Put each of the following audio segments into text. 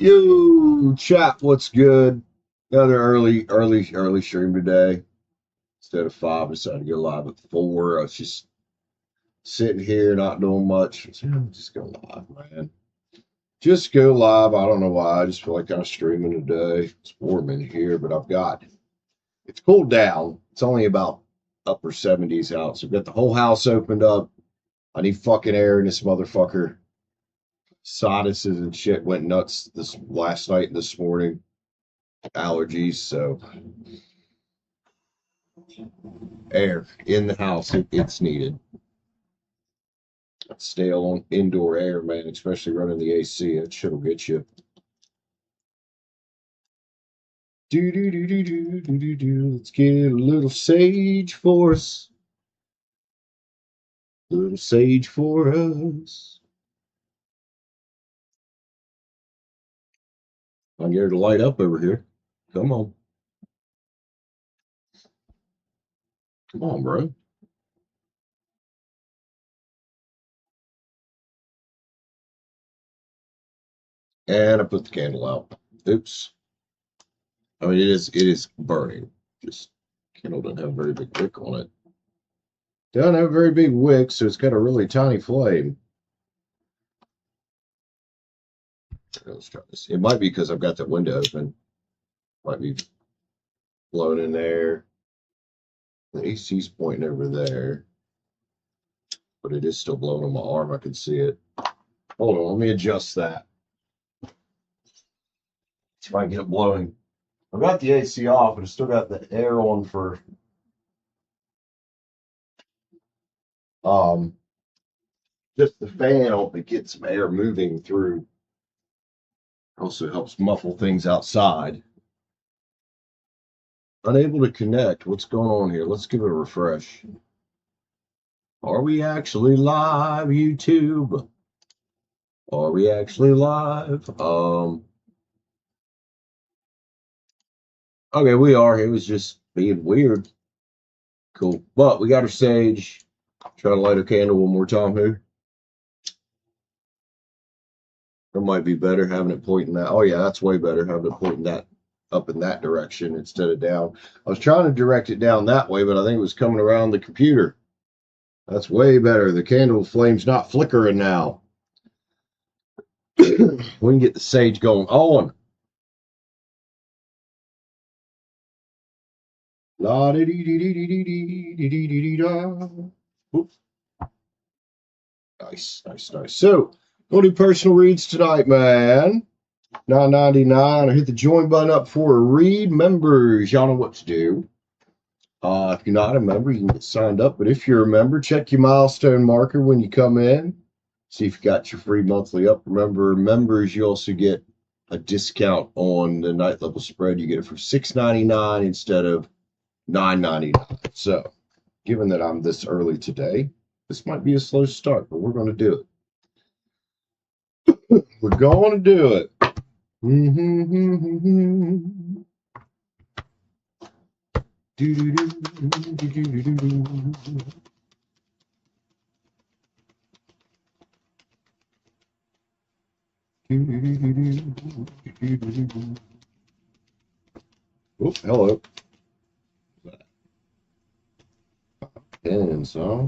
Yo, chat, what's good? Another early stream today. Instead of 5, I decided to go live at 4. I was just sitting here, not doing much. I said, just go live, man. Just go live. I don't know why. I just feel like I'm streaming today. It's warm in here, but it's cooled down. It's only about upper 70s out. So I've got the whole house opened up. I need fucking air in this motherfucker. Sinuses and shit went nuts this last night and this morning. Allergies, so air in the house, it's needed. Stale on indoor air, man, especially running the AC. That shit'll get you. Do do do do do do do do. Let's get a little sage for us. A little sage for us. I can get her to light up over here. Come on. Come on, bro. And I put the candle out. Oops. I mean, it is burning. Just candle doesn't have a very big wick on it. Doesn't have a very big wick, so it's got a really tiny flame. Let's try this. It might be because I've got the window open. Might be blowing in there. The AC's pointing over there, but it is still blowing on my arm. I can see it. Hold on, let me adjust that. See if I can get it blowing. I've got the AC off, but I still got the air on for just the fan. Hope it gets some air moving through. Also helps muffle things outside. Unable to connect. What's going on here? Let's give it a refresh. Are we actually live, YouTube? Are we actually live? Okay, we are. It was just being weird. Cool. But we got our sage. Try to light a candle one more time here. It might be better having it pointing that. Oh, yeah, that's way better having it pointing that up in that direction instead of down. I was trying to direct it down that way, but I think it was coming around the computer. That's way better. The candle flame's not flickering now. We can get the sage going on. La dee dee dee dee dee dee dee dee dee da. Nice, nice, nice. So, we'll do personal reads tonight, man. $9.99. I hit the join button up for a read. Members, y'all know what to do. If you're not a member, you can get signed up. But if you're a member, check your milestone marker when you come in. See if you got your free monthly up. Remember, members, you also get a discount on the night level spread. You get it for $6.99 instead of $9.99. So, given that I'm this early today, this might be a slow start, but we're going to do it. We're going to do it. Oh, hello. Pins, huh?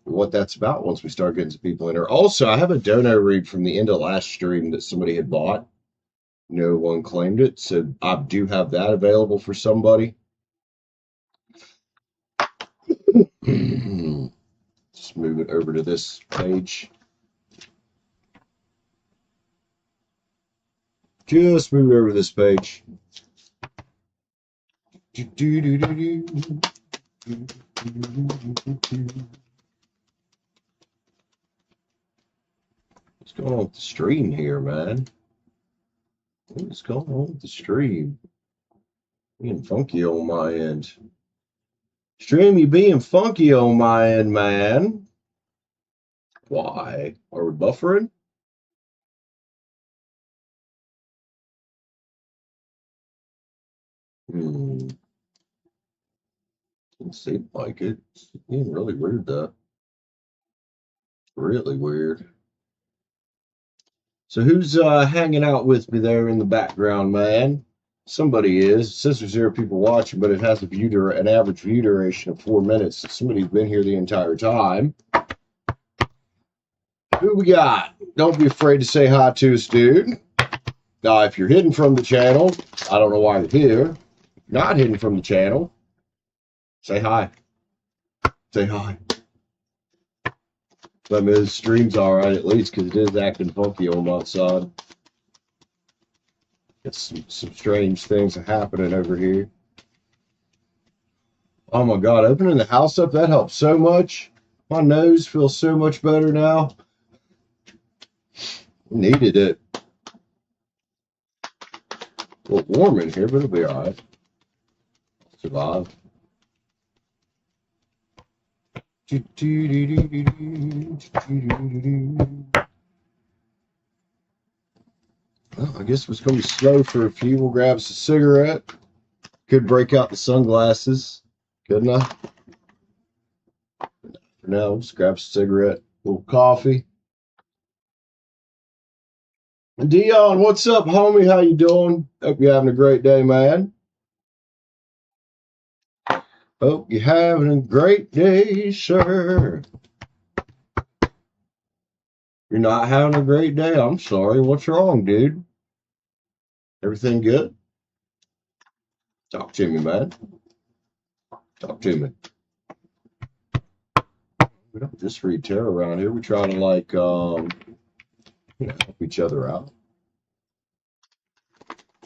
What that's about once we start getting some people in there. Also, I have a dono read from the end of last stream that somebody had bought. No one claimed it, so I do have that available for somebody. Just move it over to this page. Just move it over to this page. What's going on with the stream here, man? What's going on with the stream? Being funky on my end. Stream, you being funky on my end, man. Why? Are we buffering? Doesn't seem like it. It's being really weird, though. Really weird. So who's hanging out with me there in the background, man? Somebody is. It says there's 0 people watching, but it has an average view duration of 4 minutes. Somebody's been here the entire time. Who we got? Don't be afraid to say hi to us, dude. Now, if you're hidden from the channel, I don't know why you're here. Not hidden from the channel. Say hi. Say hi. Let me know the stream's all right at least, because it is acting funky on my side. It's some strange things are happening over here. Oh my God, opening the house up, that helps so much. My nose feels so much better now. Needed it. A little warm in here, but it'll be all right. Survive. I guess it's going to be slow for a few. We'll grab us a cigarette. Could break out the sunglasses. Couldn't I? For now, we'll just grab a cigarette, a little coffee. Dion, what's up, homie? How you doing? Hope you're having a great day, man. Hope you're having a great day, sir. You're not having a great day? I'm sorry. What's wrong, dude? Everything good? Talk to me, man. Talk to me. We don't just read tarot around here. We try to, like, help each other out.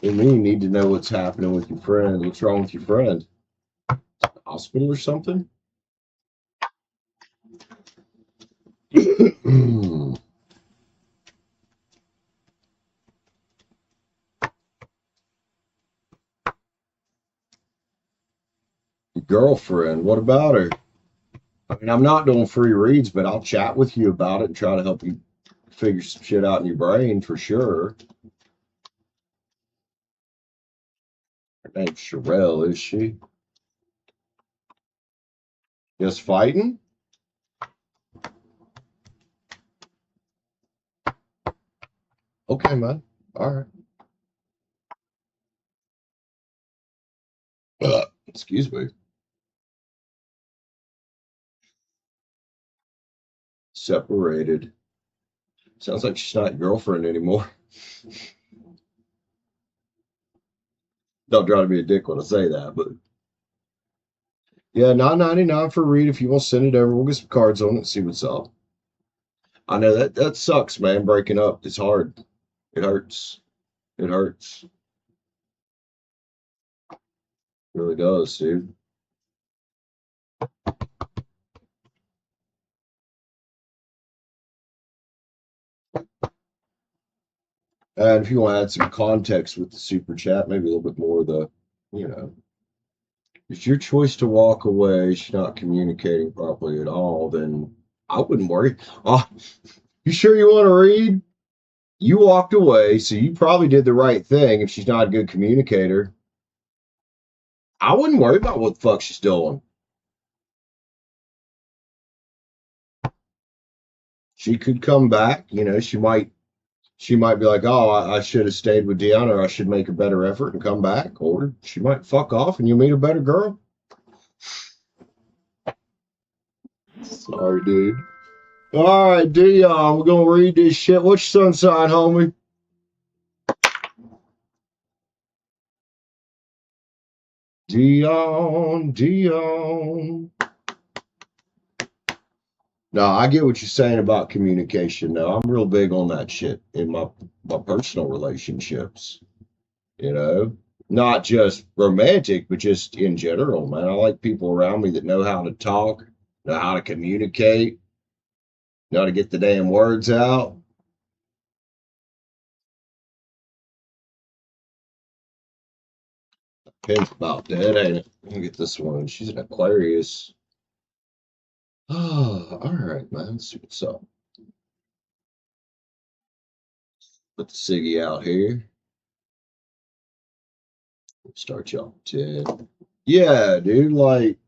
And then you need to know what's happening with your friend. What's wrong with your friend? Hospital or something? Your girlfriend, what about her? I mean, I'm not doing free reads, but I'll chat with you about it and try to help you figure some shit out in your brain for sure. Her name's Sherelle, is she? Just fighting? Okay, man. All right. Excuse me. Separated. Sounds like she's not your girlfriend anymore. Don't try to be a dick when I say that, but yeah, $9.99 for a read. If you want to send it over, we'll get some cards on it and see what's up. I know that sucks, man. Breaking up, it's hard. It hurts. It hurts. It really does, dude. And if you want to add some context with the super chat, maybe a little bit more of the, it's your choice to walk away. She's not communicating properly at all, then I wouldn't worry. Oh, you sure you want to read? You walked away, so you probably did the right thing if she's not a good communicator. I wouldn't worry about what the fuck she's doing. She could come back, she might be like, oh, I should have stayed with Deanna, or I should make a better effort and come back. Or she might fuck off and you'll meet a better girl. Sorry, dude. All right, Dion, we're going to read this shit. What's your sun sign, homie? Dion. No, I get what you're saying about communication. No, I'm real big on that shit in my personal relationships. Not just romantic, but just in general, man. I like people around me that know how to talk, know how to communicate, know how to get the damn words out. Pen's about dead, ain't it? Let me get this one. She's an Aquarius. Oh, all right, man. Let's see what's up. Put the Siggy out here. Start y'all 10. Yeah, dude, like,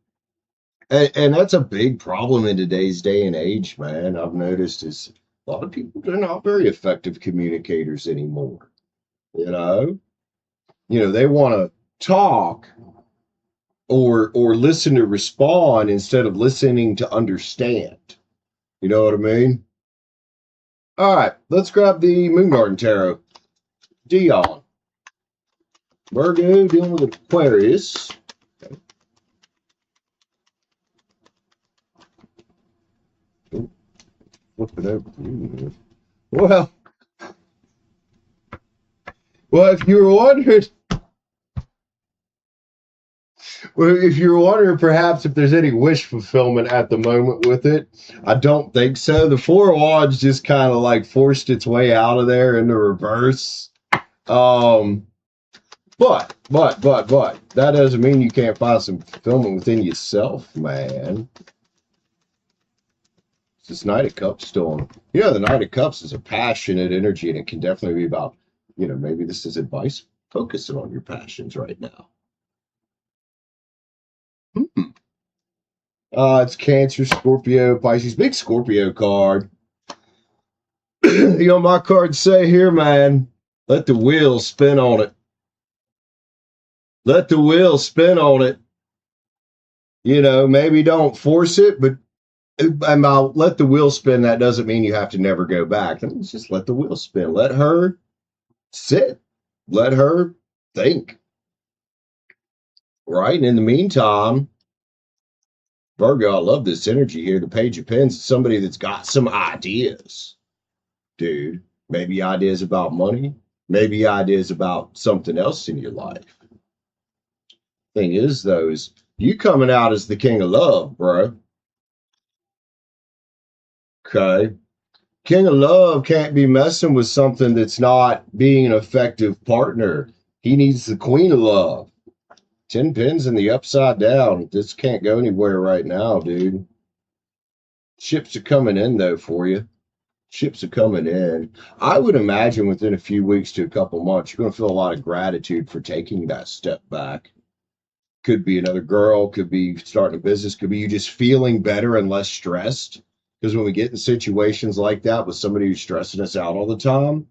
and that's a big problem in today's day and age, man. I've noticed is A lot of people, they're not very effective communicators anymore. You know, they want to talk or listen to respond instead of listening to understand. You know what I mean? All right, let's grab the Moon Garden Tarot. Dion. Virgo dealing with Aquarius. Okay. Oh, flip it over. Well, if you were wondering, perhaps if there's any wish fulfillment at the moment with it, I don't think so. The Four of Wands just kind of like forced its way out of there in the reverse. But that doesn't mean you can't find some fulfillment within yourself, man. It's this Knight of Cups storm. The Knight of Cups is a passionate energy, and it can definitely be about, maybe this is advice. Focusing on your passions right now. It's Cancer, Scorpio, Pisces. Big Scorpio card. My cards say here, man, let the wheel spin on it. Let the wheel spin on it. Maybe don't force it, but I'll let the wheel spin. That doesn't mean you have to never go back. Let's just let the wheel spin. Let her sit. Let her think. Right? And in the meantime, Virgo, I love this energy here. The Page of Pens is somebody that's got some ideas. Dude, maybe ideas about money. Maybe ideas about something else in your life. Thing is, though, is you coming out as the King of Love, bro. Okay. King of Love can't be messing with something that's not being an effective partner. He needs the Queen of Love. 10 pins in the upside down. This can't go anywhere right now, dude. Ships are coming in, though, for you. Ships are coming in. I would imagine within a few weeks to a couple months, you're going to feel a lot of gratitude for taking that step back. Could be another girl, could be starting a business, could be you just feeling better and less stressed. Because when we get in situations like that with somebody who's stressing us out all the time,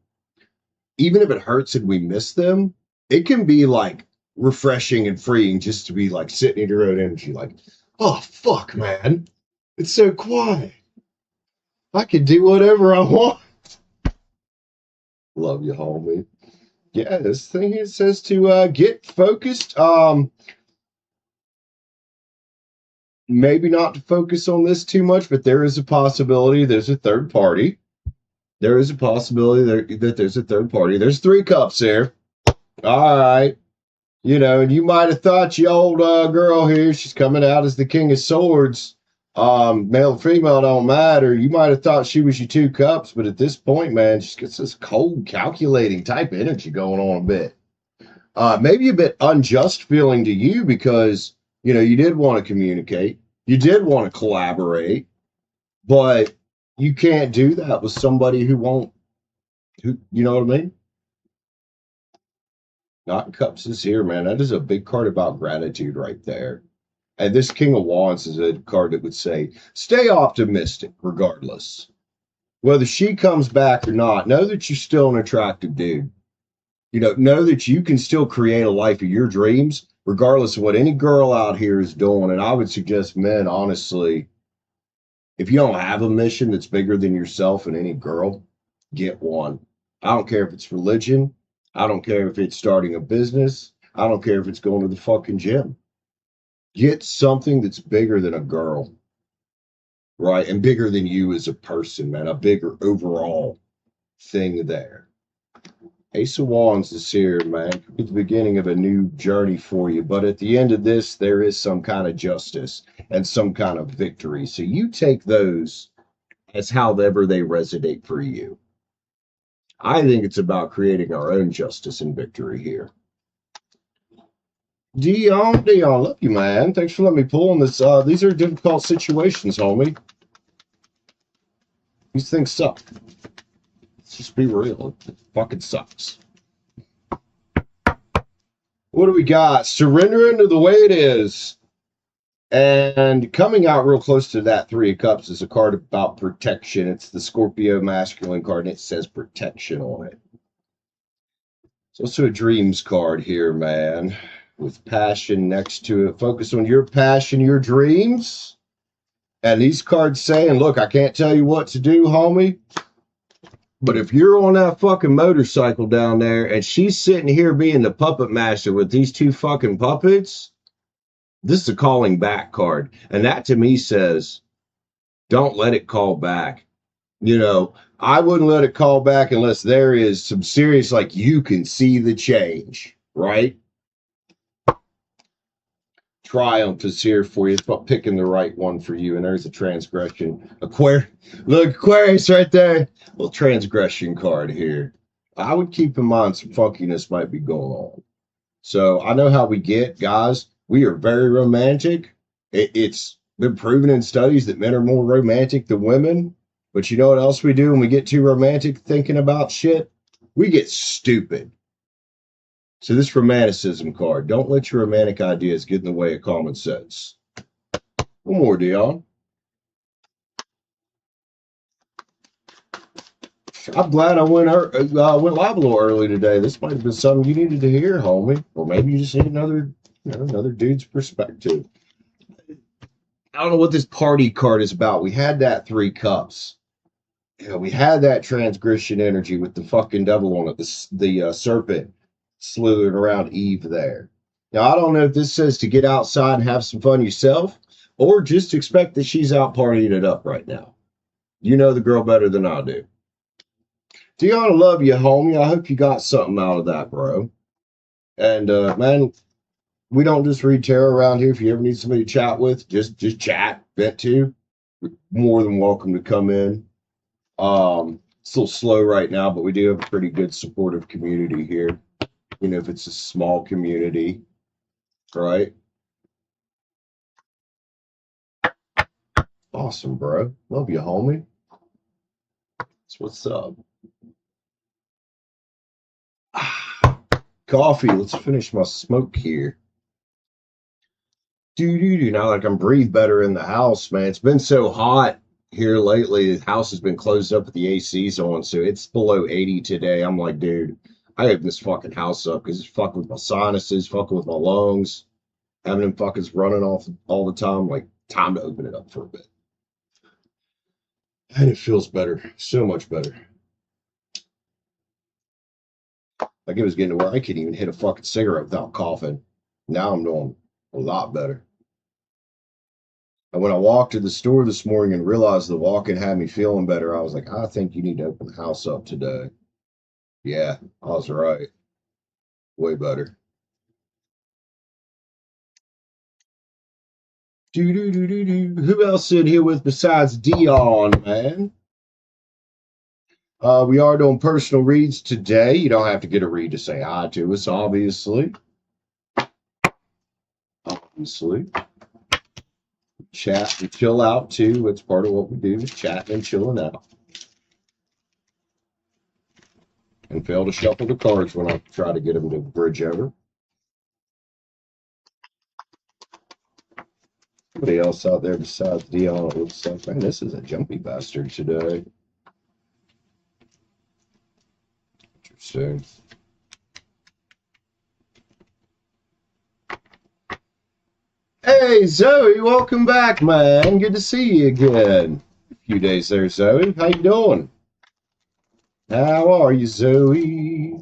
even if it hurts and we miss them, it can be like refreshing and freeing just to be like sitting in your own energy, like, oh, fuck, man. It's so quiet. I can do whatever I want. Love you, homie. Yeah, this thing here says to get focused. Maybe not to focus on this too much, but there is a possibility there's a third party. There is a possibility that there's a third party. There's 3 cups here. All right. And you might have thought your old girl here, she's coming out as the King of Swords. Male, female don't matter. You might have thought she was your 2 cups, but at this point, man, she's got this cold, calculating type energy going on a bit. Maybe a bit unjust feeling to you because, you did want to communicate. You did want to collaborate, but you can't do that with somebody who won't, you know what I mean? Not Cups is here, man. That is a big card about gratitude right there. And this King of Wands is a card that would say, stay optimistic regardless. Whether she comes back or not, know that you're still an attractive dude. Know that you can still create a life of your dreams, regardless of what any girl out here is doing. And I would suggest men, honestly, if you don't have a mission that's bigger than yourself and any girl, get one. I don't care if it's religion. I don't care if it's starting a business. I don't care if it's going to the fucking gym. Get something that's bigger than a girl, right? And bigger than you as a person, man. A bigger overall thing there. Ace of Wands is here, man. Could be the beginning of a new journey for you. But at the end of this, there is some kind of justice and some kind of victory. So you take those as however they resonate for you. I think it's about creating our own justice and victory here. Dion, love you, man. Thanks for letting me pull on this. These are difficult situations, homie. These things suck. Let's just be real. It fucking sucks. What do we got? Surrendering to the way it is. And coming out real close to that Three of Cups is a card about protection. It's the Scorpio masculine card, and it says protection on it. It's also a dreams card here, man, with passion next to it. Focus on your passion, your dreams. And these cards saying, look, I can't tell you what to do, homie. But if you're on that fucking motorcycle down there and she's sitting here being the puppet master with these two fucking puppets, this is a calling back card. And that to me says, don't let it call back. You know, I wouldn't let it call back unless there is some serious, like you can see the change, right? Triumph is here for you. It's about picking the right one for you. And there's a transgression. Look, Aquarius right there. Little transgression card here. I would keep in mind some funkiness might be going on. So I know how we get, guys. We are very romantic. It's been proven in studies that men are more romantic than women. But you know what else we do when we get too romantic thinking about shit? We get stupid. So this romanticism card, don't let your romantic ideas get in the way of common sense. One more, Dion. I'm glad I went live a little early today. This might have been something you needed to hear, homie. Or maybe you just need another dude's perspective. I don't know what this party card is about. We had that Three Cups. Yeah, we had that transgression energy with the fucking devil on it, the serpent slithering around Eve there. Now, I don't know if this says to get outside and have some fun yourself, or just expect that she's out partying it up right now. You know the girl better than I do. Deanna, love you, homie. I hope you got something out of that, bro. And, man, we don't just read tarot around here. If you ever need somebody to chat with, just chat, vent to. You're more than welcome to come in. It's a little slow right now, but we do have a pretty good supportive community here. You know, if it's a small community, right? Awesome, bro. Love you, homie. That's what's up. Coffee. Let's finish my smoke here. Now, like I'm breathe better in the house, man. It's been so hot here lately. The house has been closed up with the AC's on, so it's below 80 today. I'm like, dude, I open this fucking house up because it's fucking with my sinuses, fucking with my lungs, having them fuckers running off all the time. Like, time to open it up for a bit. And it feels better, so much better. Like it was getting to where I couldn't even hit a fucking cigarette without coughing. Now I'm doing a lot better. And when I walked to the store this morning and realized the walking had me feeling better, I was like, I think you need to open the house up today. Yeah, I was right. Way better. Who else in here with besides Dion, man? We are doing personal reads today. You don't have to get a read to say hi to us, obviously. Chat and chill out too. It's part of what we do is chatting and chilling out. And fail to shuffle the cards when I try to get them to bridge over. Anybody else out there besides Dion? It looks like, man, this is a jumpy bastard today. Interesting. Hey, Zoe, welcome back, man. Good to see you again. A few days there, Zoe. How you doing? How are you, Zoe?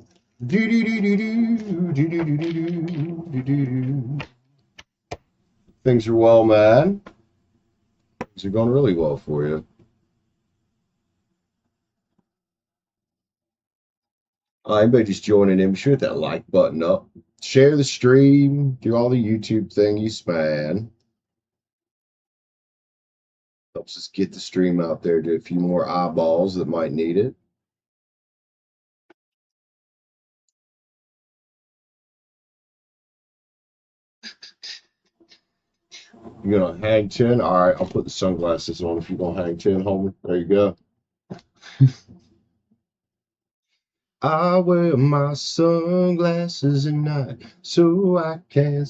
Things are well, man. Things are going really well for you. Anybody just joining in, be sure to hit that like button up. Share the stream. Do all the YouTube thingies, man. Helps us get the stream out there to a few more eyeballs that might need it. You're gonna hang 10? All right, I'll put the sunglasses on if you're gonna hang 10, homie. There you go. I wear my sunglasses at night so I can.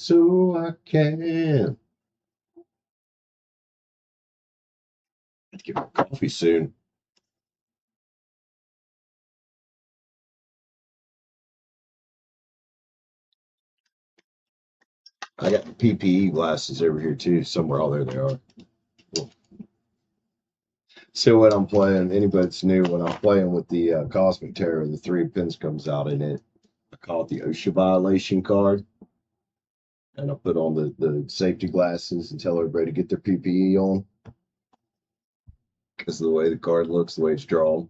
I have to get my coffee soon. I got the PPE glasses over here too, somewhere. Oh, there they are. Cool. So when I'm playing, anybody that's new, when I'm playing with the Cosmic Terror, the 3 pins comes out in it. I call it the OSHA violation card. And I put on the safety glasses and tell everybody to get their PPE on. Because of the way the card looks, the way it's drawn.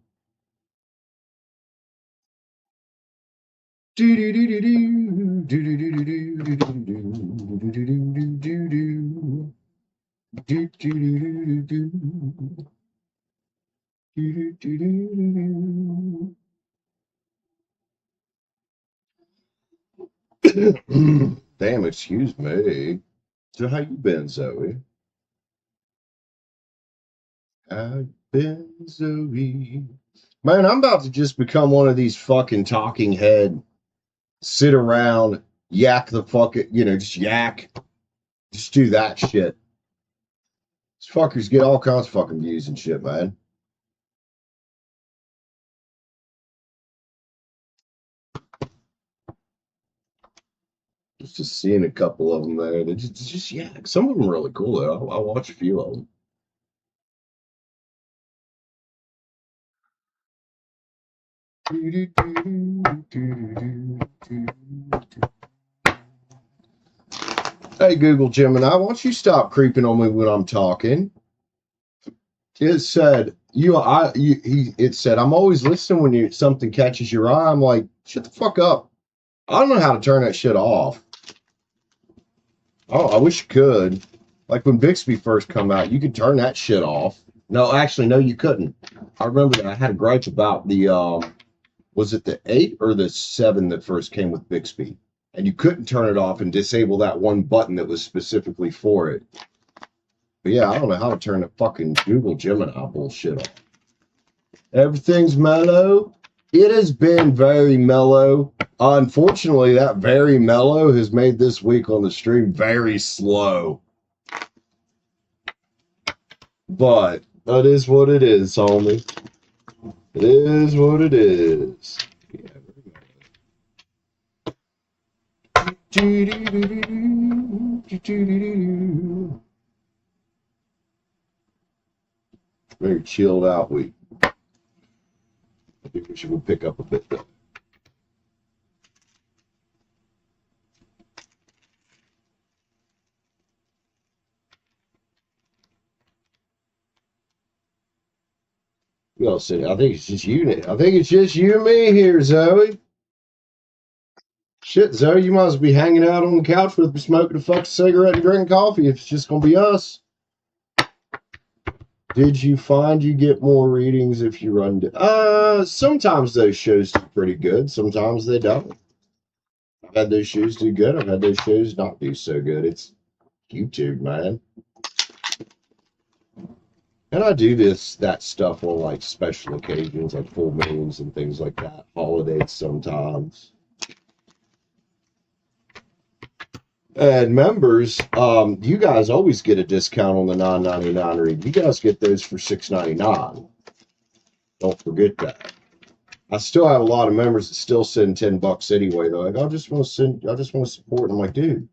Damn, excuse me. So how you been, Zoe? How you been, Zoe? Man, I'm about to just become one of these fucking talking head, sit around, yak the fucking, just yak. Just do that shit. These fuckers get all kinds of fucking views and shit, man. Just seeing a couple of them there. They just yak. Some of them are really cool, though. I watch a few of them. Hey, Google Gemini, why don't you stop creeping on me when I'm talking? It said it said I'm always listening when something catches your eye. I'm like, shut the fuck up. I don't know how to turn that shit off. Oh, I wish you could. Like when Bixby first come out, you could turn that shit off. No, actually, no, you couldn't. I remember that I had a gripe about the was it the 8 or the 7 that first came with Bixby? And you couldn't turn it off and disable that one button that was specifically for it. But yeah, I don't know how to turn the fucking Google Gemini bullshit off. Everything's mellow. It has been very mellow. Unfortunately, that very mellow has made this week on the stream very slow. But that is what it is, homie. It is what it is. Very chilled out week. I think we should go pick up a bit though. We all sit. I think it's just you. I think it's just you and me here, Zoe. Shit, Zoe, you might as well be hanging out on the couch with me, smoking a fucking cigarette and drinking coffee. If it's just gonna be us. Did you find you get more readings if you run? Sometimes those shows do pretty good. Sometimes they don't. I've had those shows do good. I've had those shows not do so good. It's YouTube, man. And I do that stuff on like special occasions, like full moons and things like that. Holidays sometimes. And members, you guys always get a discount on the $9.99 read. You guys get those for $6.99. Don't forget that. I still have a lot of members that still send $10 anyway. They're like, I just want to support. And I'm like, dude,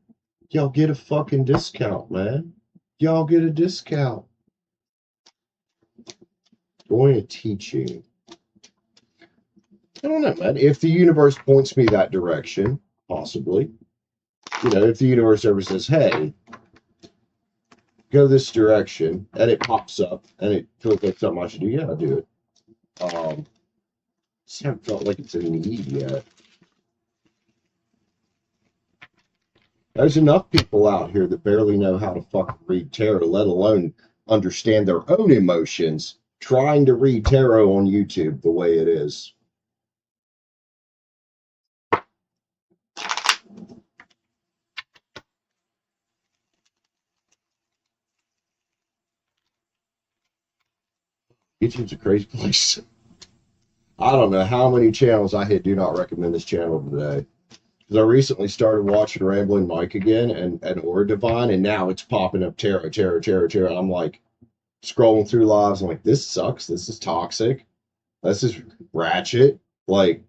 y'all get a fucking discount, man. Y'all get a discount. Going to teaching. I don't know, man. If the universe points me that direction, possibly. If the universe ever says, hey, go this direction, and it pops up, and it feels like something I should do, yeah, I'll do it. Just haven't felt like it's a need yet. There's enough people out here that barely know how to fucking read tarot, let alone understand their own emotions, trying to read tarot on YouTube the way it is. YouTube's a crazy place. I don't know how many channels I hit do not recommend this channel today. Because I recently started watching Rambling Mike again and Aura Divine, and now it's popping up tarot. I'm like, scrolling through lives. I'm like, this sucks. This is toxic. This is ratchet. Like,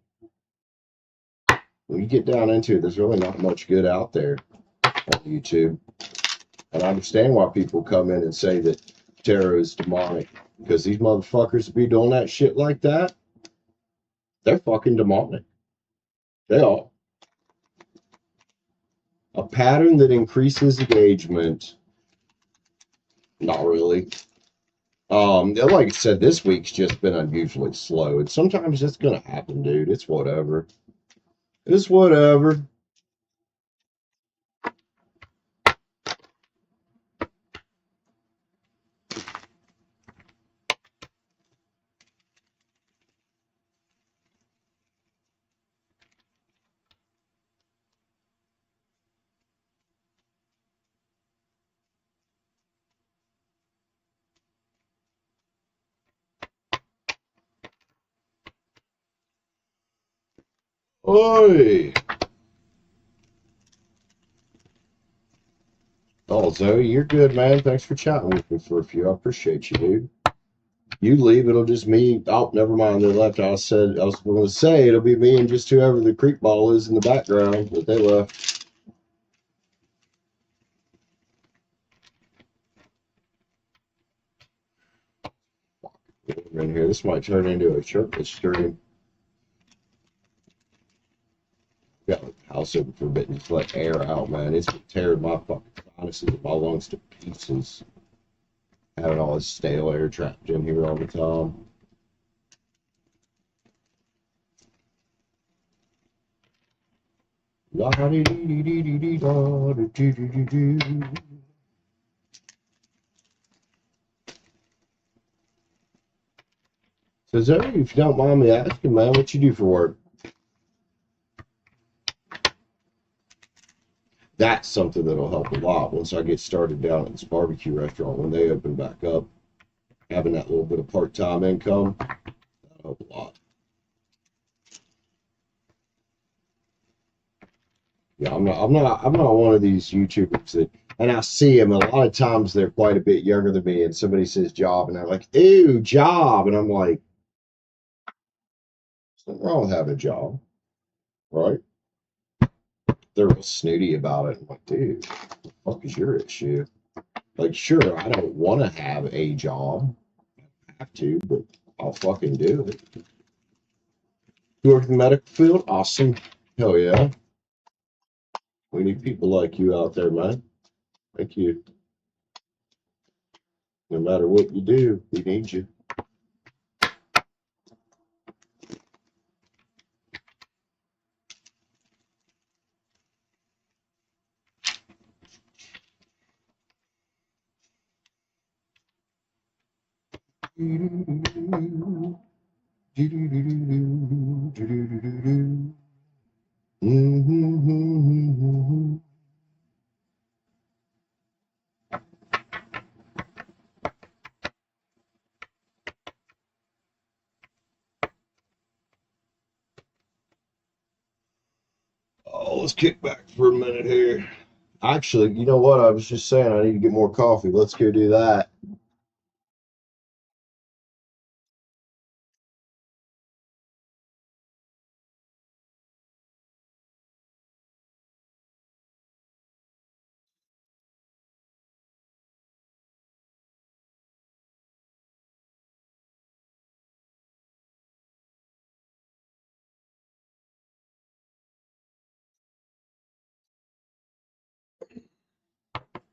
when you get down into it, there's really not much good out there on YouTube. And I understand why people come in and say that tarot is demonic, because these motherfuckers be doing that shit like that. They're fucking demonic. They are. A pattern that increases engagement. Not really. Like I said, this week's just been unusually slow. And sometimes it's gonna happen, dude. It's whatever. It's whatever. Oi! Oh, Zoe, you're good, man. Thanks for chatting with me for a few. I appreciate you, dude. You leave, it'll just me. Oh, never mind. They left. I was going to say it'll be me and just whoever the creep ball is in the background, but they left. In here, this might turn into a shirtless stream. Got the house open for a bit and just let air out, man. It's been tearing my fucking sinuses and my lungs to pieces. Having all this stale air trapped in here all the time. La dee dee dee dee dee dee da dee dee dee dee dee. So Zoe, if you don't mind me asking, man, what you do for work? That's something that'll help a lot once I get started down at this barbecue restaurant when they open back up. Having that little bit of part-time income, that'll help a lot. Yeah, I'm not one of these YouTubers that, and I see them a lot of times. They're quite a bit younger than me, and somebody says job, and they're like, "Ew, job," and I'm like, "There's nothing wrong with having a job, right?" They're real snooty about it. I'm like, "Dude, what the fuck is your issue?" Like, sure, I don't want to have a job, I have to, but I'll fucking do it. You work in the medical field? Awesome. Hell yeah. We need people like you out there, man. Thank you. No matter what you do, we need you. Oh, let's kick back for a minute here. Actually, you know what? I was just saying I need to get more coffee. Let's go do that.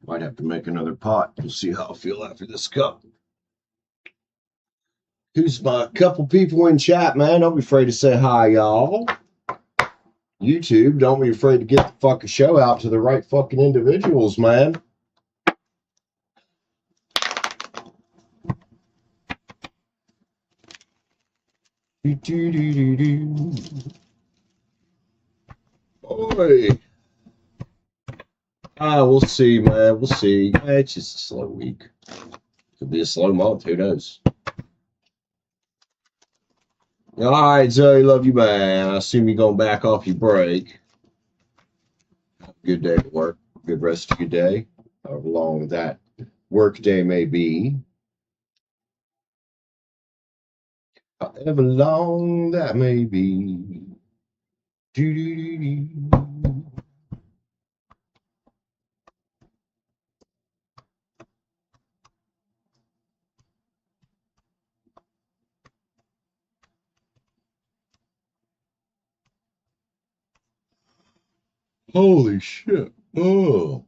Might have to make another pot. We'll see how I feel after this cup. Who's my couple people in chat, man? Don't be afraid to say hi, y'all. YouTube, don't be afraid to get the fucking show out to the right fucking individuals, man. Oi. We'll see, man. We'll see. It's just a slow week. Could be a slow month. Who knows? All right, Zoe. Love you, man. I assume you're going back off your break. Have a good day at work. Good rest of your day. However long that work day may be. however long that may be. Do-do-do-do. Holy shit. Oh.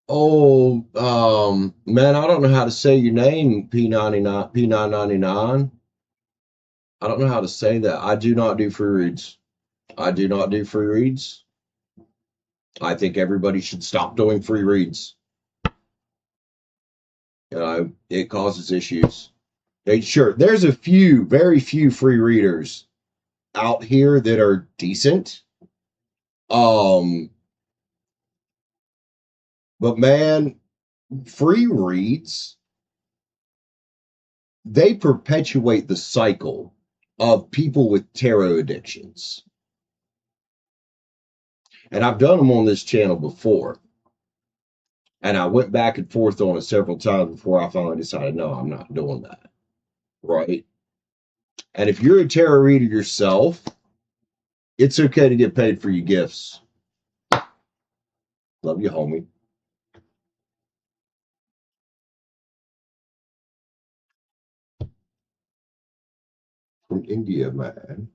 Oh, man, I don't know how to say your name, P99, P999. I don't know how to say that. I do not do free reads. I do not do free reads. I think everybody should stop doing free reads. It causes issues. Sure, there's a few, very few free readers out here that are decent. Um, but man, free reads, they perpetuate the cycle of people with tarot addictions. And I've done them on this channel before. And I went back and forth on it several times before I finally decided, no, I'm not doing that. Right. And if you're a tarot reader yourself, it's okay to get paid for your gifts. Love you, homie. From India, man.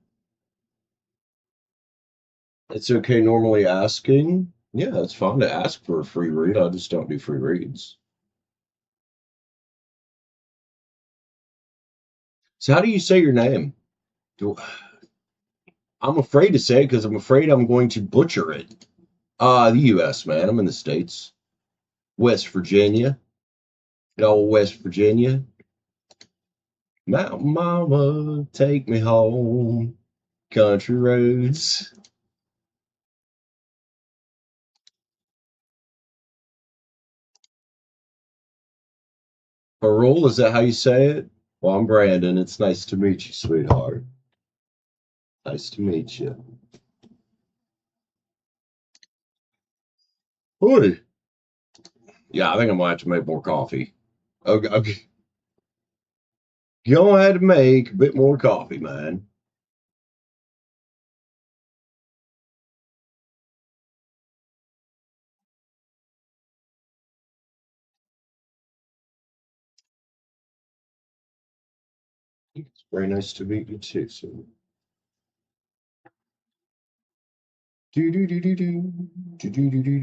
It's okay normally asking. Yeah, it's fine to ask for a free read. I just don't do free reads. So how do you say your name? Do, I'm afraid to say it because I'm afraid I'm going to butcher it. The US, man. I'm in the States. West Virginia. Oh, West Virginia. Mountain Mama, take me home. Country roads. Parole, is that how you say it? Well, I'm Brandon. It's nice to meet you, sweetheart. Nice to meet you. Oi. Yeah, I think I'm gonna have to make more coffee. Okay, okay. Gonna have to make a bit more coffee, man. It's very nice to meet you too. So, do do do do do do do do do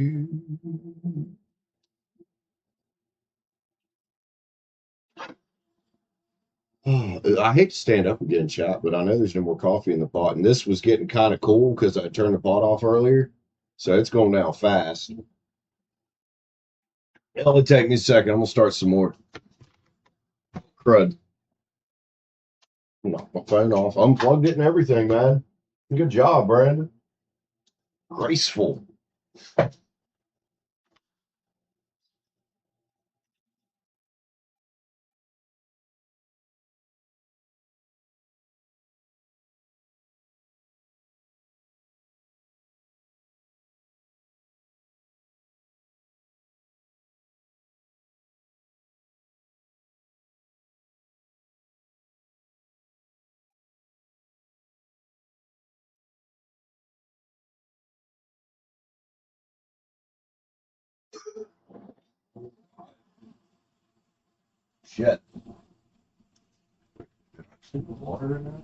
do. I hate to stand up again, chat, but I know there's no more coffee in the pot, and this was getting kind of cool because I turned the pot off earlier, so it's going down fast. It'll take me a second. I'm gonna start some more. Crud. Knock my phone off. Unplugged it and everything, man. Good job, Brandon. Graceful. Shit. Water in that?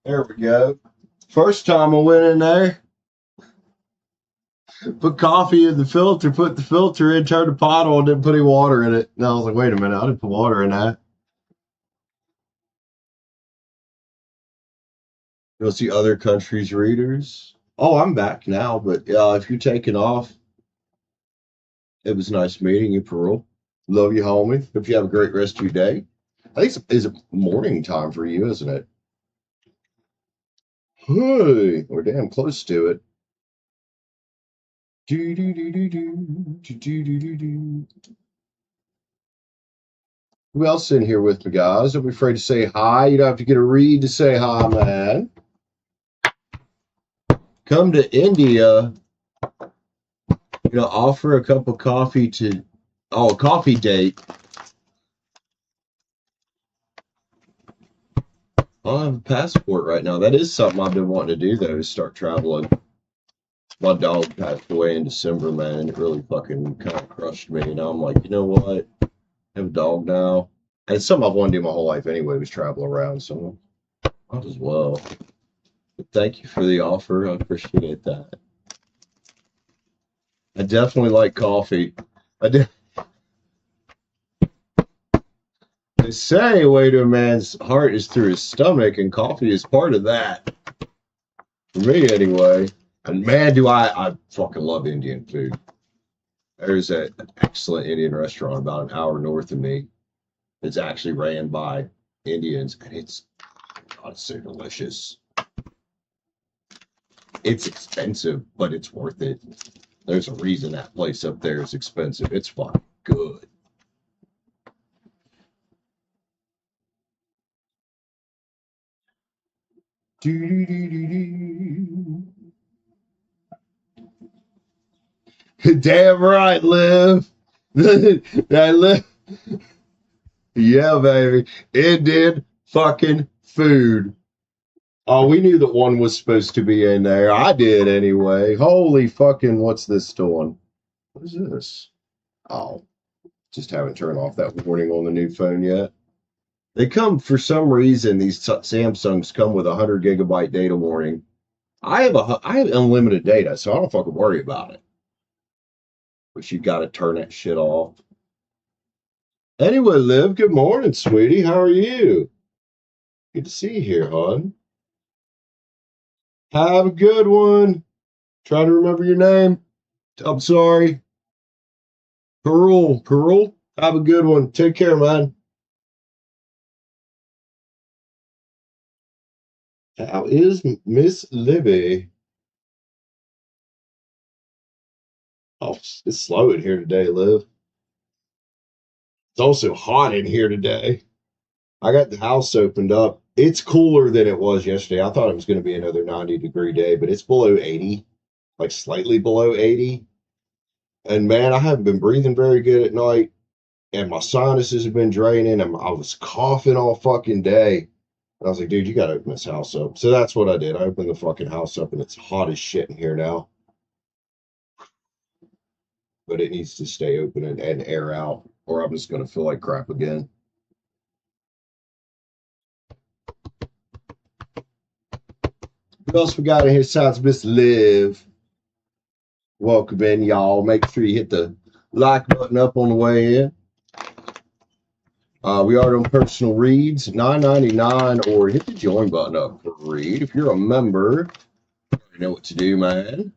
There we go. First time I went in there, put coffee in the filter, put the filter in, turned the pot on, didn't put any water in it. And I was like, wait a minute, I didn't put water in that. You'll see other countries' readers. Oh, I'm back now, but if you're taking off, it was nice meeting you, Pearl. Love you, homie. Hope you have a great rest of your day. I think it's morning time for you, isn't it? Hey, we're damn close to it. Do, do, do, do, do, do, do, do, do, do. Who else in here with me, guys? Don't be afraid to say hi. You don't have to get a read to say hi, man. Come to India, offer a cup of coffee to, a coffee date. I don't have a passport right now. That is something I've been wanting to do, though, is start traveling. My dog passed away in December, man. It really fucking kind of crushed me. Now I'm like, you know what? I have a dog now. And it's something I've wanted to do my whole life anyway, was travel around. So might as well. But thank you for the offer. I appreciate that. I definitely like coffee. They say way to a man's heart is through his stomach, and coffee is part of that. For me, anyway. And man, do I fucking love Indian food. There's an excellent Indian restaurant about an hour north of me. It's actually ran by Indians, and it's so delicious. It's expensive, but it's worth it. There's a reason that place up there is expensive. It's fucking good. Damn right, Liv. That Liv. Yeah, baby. Indian fucking food. Oh, we knew that one was supposed to be in there. I did anyway. Holy fucking, what's this doing? What is this? Oh, just haven't turned off that warning on the new phone yet. They come, for some reason, these Samsungs come with a 100 GB data warning. I have unlimited data, so I don't fucking worry about it. But you got to turn that shit off. Anyway, Liv, good morning, sweetie. How are you? Good to see you here, hon. Have a good one. Try to remember your name. I'm sorry. Pearl. Have a good one. Take care, man. How is Miss Libby? Oh, it's slow in here today, Liv. It's also hot in here today. I got the house opened up. It's cooler than it was yesterday. I thought it was going to be another 90-degree day, but it's below 80, like slightly below 80. And man, I haven't been breathing very good at night, and my sinuses have been draining, and I was coughing all fucking day. And I was like, dude, you got to open this house up. So that's what I did. I opened the fucking house up, and it's hot as shit in here now. But it needs to stay open and air out, or I'm just going to feel like crap again. What else we got in here besides Miss Liv? Welcome in, y'all. Make sure you hit the like button up on the way in. We are on personal reads, $9.99, or hit the join button up for a read. If you're a member, you know what to do, man.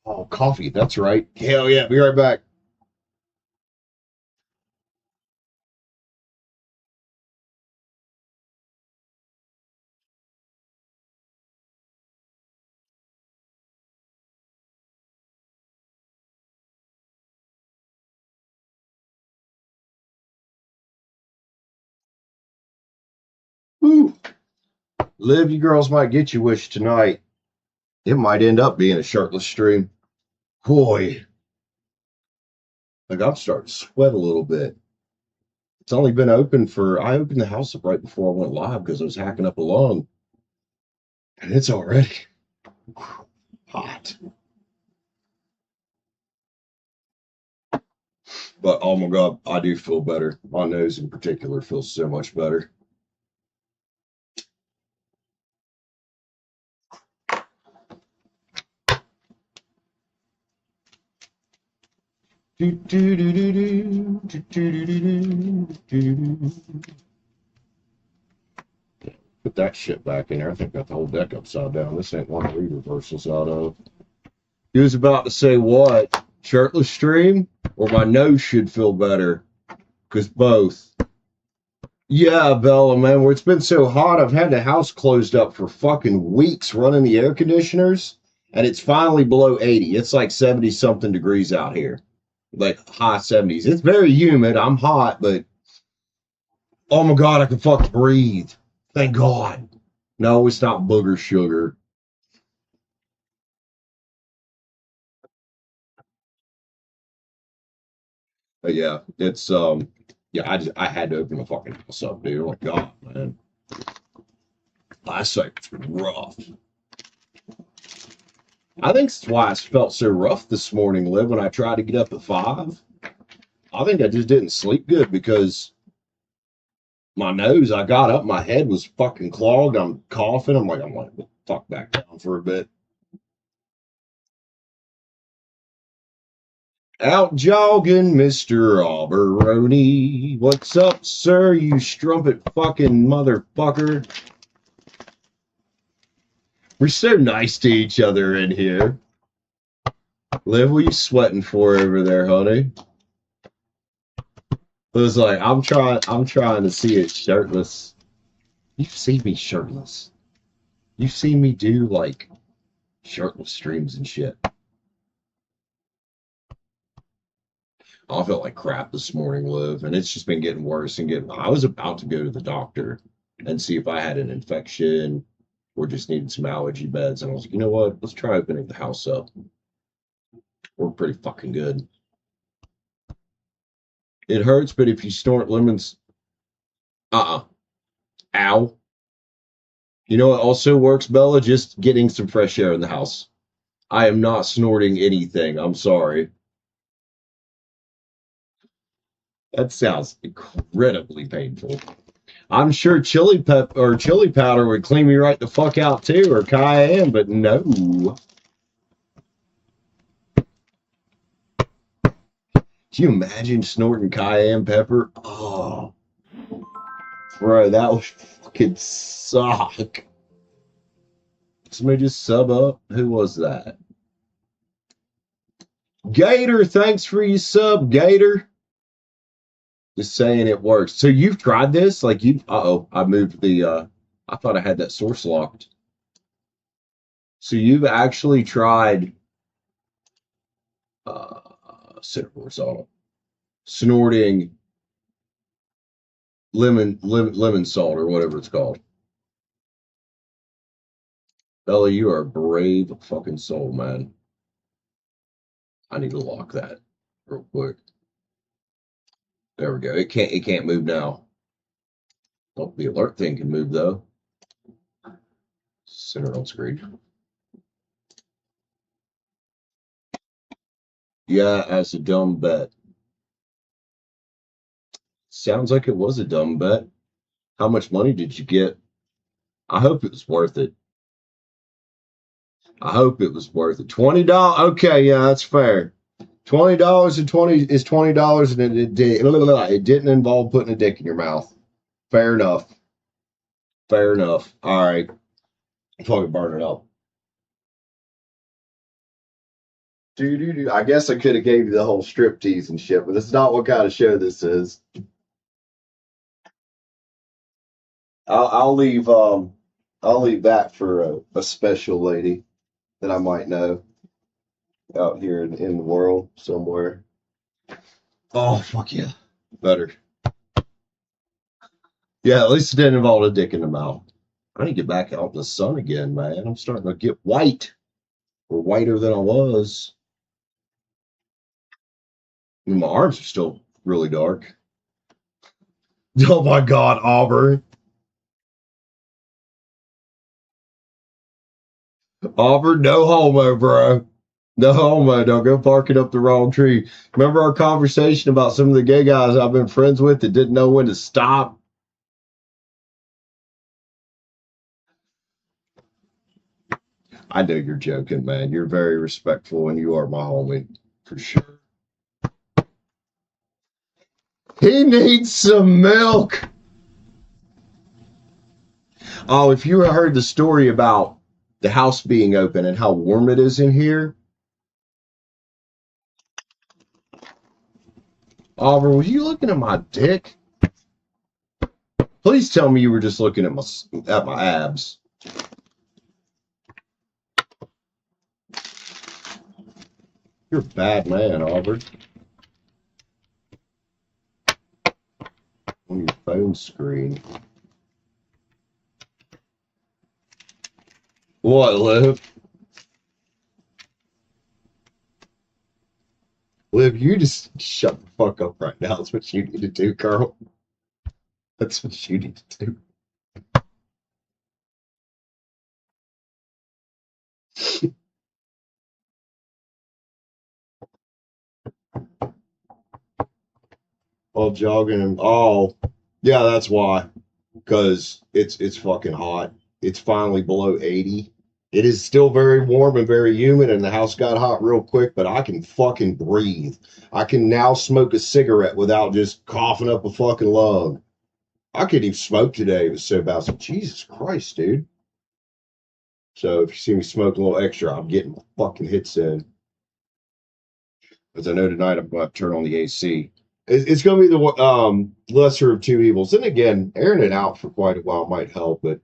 Oh, coffee. That's right. Hell yeah. Be right back. Woo. Liv, you girls might get your wish tonight. It might end up being a shirtless stream. Boy, like I'm starting to sweat a little bit. It's only been open I opened the house up right before I went live because I was hacking up a lung. And it's already hot. But oh my god, I do feel better. My nose in particular feels so much better. Put that shit back in there. I think I got the whole deck upside down. This ain't one to read reversals out of. He was about to say what? Shirtless stream? Or my nose should feel better? Because both. Yeah, Bella, man, where it's been so hot, I've had the house closed up for fucking weeks running the air conditioners, and it's finally below 80. It's like 70 something degrees out here, like high 70s. It's very humid. I'm hot, but oh my god, I can fucking breathe. Thank God. No, it's not booger sugar. But yeah, it's yeah, I had to open the fucking house up, dude. Oh my god, man. Last night's rough. I think that's why I felt so rough this morning, Liv, when I tried to get up at 5. I think I just didn't sleep good because my nose, I got up, my head was fucking clogged. I'm coughing. I'm like, fuck back down for a bit. Out jogging, Mr. Alberoni. What's up, sir, you strumpet fucking motherfucker? We're so nice to each other in here. Liv, what are you sweating for over there, honey? It was like, I'm trying to see it shirtless. You see me shirtless. You see me do like shirtless streams and shit. I felt like crap this morning, Liv, and it's just been getting worse and getting. I was about to go to the doctor and see if I had an infection or just needed some allergy meds, and I was like, you know what? Let's try opening the house up. We're pretty fucking good. It hurts, but if you snort lemons, ow. You know what also works, Bella? Just getting some fresh air in the house. I am not snorting anything. I'm sorry. That sounds incredibly painful. I'm sure chili powder would clean me right the fuck out too, or cayenne, but no. Can you imagine snorting cayenne pepper? Oh, bro, that would fucking suck. Somebody just sub up. Who was that? Gator, thanks for your sub, Gator. Just saying it works. So you've tried this? Like you uh-oh, I moved the I thought I had that source locked. So you've actually tried center horizontal snorting lemon salt or whatever it's called. Bella, you are a brave fucking soul, man. I need to lock that real quick. There we go. It can't move now. Oh, the alert thing can move though. Center on screen. Yeah, as a dumb bet. Sounds like it was a dumb bet. How much money did you get? I hope it was worth it. I hope it was worth it. $20. Okay, yeah, that's fair. $20 and $20 and it didn't involve putting a dick in your mouth. Fair enough. Fair enough. All right. Fucking burn it up. I guess I could have gave you the whole striptease and shit, but this is not what kind of show this is. I'll leave that for a special lady that I might know out here in the world somewhere. Oh fuck yeah. Better. Yeah, at least it didn't involve a dick in the mouth. I need to get back out in the sun again, man. I'm starting to get white. Or whiter than I was. And my arms are still really dark. Oh my god, Auburn. Auburn, no homo, bro. No, man, don't go barking up the wrong tree. Remember our conversation about some of the gay guys I've been friends with that didn't know when to stop? I know you're joking, man. You're very respectful and you are my homie for sure. He needs some milk. Oh, if you heard the story about the house being open and how warm it is in here, Oliver, were you looking at my dick? Please tell me you were just looking at my abs. You're a bad man, Oliver. On your phone screen. What, Liv? Liv, you just shut the fuck up right now. That's what you need to do, Carl. That's what you need to do. All jogging and yeah, that's why. Because it's fucking hot. It's finally below 80. It is still very warm and very humid, and the house got hot real quick, but I can fucking breathe. I can now smoke a cigarette without just coughing up a fucking lung. I couldn't even smoke today. It was so bad. I was like, Jesus Christ, dude. So if you see me smoke a little extra, I'm getting my fucking hits in. As I know tonight, I'm going to turn on the AC. It's going to be the lesser of two evils. And again, airing it out for quite a while might help, but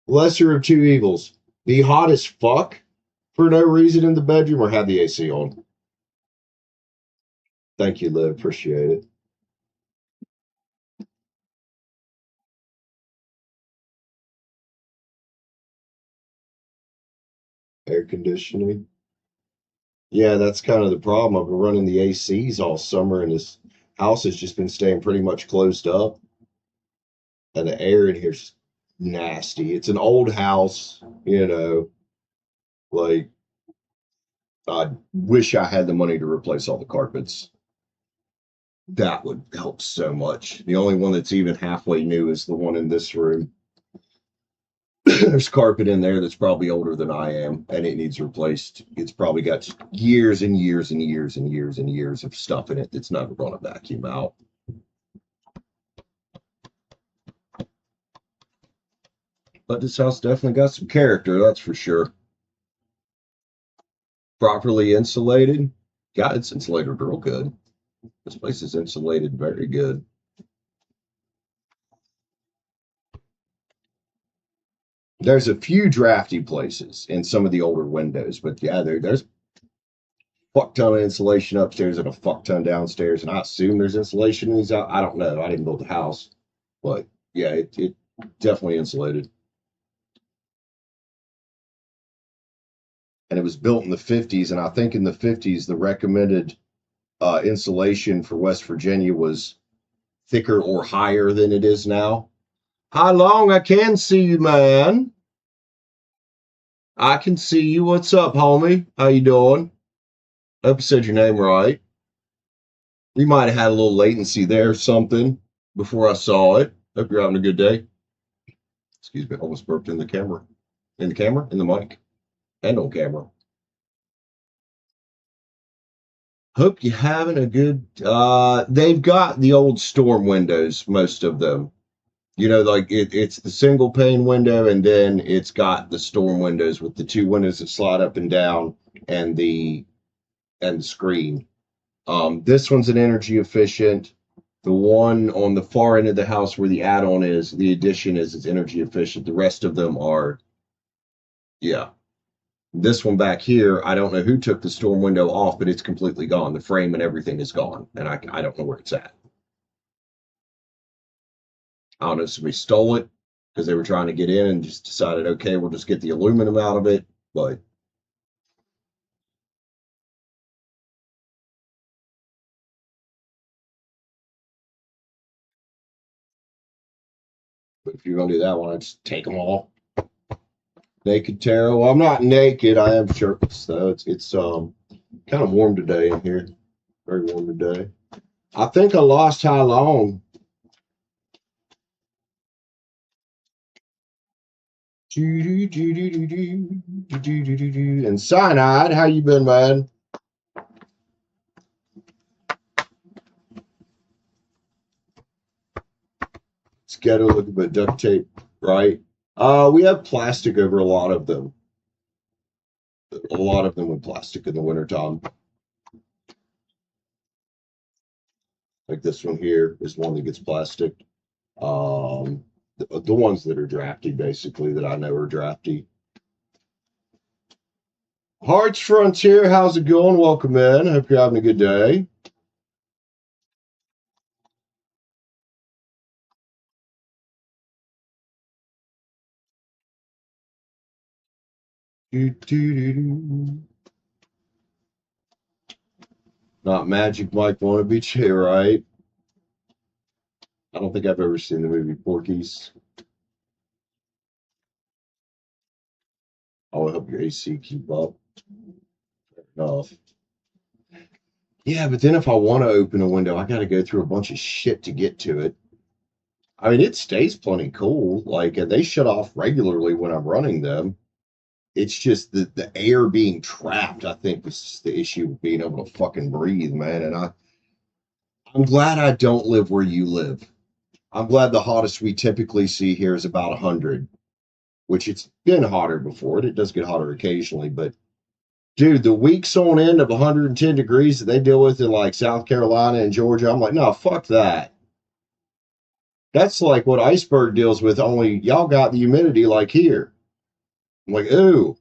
lesser of two evils. Be hot as fuck for no reason in the bedroom or have the AC on. Thank you, Liv. Appreciate it. Air conditioning. Yeah, that's kind of the problem. I've been running the ACs all summer, and this house has just been staying pretty much closed up. And the air in here's nasty. It's an old house, like I wish I had the money to replace all the carpets. That would help so much. The only one that's even halfway new is the one in this room. There's carpet in there that's probably older than I am, and it needs replaced. It's probably got years and years and years and years and years of stuff in it that's never going to vacuum out. But this house definitely got some character, that's for sure. Properly insulated. God, it's insulated real good. This place is insulated very good. There's a few drafty places in some of the older windows, but yeah, there's a fuck ton of insulation upstairs and a fuck ton downstairs, and I assume there's insulation in these out. I don't know. I didn't build the house, but yeah, it definitely insulated. And it was built in the 50s, and I think in the 50s the recommended insulation for West Virginia was thicker or higher than it is now. How long? I can see you, man. I can see you. What's up, homie? How you doing? I hope you said your name right. You might have had a little latency there or something before I saw it. Hope you're having a good day. Excuse me, I almost burped in the camera. In the camera? In the mic. And on camera. Hope you're having a good they've got the old storm windows, most of them. Like it's the single pane window, and then it's got the storm windows with the two windows that slide up and down and the screen. This one's an energy efficient. The one on the far end of the house where the add-on is, the addition is, it's energy efficient. The rest of them are, yeah. This one back here, I don't know who took the storm window off, but it's completely gone. The frame and everything is gone, and I don't know where it's at. I don't know if somebody stole it because they were trying to get in and just decided, okay, we'll just get the aluminum out of it. But if you're gonna do that one, I'd just take them all. Naked tarot. Well, I'm not naked. I am shirtless though. It's Kind of warm today in here. Very warm today. I think I lost how long. And Cyanide, how you been, man? It's got to look a bit duct tape, right? We have plastic over a lot of them. A lot of them with plastic in the wintertime. Like this one here is one that gets plastic. The ones that are drafty, basically, that I know are drafty. Hearts Frontier, how's it going? Welcome in. Hope you're having a good day. Not Magic Mike Wannabe Che, right? I don't think I've ever seen the movie Porky's. Oh, I hope your AC keep up. Fair enough. Yeah, but then if I want to open a window, I got to go through a bunch of shit to get to it. I mean, it stays plenty cool. Like, and they shut off regularly when I'm running them. It's just the air being trapped, I think, is the issue with being able to fucking breathe, man. And I'm glad I don't live where you live. I'm glad the hottest we typically see here is about 100, which it's been hotter before. It does get hotter occasionally, but dude, the weeks on end of 110 degrees that they deal with in like South Carolina and Georgia, I'm like, no, fuck that. That's like what Iceberg deals with, only y'all got the humidity like here. I'm like, ooh,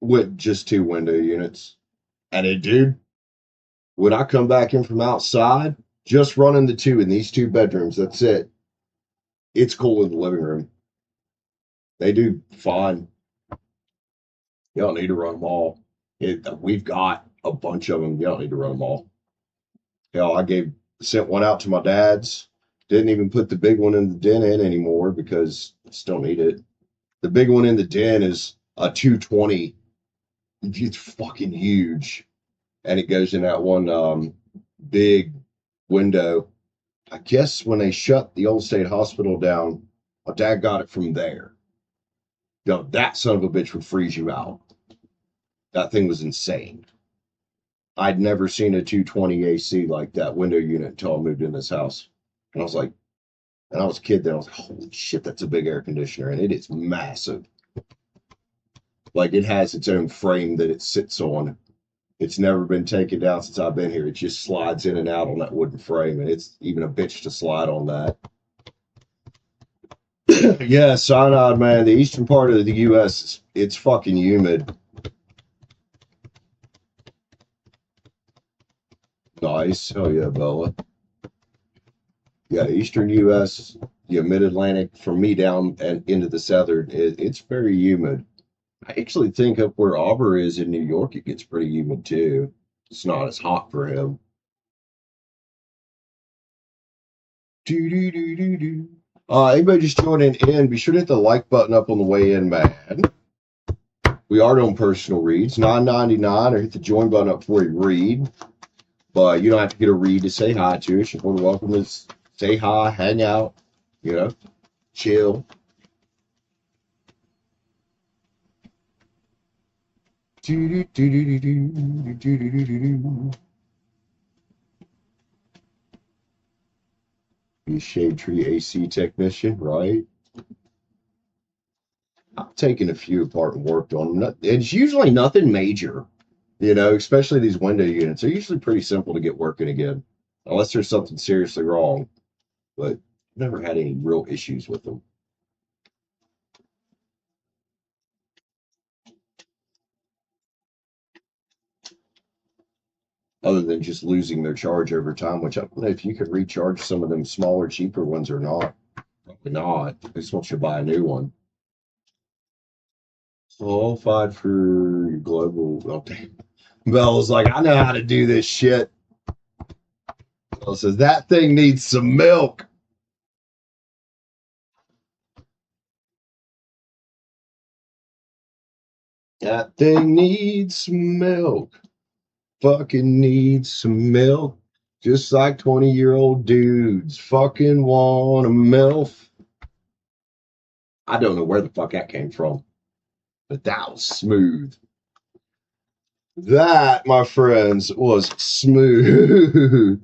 with just 2 window units. And it, dude, when I come back in from outside, just running the two in these 2 bedrooms, that's it. It's cool in the living room. They do fine. You don't need to run them all. We've got a bunch of them. You don't need to run them all. Hell, sent one out to my dad's. Didn't even put the big one in the den in anymore because I still need it. The big one in the den is a 220. It's fucking huge, and it goes in that one big window. I guess when they shut the old state hospital down, my dad got it from there. Yo, that son of a bitch would freeze you out. That thing was insane. I'd never seen a 220 AC like that window unit until I moved in this house. And I was like, and I was a kid then, I was like, holy shit, that's a big air conditioner. And it is massive. Like it has its own frame that it sits on. It's never been taken down since I've been here. It just slides in and out on that wooden frame. And it's even a bitch to slide on that. Yeah, Cyanide, man. The eastern part of the U.S., it's fucking humid. Nice. Hell yeah, Bella. Yeah, eastern U.S., the mid-Atlantic, from me down and into the southern, it's very humid. I actually think up where Auburn is in New York, it gets pretty humid too. It's not as hot for him. Do, do, do, do, do. Anybody just joining in, be sure to hit the like button up on the way in, man. We are doing personal reads, $9.99, or hit the join button up before you read. But you don't have to get a read to say hi to us. You're more than welcome to say hi, hang out, chill. Do, do, do, do, do, do, do, do, do. Be a shade tree AC technician, right? I've taken a few apart and worked on them. It's usually nothing major, especially these window units. They're usually pretty simple to get working again, unless there's something seriously wrong. But I've never had any real issues with them. Other than just losing their charge over time, which I don't know if you could recharge some of them smaller, cheaper ones or not. Probably not. They just want you to buy a new one. Qualified for your global. Okay. Bell's like, I know how to do this shit. Bell says, that thing needs some milk. That thing needs some milk. Fucking needs some milk. Just like 20-year-old dudes fucking want a MILF. I don't know where the fuck that came from, but that was smooth. That, my friends, was smooth.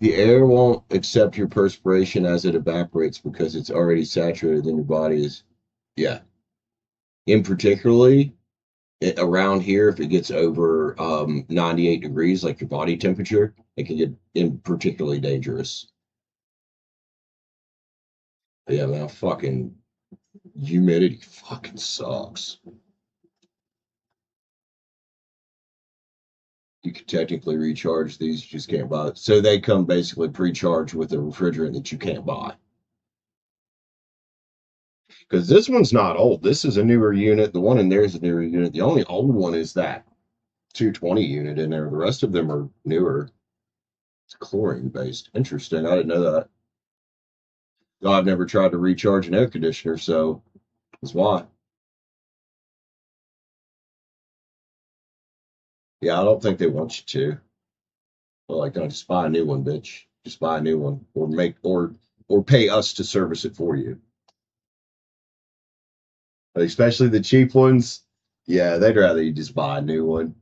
The air won't accept your perspiration as it evaporates because it's already saturated in your body. Is Yeah. In particularly around here, if it gets over 98 degrees, like your body temperature, it can get in particularly dangerous. But yeah, man, fucking humidity fucking sucks. You can technically recharge these, you just can't buy it. So they come basically pre-charged with a refrigerant that you can't buy. Because this one's not old. This is a newer unit. The one in there is a newer unit. The only old one is that 220 unit in there. The rest of them are newer. It's chlorine based. Interesting. I didn't know that. No, I've never tried to recharge an air conditioner, so that's why. Yeah, I don't think they want you to. Well, like, no, just buy a new one, bitch. Just buy a new one, or pay us to service it for you. Especially the cheap ones. Yeah, they'd rather you just buy a new one.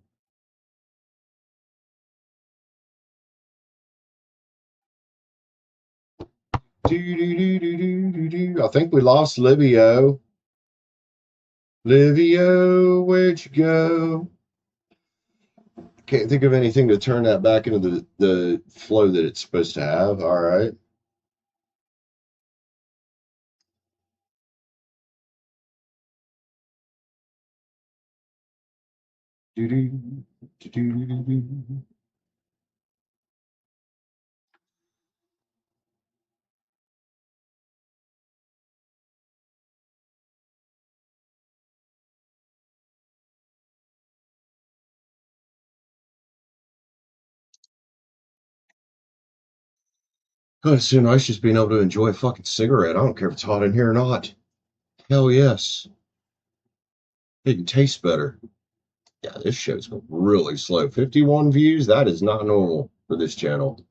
I think we lost Livio. Livio, where'd you go? Can't think of anything to turn that back into the flow that it's supposed to have. All right. God, it's so nice just being able to enjoy a fucking cigarette. I don't care if it's hot in here or not. Hell yes. It can taste better. Yeah, this show's really slow. 51 views? That is not normal for this channel.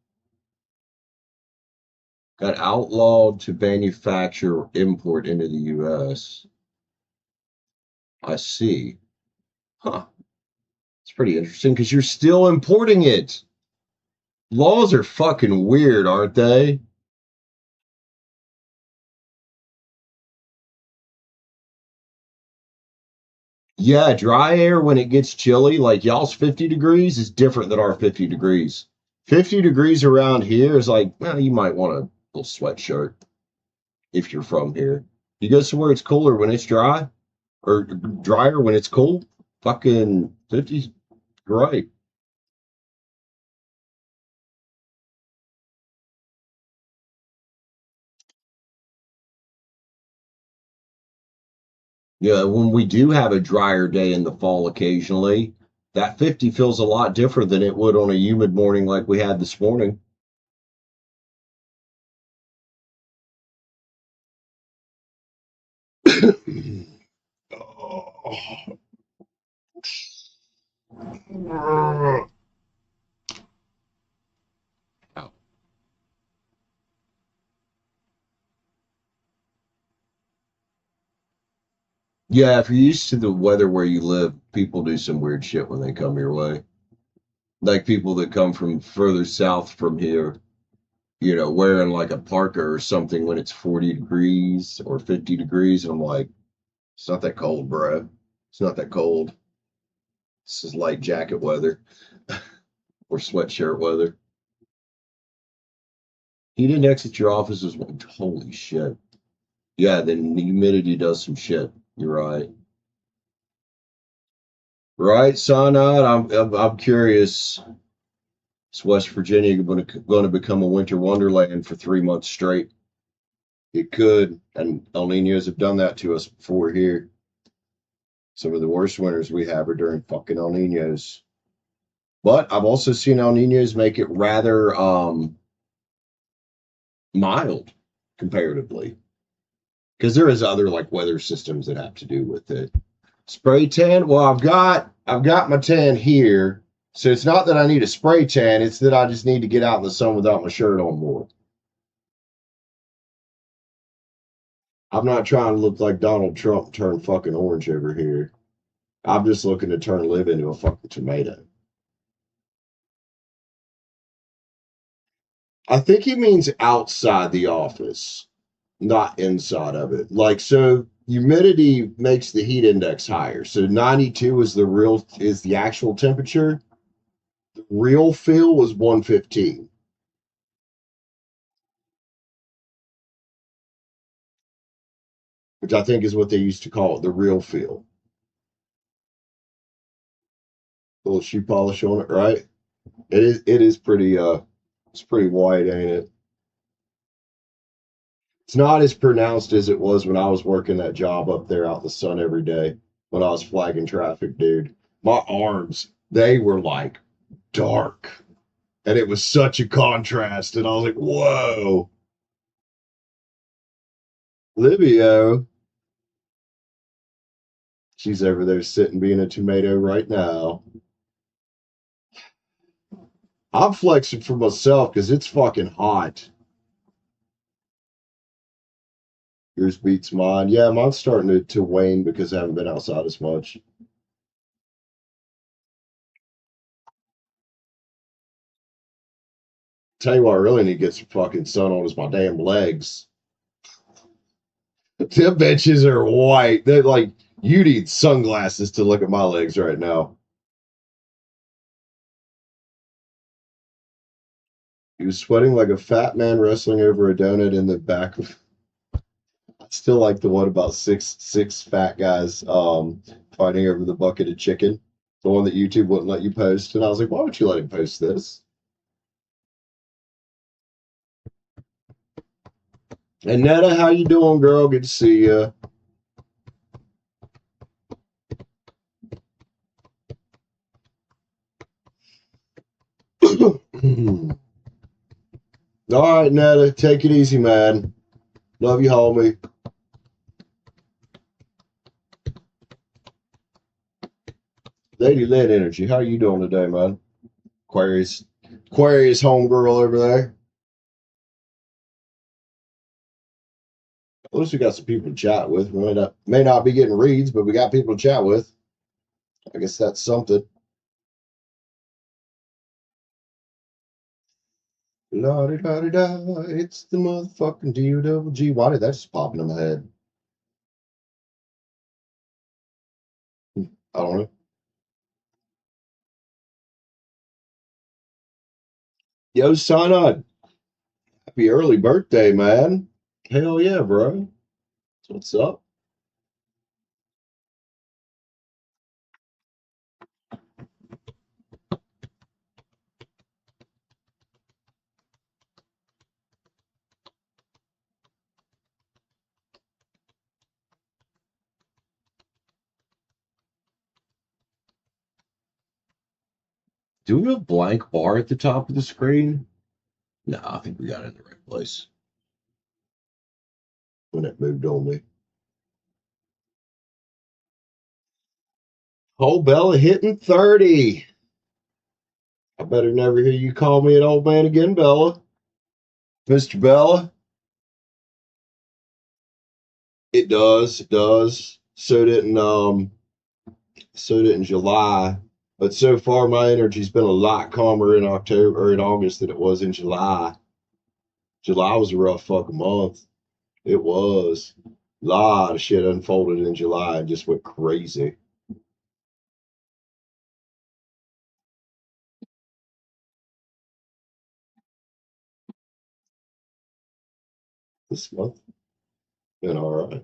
Got outlawed to manufacture or import into the US. I see. Huh. It's pretty interesting because you're still importing it. Laws are fucking weird, aren't they? Yeah, dry air when it gets chilly, like y'all's 50 degrees is different than our 50 degrees. 50 degrees around here is like, well, you might want a little sweatshirt if you're from here. You go somewhere it's cooler when it's dry, or drier when it's cool. Fucking 50's great. Yeah, when we do have a drier day in the fall occasionally, that 50 feels a lot different than it would on a humid morning like we had this morning. Yeah, if you're used to the weather where you live, people do some weird shit when they come your way. Like people that come from further south from here, wearing like a parka or something when it's 40 degrees or 50 degrees. And I'm like, it's not that cold, bro. It's not that cold. This is light jacket weather or sweatshirt weather. He didn't exit your office as well. Holy shit. Yeah, then the humidity does some shit. You're right. Right, Sonat? I'm curious. Is West Virginia going to become a winter wonderland for 3 months straight? It could, and El Ninos have done that to us before here. Some of the worst winters we have are during fucking El Ninos. But I've also seen El Ninos make it rather mild comparatively. Because there is other like weather systems that have to do with it. Spray tan. Well, I've got my tan here, so it's not that I need a spray tan. It's that I just need to get out in the sun without my shirt on more. I'm not trying to look like Donald Trump turned fucking orange over here. I'm just looking to turn Liv into a fucking tomato. I think he means outside the office, not inside of it. Like so humidity makes the heat index higher. So 92 is the actual temperature. The real feel was 115, which I think is what they used to call it, the real feel. A little shoe polish on it, right? It is pretty it's pretty white, ain't it? It's not as pronounced as it was when I was working that job up there out in the sun every day when I was flagging traffic, dude. My arms, they were like dark. And it was such a contrast. And I was like, whoa. Livio, she's over there sitting being a tomato right now. I'm flexing for myself because it's fucking hot. Yours beats mine. Yeah, mine's starting to wane because I haven't been outside as much. Tell you what, I really need to get some fucking sun on is my damn legs. Them bitches are white. They're like, you need sunglasses to look at my legs right now. He was sweating like a fat man wrestling over a donut in the back of. I still like the one about six fat guys fighting over the bucket of chicken. The one that YouTube wouldn't let you post. And I was like, why would you let him post this? And Netta, how you doing, girl? Good to see you. All right, Netta, take it easy, man. Love you, homie. Lady Lead Energy, how you doing today, man? Aquarius homegirl over there. At least we got some people to chat with. We may not be getting reads, but we got people to chat with. I guess that's something. La da da da da. It's the motherfucking D-O-double-G. Why did that just pop into my head? I don't know. Yo, Sana, happy early birthday, man. Hell yeah, bro. What's up? Do we have a blank bar at the top of the screen? No, I think we got it in the right place when it moved on me. Oh, Bella hitting 30. I better never hear you call me an old man again, Bella. Mr. Bella. It does. It does. So didn't July. But so far my energy's been a lot calmer in October or in August than it was in July. July was a rough fucking month. It was. A lot of shit unfolded in July and just went crazy. This month been all right.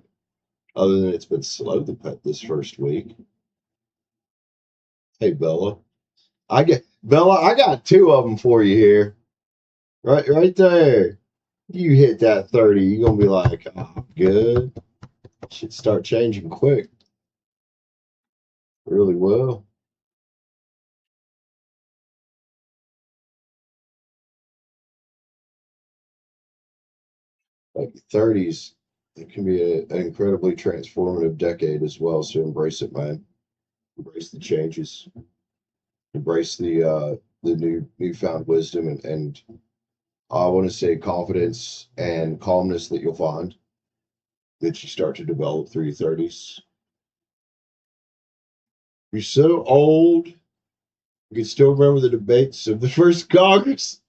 Other than it's been slow the pet this first week. Hey Bella. I got two of them for you here. Right there. You hit that 30, you're gonna be like, oh, good. Should start changing quick. Really well. like 30s, it can be an incredibly transformative decade as well. So embrace it, man. Embrace the changes. Embrace the newfound wisdom and I want to say confidence and calmness that you'll find that you start to develop through your 30s. You're so old, you can still remember the debates of the first Congress.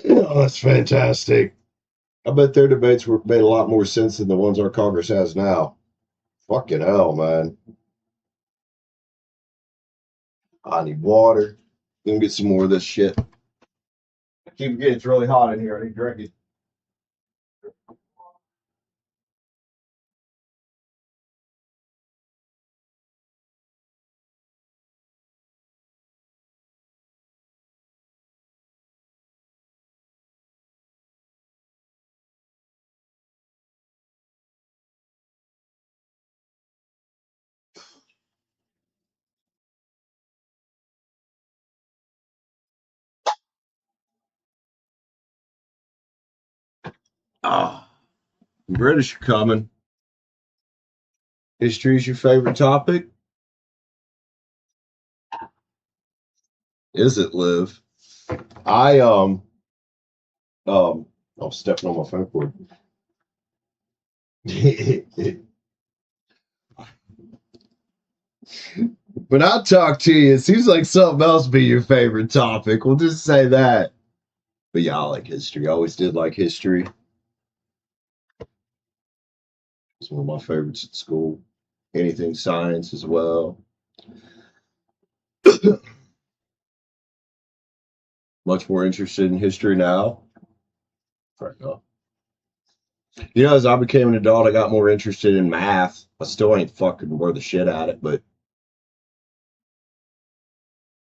Oh, that's fantastic. I bet their debates made a lot more sense than the ones our Congress has now. Fucking hell, man. I need water. Let me get some more of this shit. I keep forgetting it's really hot in here. I need to drink it. Ah, British are coming. History is your favorite topic? Is it, Liv? I I'm stepping on my phone cord. When I talk to you, it seems like something else be your favorite topic. We'll just say that. But yeah, I like history. I always did like history. It's one of my favorites at school. Anything science as well. Much more interested in history now. Right now. You know, as I became an adult, I got more interested in math. I still ain't fucking worth the shit at it, but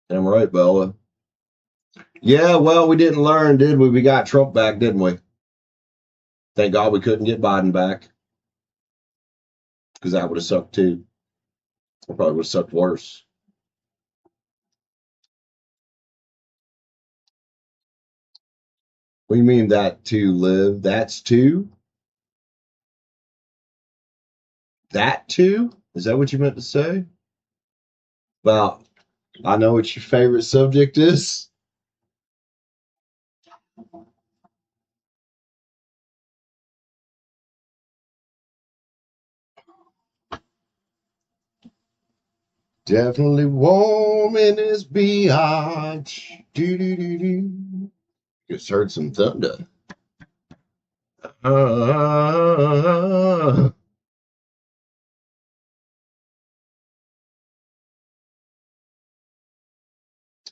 I'm right, Bella. Yeah, well, we didn't learn, did we? We got Trump back, didn't we? Thank God we couldn't get Biden back because that would have sucked too. It probably would have sucked worse. What do you mean that to live? That's two? That too? Is that what you meant to say? Well, I know what your favorite subject is. Definitely warm in his biatch. Do do do do. Just heard some thunder. All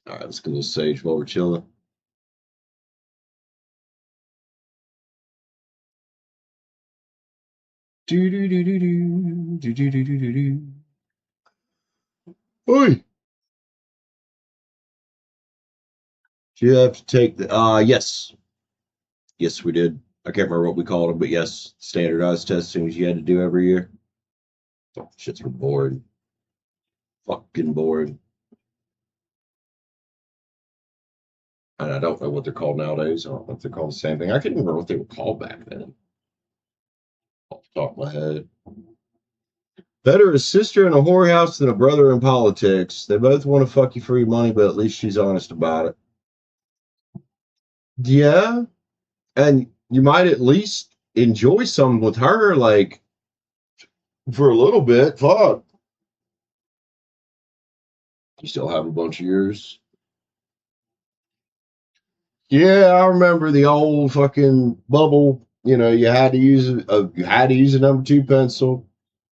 right, let's go to Sage while we're chilling. Do do do do do do do do do do do. Oi! Do you have to take the? Yes, yes, we did. I can't remember what we called them, but yes, standardized testings you had to do every year. Oh, shits were boring. Fucking boring. And I don't know what they're called nowadays. I don't know if they're called the same thing. I can't remember what they were called back then. Off the top of my head. Better a sister in a whorehouse than a brother in politics. They both want to fuck you for your money, but at least she's honest about it. Yeah, and you might at least enjoy some with her, like for a little bit. Fuck. You still have a bunch of yours. Yeah, I remember the old fucking bubble. You know, you had to use a number two pencil.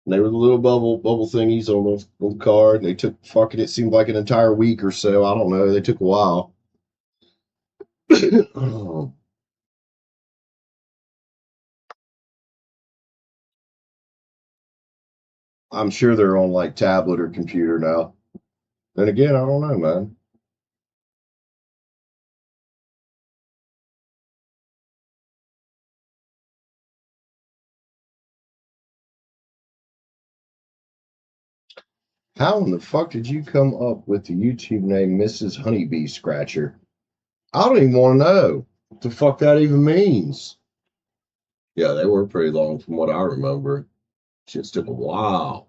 And they were the little bubble thingies on the card. And they took fucking, it seemed like an entire week or so. I don't know. They took a while. I'm sure they're on like tablet or computer now. Then again, I don't know, man. How in the fuck did you come up with the YouTube name Mrs. Honeybee Scratcher? I don't even want to know what the fuck that even means. Yeah, they were pretty long from what I remember. Shit took a while.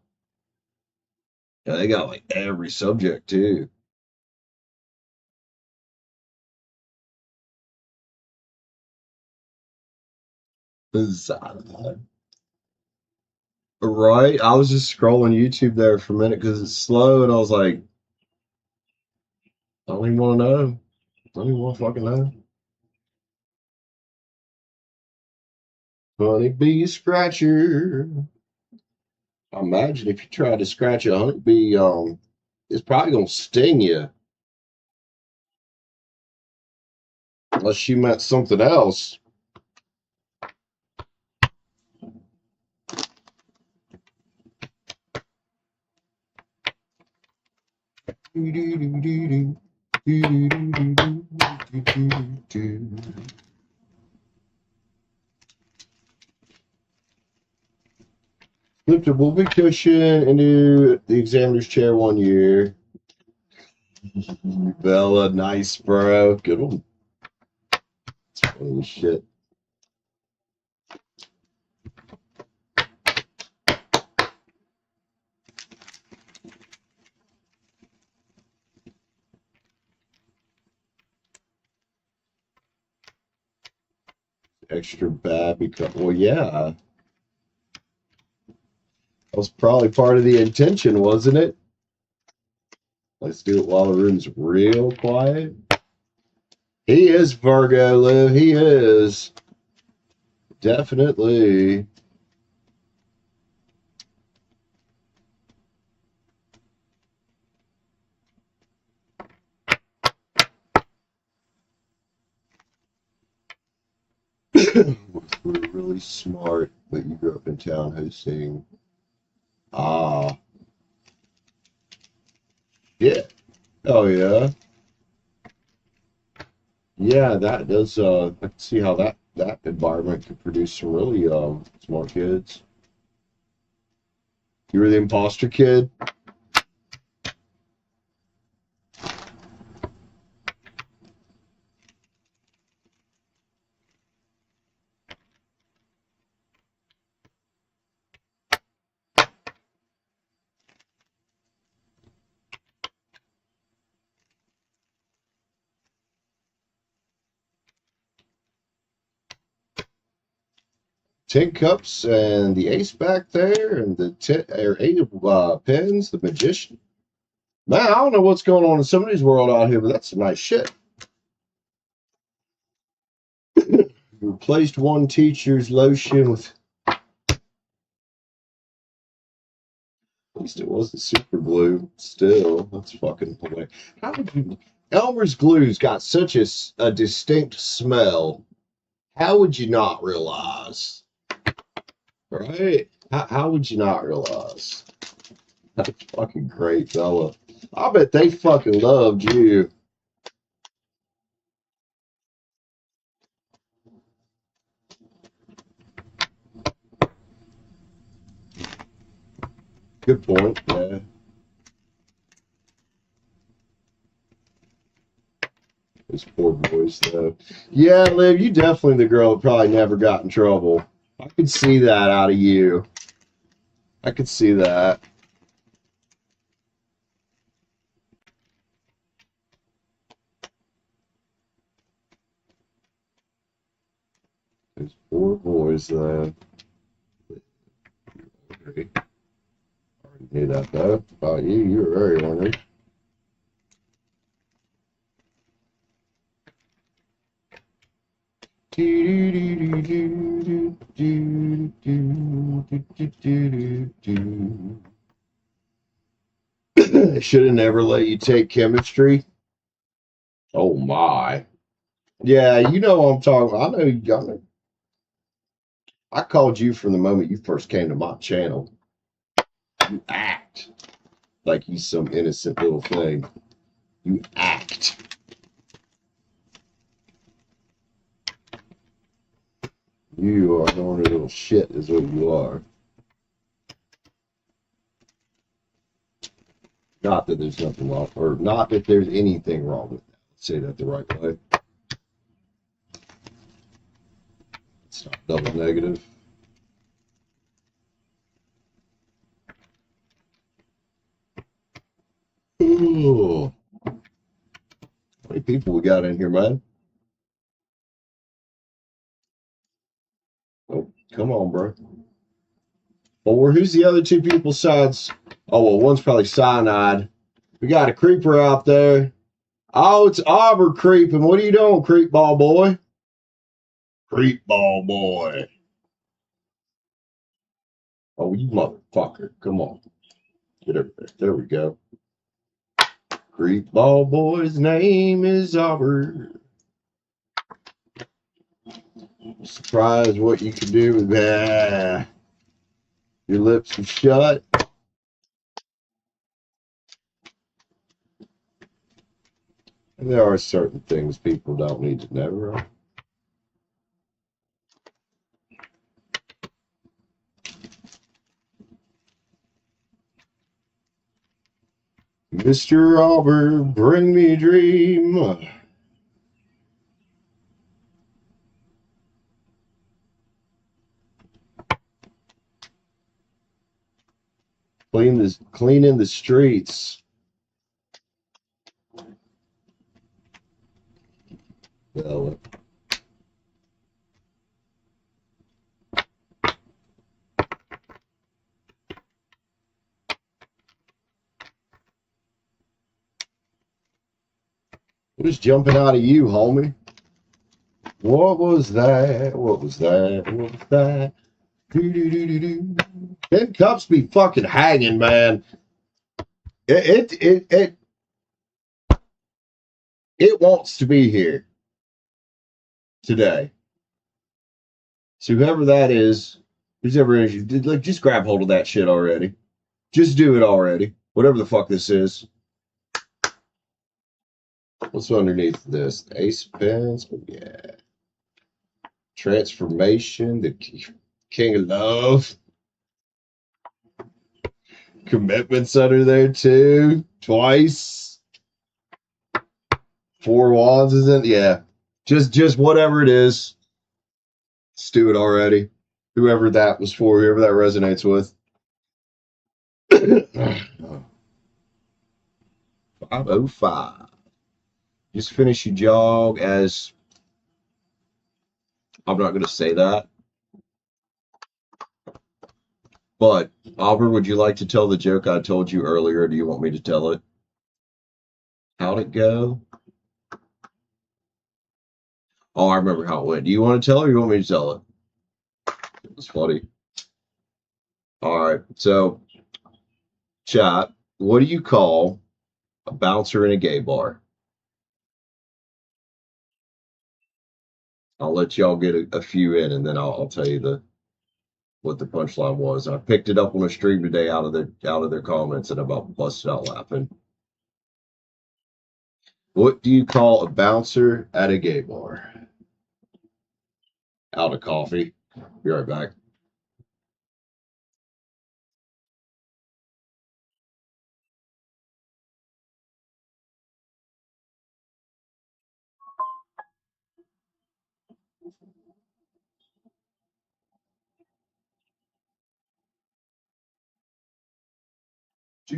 Yeah, they got like every subject too. Right? I was just scrolling YouTube there for a minute because it's slow, and I was like, I don't even want to know. I don't even want to fucking know. Honeybee scratcher. I imagine if you try to scratch a honeybee, it's probably gonna sting you unless you meant something else. Flipped a whoopee cushion into the examiner's chair 1 year. Bella, nice, bro. Good one. It's funny as shit. Extra bad because, well, yeah. That was probably part of the intention, wasn't it? Let's do it while the room's real quiet. He is Virgo, Liv. He is. Definitely. We're really smart, but you grew up in town hosting. Ah, yeah. Oh, yeah. Yeah, that does. I can see how that environment could produce some really smart kids. You were the imposter kid. Tin cups and the ace back there, and the eight of pens. The magician. Man, I don't know what's going on in somebody's world out here, but that's some nice shit. You replaced one teacher's lotion with. At least it wasn't super glue. Still, that's fucking hilarious. How would you? Elmer's glue's got such a distinct smell. How would you not realize? Right? How would you not realize? That's fucking great, fella. I bet they fucking loved you. Good point. Yeah. Those poor boys, though. Yeah, Liv, you definitely the girl that probably never got in trouble. I could see that out of you. I could see that. Those poor boys, though. I already knew that, though. About you, you were very ornery. Should have never let you take chemistry. Oh my. Yeah, you know what I'm talking about. I know. I called you from the moment you first came to my channel. You act like you some innocent little thing. You act. You are an ornery little shit, is what you are. Not that there's nothing wrong, or not that there's anything wrong with that. Let's say that the right way. It's not double negative. Ooh. How many people we got in here, man? Oh, come on, bro. 4. Who's the other 2 people besides? Oh, well, one's probably cyanide. We got a creeper out there. Oh, it's Auburn creeping. What are you doing, creep ball boy? Creep ball boy. Oh, you motherfucker. Come on. Get over there. There we go. Creep ball boy's name is Auburn. Surprised what you can do with that. Your lips are shut. And there are certain things people don't need to know, right? Mr. Auburn, bring me a dream. Cleaning the streets. Well, what is jumping out of you, homie? What was that? What was that? What was that? Do. Them cups be fucking hanging, man. It wants to be here today. So whoever that is, whoever is, like, just grab hold of that shit already. Just do it already. Whatever the fuck this is. What's underneath this? The Ace of Pens? Oh, yeah. Transformation. The King of Love. Commitment's under there too. Twice. 4 Wands isn't? Yeah. Just whatever it is. Let's do it already. Whoever that was for, whoever that resonates with. 5:05. Just finish your jog as. I'm not going to say that. But, Aubrey, would you like to tell the joke I told you earlier, or do you want me to tell it? How'd it go? Oh, I remember how it went. Do you want to tell it, or you want me to tell it? It was funny. All right. So, chat, what do you call a bouncer in a gay bar? I'll let y'all get a few in, and then I'll tell you what the punchline was. I picked it up on a stream today out of their comments, and I about busted out laughing. What do you call a bouncer at a gay bar? Out of coffee. Be right back. A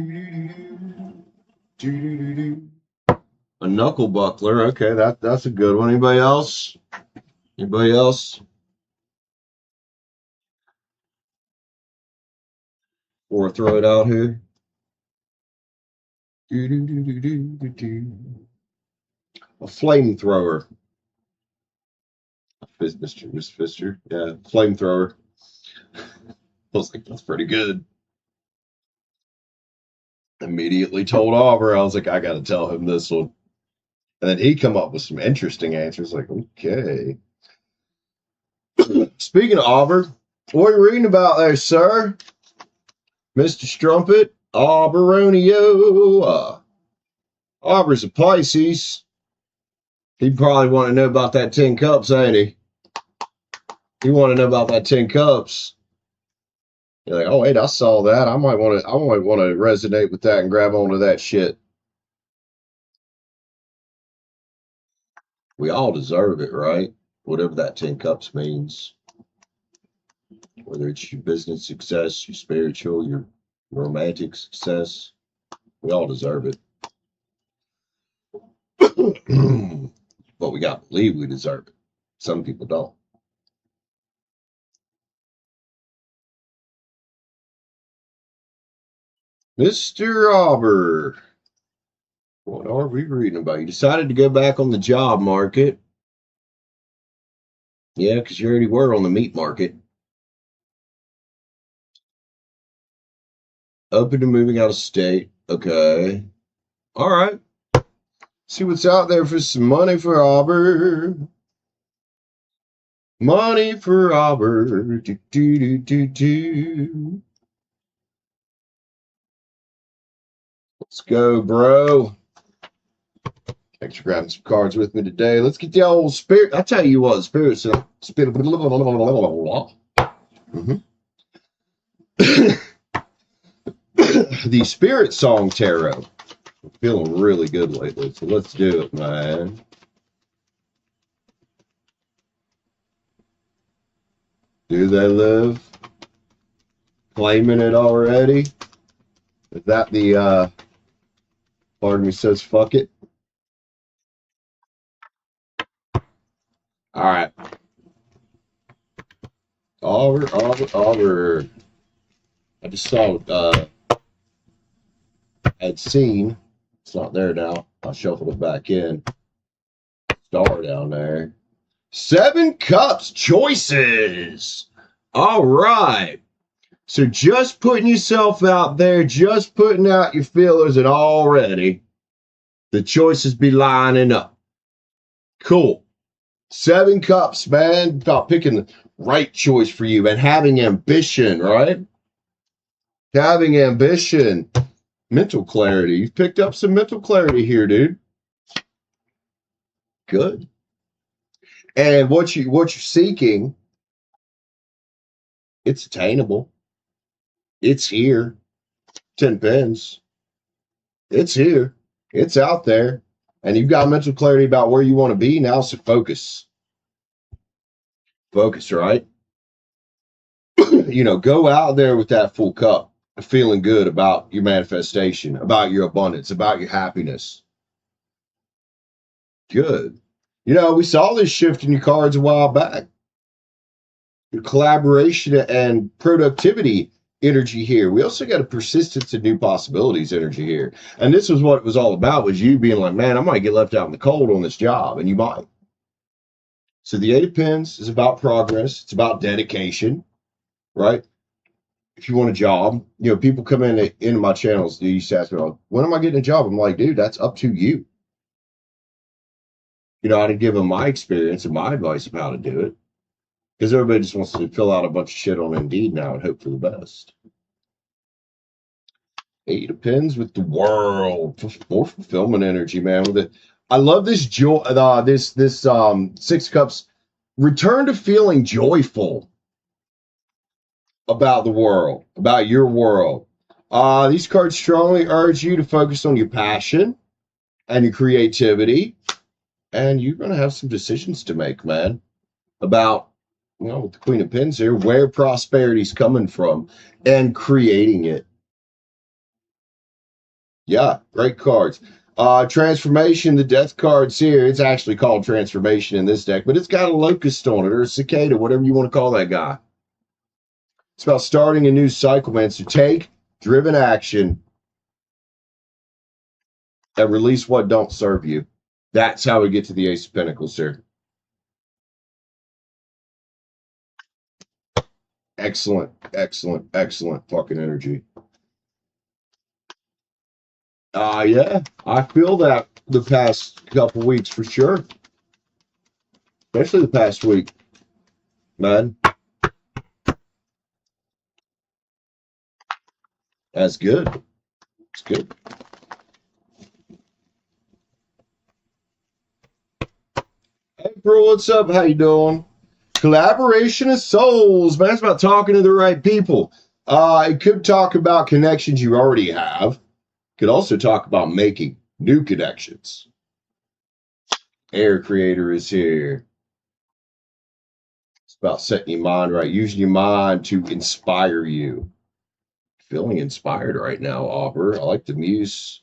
knuckle buckler. Okay, that's a good one. Anybody else? Anybody else? Or throw it out here. A flamethrower. Miss Fister. Yeah, flamethrower. I was like, that's pretty good. Immediately told Aubrey, I was like, I got to tell him this one. And then he come up with some interesting answers. Like, okay. Speaking of Aubrey, what are you reading about there, sir? Mr. Strumpet, Auberonio. Aubrey's a Pisces. He'd probably want to know about that 10 cups, ain't he? He want to know about that 10 cups. You're like, oh wait, I saw that. I might want to resonate with that and grab onto that shit. We all deserve it, right? Whatever that 10 cups means. Whether it's your business success, your spiritual, your romantic success, we all deserve it. But we got to believe we deserve it. Some people don't. Mr. Auber, what are we reading about? You decided to go back on the job market. Yeah, because you already were on the meat market. Open to moving out of state. Okay. All right. See what's out there for some money for Auber. Money for Auber. Do, do, do, do, do. Let's go, bro. Thanks for grabbing some cards with me today. Let's get the old spirit. I'll tell you what, spirits. Spirit. Mm-hmm. The Spirit Song Tarot. I'm feeling really good lately, so let's do it, man. Do they live? Claiming it already? Is that the part of me says fuck it? All right. Auber. I just saw had seen, it's not there now. I shuffled it back in. Star down there. 7 Cups choices. All right. So just putting yourself out there, just putting out your feelers, and already the choices be lining up. Cool. 7 Cups, man. About picking the right choice for you and having ambition, right? Having ambition. Mental clarity. You've picked up some mental clarity here, dude. Good. And what you're seeking, it's attainable. It's here. 10 pence. It's here. It's out there. And you've got mental clarity about where you want to be now, so focus. Focus, right? Go out there with that full cup, feeling good about your manifestation, about your abundance, about your happiness. Good. We saw this shift in your cards a while back. Your collaboration and productivity energy here. We also got a persistence and new possibilities energy here. And this was what it was all about, was you being like, man, I might get left out in the cold on this job, and you might. So the 8 of Pens is about progress. It's about dedication, right? If you want a job, people come into my channels, they used to ask me, like, when am I getting a job? I'm like, dude, that's up to you. I didn't give them my experience and my advice of how to do it, because everybody just wants to fill out a bunch of shit on Indeed now and hope for the best. 8 of Pens with the World. More fulfillment energy, man. I love this joy. This 6 of Cups. Return to feeling joyful about the world, about your world. These cards strongly urge you to focus on your passion and your creativity, and you're going to have some decisions to make, man, about, with the Queen of Pens here, where prosperity's coming from and creating it. Yeah, great cards. Transformation, the death cards here, it's actually called Transformation in this deck, but it's got a locust on it, or a cicada, whatever you want to call that guy. It's about starting a new cycle, man. So take driven action and release what don't serve you. That's how we get to the Ace of Pentacles here. Excellent, excellent, excellent fucking energy. Yeah, I feel that the past couple weeks for sure. Especially the past week, man. That's good. It's good. April, what's up? How you doing? Collaboration of souls, man. It's about talking to the right people. It could talk about connections you already have. Could also talk about making new connections. Air Creator is here. About setting your mind right, using your mind to inspire you. Feeling inspired right now, Aubrey. I like the muse.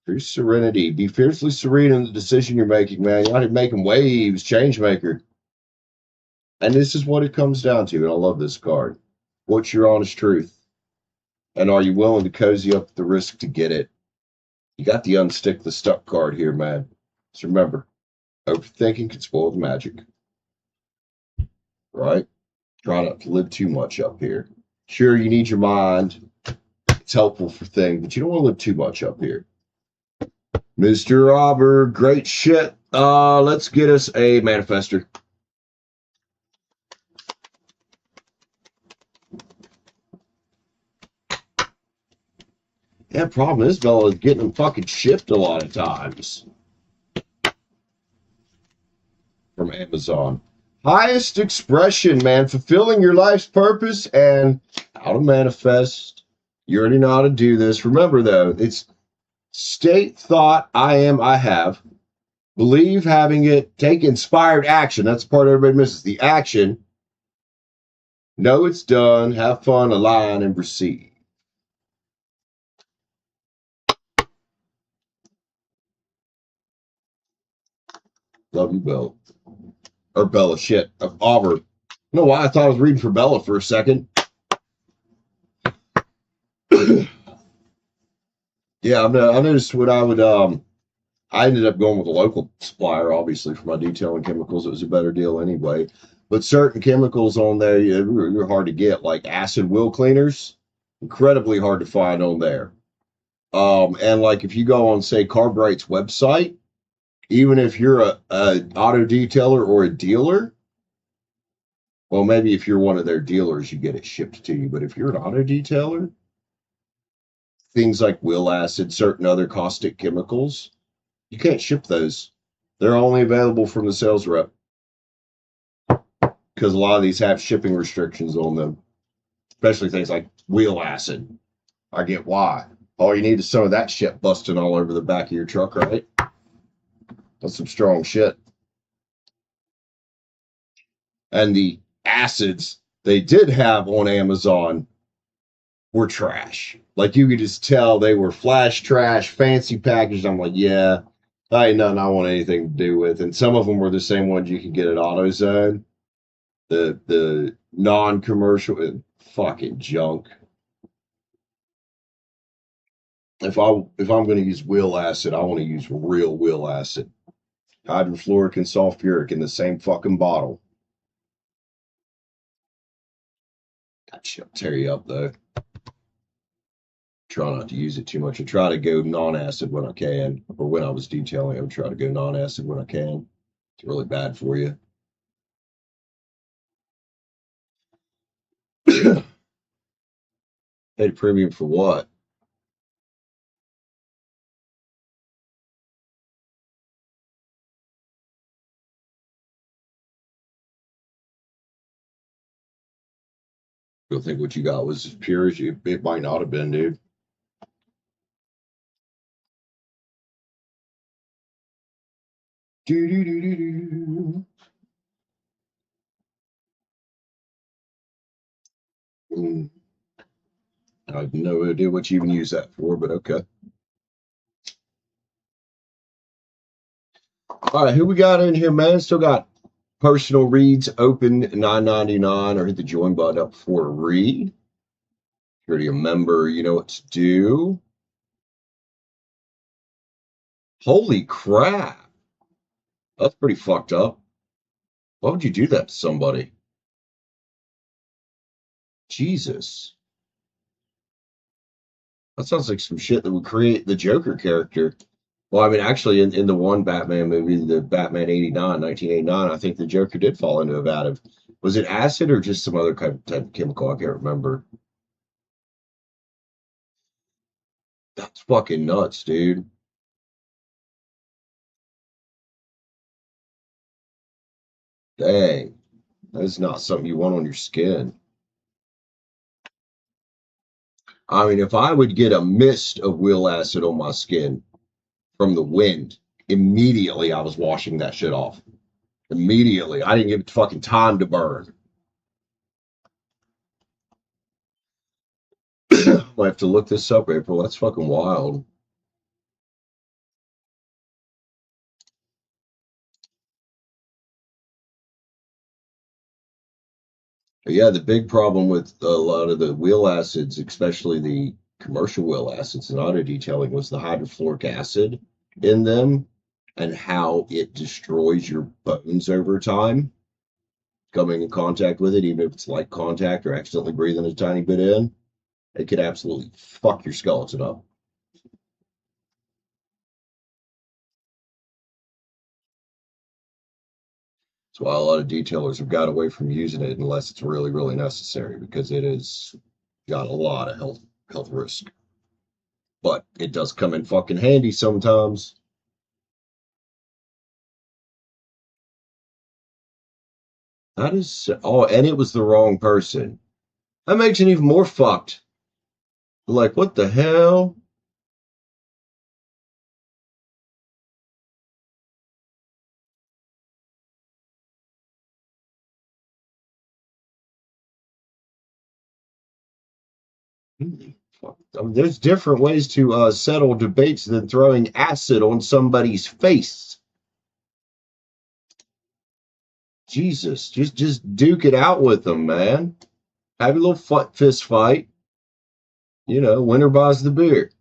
True serenity. Be fiercely serene in the decision you're making, man. You're not making waves, change maker. And this is what it comes down to. And I love this card. What's your honest truth? And are you willing to cozy up the risk to get it? You got the unstick the stuck card here, man. So remember, overthinking can spoil the magic. Right? Try not to live too much up here. Sure, you need your mind. It's helpful for things, but you don't want to live too much up here. Mr. Robber, great shit. Let's get us a manifester. Yeah, problem is, Bella, is getting them fucking shipped a lot of times from Amazon. Highest expression, man. Fulfilling your life's purpose and how to manifest. You already know how to do this. Remember, though, it's state, thought, I am, I have. Believe, having it. Take inspired action. That's the part everybody misses. The action. Know it's done. Have fun, align, and proceed. Love you, Bella. Or Bella, shit. Auburn. I don't know why I thought I was reading for Bella for a second. Yeah, I noticed when I would, I ended up going with a local supplier, obviously, for my detailing chemicals. It was a better deal anyway. But certain chemicals on there, you're hard to get, like acid wheel cleaners, incredibly hard to find on there. And like if you go on, say, Carbrite's website, even if you're a auto detailer or a dealer, well, maybe if you're one of their dealers, you get it shipped to you. But if you're an auto detailer, things like wheel acid, certain other caustic chemicals, you can't ship those. They're only available from the sales rep because a lot of these have shipping restrictions on them, especially things like wheel acid. I get why. All you need is some of that shit busting all over the back of your truck, right? That's some strong shit. And the acids they did have on Amazon were trash. Like you could just tell they were flash trash, fancy packaged. I'm like, yeah, I ain't nothing I want anything to do with. And some of them were the same ones you could get at AutoZone. The non-commercial fucking junk. If I'm going to use wheel acid, I want to use real wheel acid. Hydrofluoric and sulfuric in the same fucking bottle. That shit'll tear you up though. Try not to use it too much. I try to go non-acid when I can, or when I was detailing, I would try to go non-acid when I can. It's really bad for you. Paid a premium for what? You'll think what you got was as pure as you. It might not have been, dude. Do, do, do, do, do. I have no idea what you even use that for, but okay. All right, who we got in here, man? Still got personal reads open $9.99, or hit the join button up for a read. If you're already a member, you know what to do. Holy crap. That's pretty fucked up. Why would you do that to somebody? Jesus. That sounds like some shit that would create the Joker character. Well, I mean, actually, in the one Batman movie, the Batman 1989, I think the Joker did fall into a vat of, was it acid or just some other type of chemical? I can't remember. That's fucking nuts, dude. Dang. That is not something you want on your skin. I mean, if I would get a mist of wheel acid on my skin from the wind, immediately I was washing that shit off. Immediately. I didn't give it fucking time to burn. Might have to look this up, April. That's fucking wild. But yeah, the big problem with a lot of the wheel acids, especially the commercial wheel acids and auto detailing, was the hydrofluoric acid in them and how it destroys your bones over time, coming in contact with it, even if it's light contact or accidentally breathing a tiny bit in. It could absolutely fuck your skeleton up. That's why a lot of detailers have got away from using it unless it's really, really necessary because it has got a lot of health risk. But it does come in fucking handy sometimes. That is oh, and it was the wrong person. That makes it even more fucked. Like, what the hell? Fuck. I mean, there's different ways to settle debates than throwing acid on somebody's face. Jesus, just duke it out with them, man. Have a little fist fight. You know, winner buys the beer.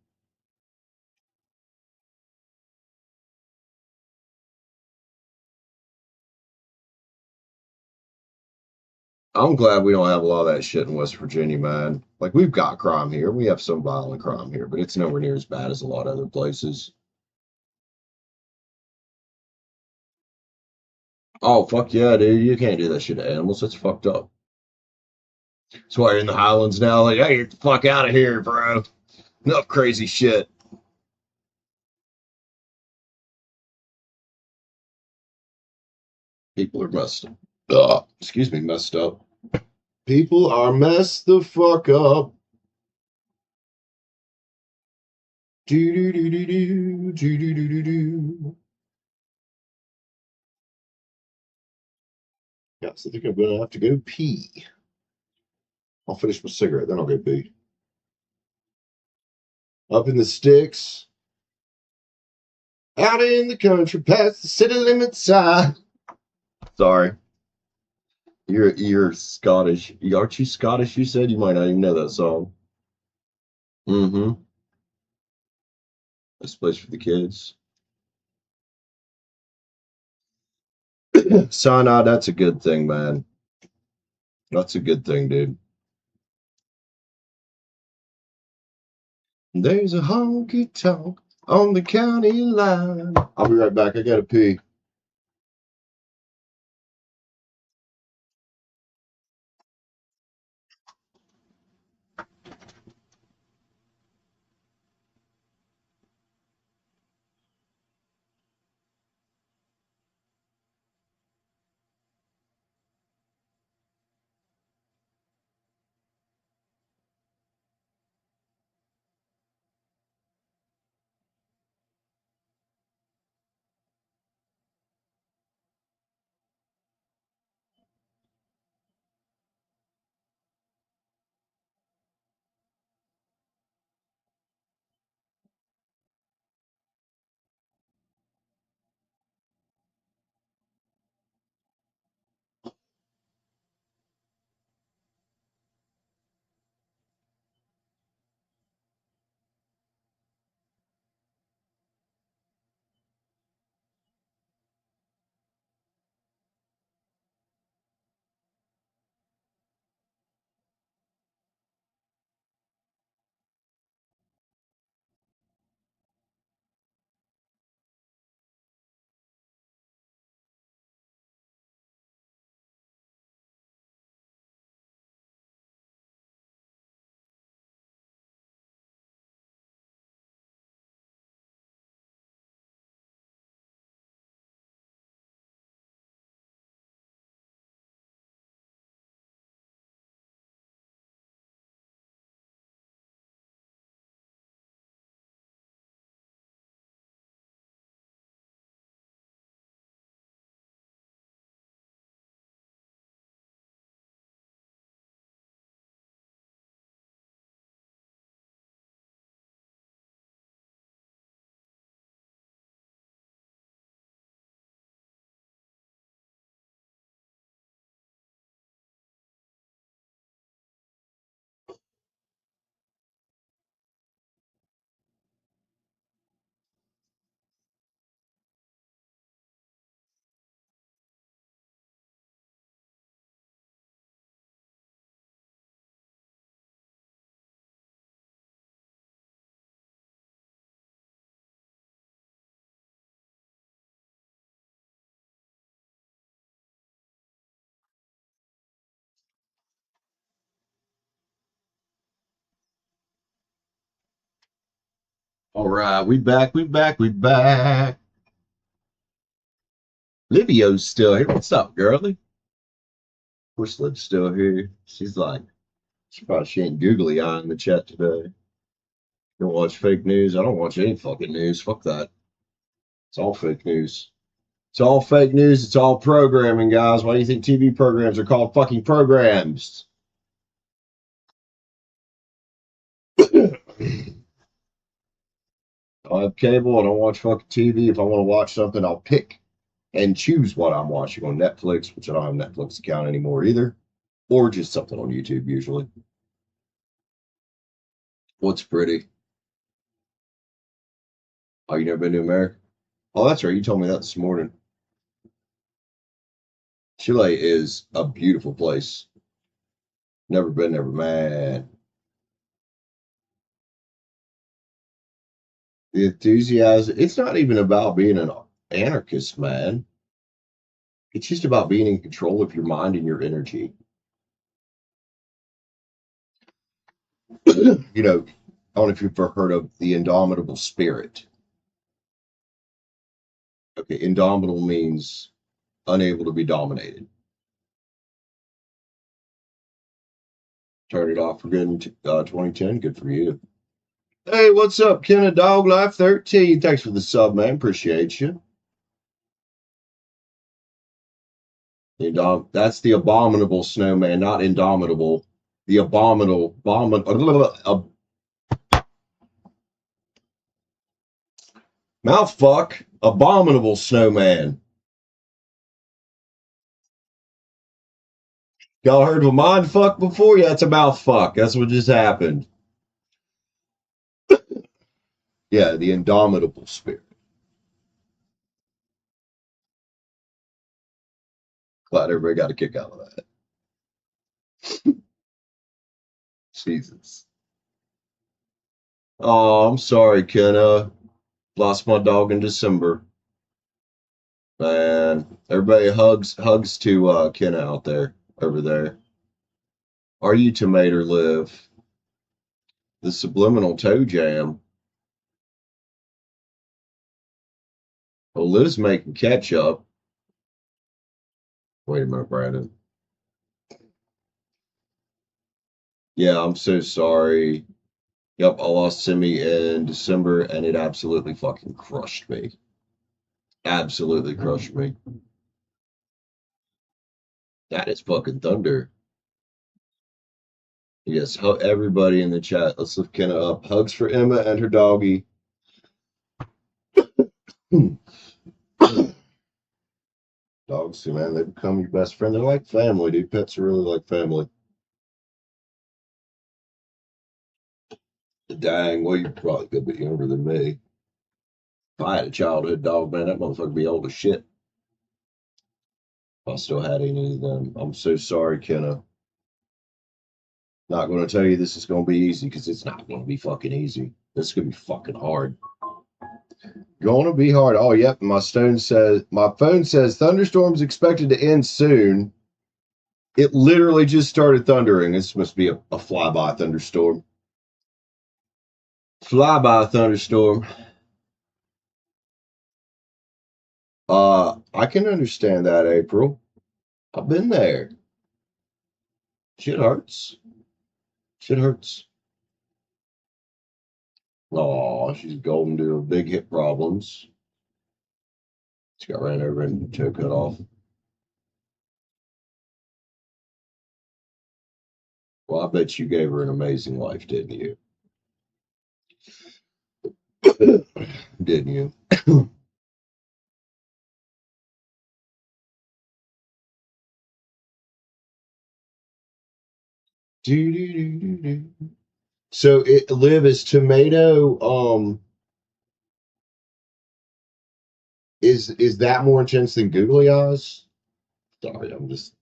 I'm glad we don't have a lot of that shit in West Virginia, man. Like, we've got crime here. We have some violent crime here, but it's nowhere near as bad as a lot of other places. Oh, fuck yeah, dude. You can't do that shit to animals. That's fucked up. That's why you're in the Highlands now. Like, hey, get the fuck out of here, bro. Enough crazy shit. People are messed up. Excuse me, messed up. People are messed the fuck up. Do do do do do do do do do do. Yeah, so I think I'm gonna have to go pee. I'll finish my cigarette, then I'll go pee. Up in the sticks, out in the country, past the city limit sign. Sorry, you're Scottish. Aren't you Scottish? You said you might not even know that song. Mm-hmm. This place for the kids. Cyanide, that's a good thing, man. That's a good thing, dude. There's a honky tonk on the county line. I'll be right back. I gotta pee. All right, we back, we back, we back. Livio's still here. What's up, girlie? Of course, Liv's still here. She's like, she ain't googly eye in the chat today. You don't watch fake news? I don't watch any fucking news. Fuck that. It's all fake news. It's all fake news. It's all programming, guys. Why do you think TV programs are called fucking programs? I have cable. I don't watch fucking TV. If I want to watch something, I'll pick and choose what I'm watching on Netflix, which I don't have a Netflix account anymore either, or just something on YouTube usually. What's pretty? Oh, you never been to America? Oh, that's right. You told me that this morning. Chile is a beautiful place. Never been, never man. The enthusiasm, it's not even about being an anarchist, man. It's just about being in control of your mind and your energy. You know, I don't know if you've ever heard of the indomitable spirit. Okay, indomitable means unable to be dominated. Turn it off for good in 2010. Good for you. Hey, what's up, Ken of Dog Life 13? Thanks for the sub, man. Appreciate you. That's the abominable snowman, not indomitable. The abominable, mouthfuck, abominable snowman. Y'all heard of a mind fuck before? Yeah, it's a mouth fuck. That's what just happened. Yeah, the indomitable spirit. Glad everybody got a kick out of that. Jesus. Oh, I'm sorry, Kenna. Lost my dog in December. Man, everybody hugs to Kenna out there, over there. Are you Tomato Live? The subliminal toe jam. Well, Liz making ketchup. Wait a minute, Brandon. Yeah, I'm so sorry. Yep, I lost Simi in December and it absolutely fucking crushed me. Absolutely crushed me. That is fucking thunder. Yes, everybody in the chat. Let's lift Kenna up. Hugs for Emma and her doggy. Dogs, man, they become your best friend. They're like family, dude. Pets are really like family. Dang, well, you're probably a good bit younger than me. If I had a childhood dog, man, that motherfucker would be old as shit. If I still had any of them. I'm so sorry, Kenna. Not going to tell you this is going to be easy because it's not going to be fucking easy. This is going to be fucking hard. Going to be hard. Oh, yep. My phone says thunderstorms expected to end soon. It literally just started thundering. This must be a flyby thunderstorm. Flyby thunderstorm. I can understand that, April. I've been there. Shit hurts. Shit hurts. Oh, she's golden to big hip problems. She got ran over and toe cut off. Well, I bet you gave her an amazing life, didn't you? Didn't you? So Liv, is tomato is that more intense than googly eyes? Sorry, I'm just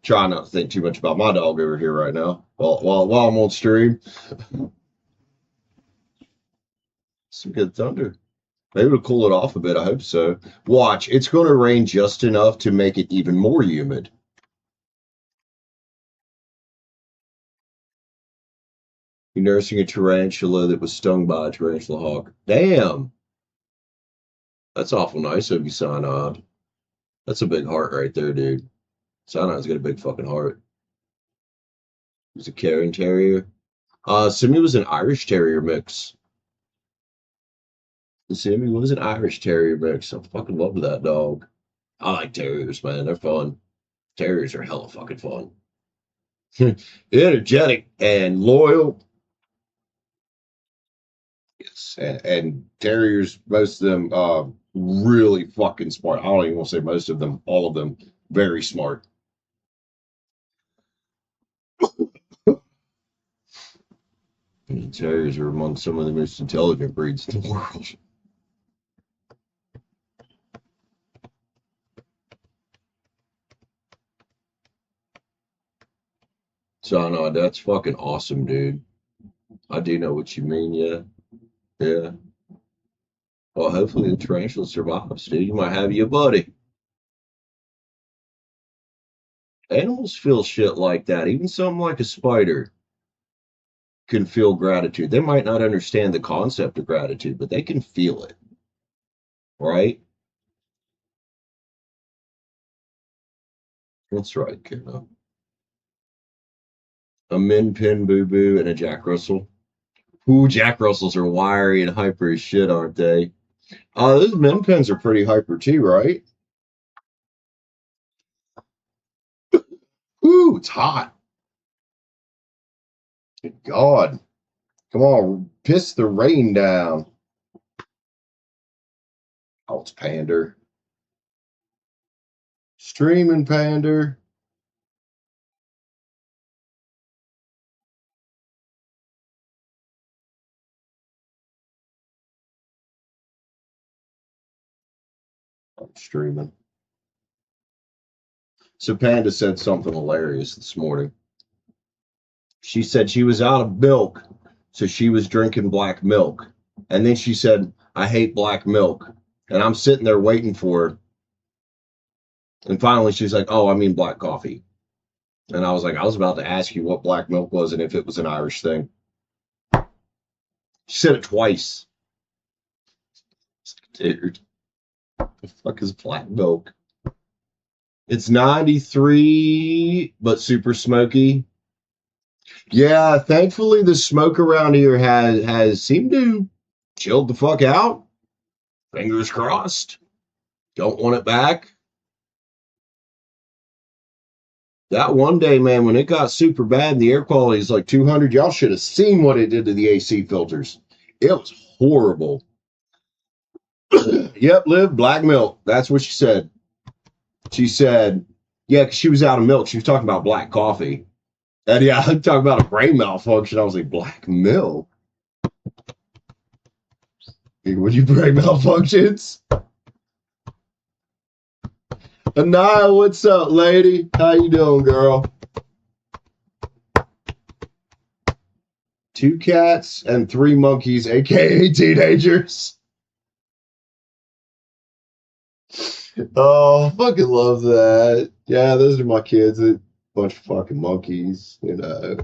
trying not to think too much about my dog over here right now. While I'm on stream. Some good thunder. Maybe it'll cool it off a bit. I hope so. Watch, it's going to rain just enough to make it even more humid. You're nursing a tarantula that was stung by a tarantula hawk. Damn, that's awful nice of you, Cyanide. That's a big heart right there, dude. Cyanide's got a big fucking heart. He's a Cairn Terrier. Simi was an Irish Terrier mix. Simi was an Irish Terrier mix. I fucking love that dog. I like terriers, man. They're fun. Terriers are hella fucking fun. Energetic and loyal. Yes, and terriers, most of them, really fucking smart. I don't even want to say most of them, all of them, very smart. And terriers are among some of the most intelligent breeds in the world. So I know that's fucking awesome, dude. I do know what you mean, yeah. Yeah. Well, hopefully the tarantula survives, dude. You might have you a buddy. Animals feel shit like that. Even something like a spider can feel gratitude. They might not understand the concept of gratitude, but they can feel it, right? That's right, kiddo. A Min Pin Boo Boo and a Jack Russell. Ooh, Jack Russells are wiry and hyper as shit, aren't they? Those Min Pins are pretty hyper too, right? Ooh, it's hot. Good God. Come on, piss the rain down. Oh, it's Pander. Streaming Pander. I'm streaming. So Panda said something hilarious this morning. She said she was out of milk, so she was drinking black milk. And then she said, I hate black milk. And I'm sitting there waiting for her. And finally she's like, oh, I mean black coffee. And I was like, I was about to ask you what black milk was and if it was an Irish thing. She said it twice. Dude, the fuck is black milk? It's 93, but super smoky. Yeah, thankfully the smoke around here has seemed to chill the fuck out. Fingers crossed. Don't want it back. That one day, man, when it got super bad and the air quality is like 200, y'all should have seen what it did to the AC filters. It was horrible. Yep, Liv, black milk. That's what she said. She said, yeah, because she was out of milk. She was talking about black coffee. And yeah, I'm talking about a brain malfunction. I was like, black milk? Would you brain malfunctions? Anaya, what's up, lady? How you doing, girl? 2 cats and 3 monkeys, aka teenagers. Oh, fucking love that. Yeah, those are my kids. A bunch of fucking monkeys, you know.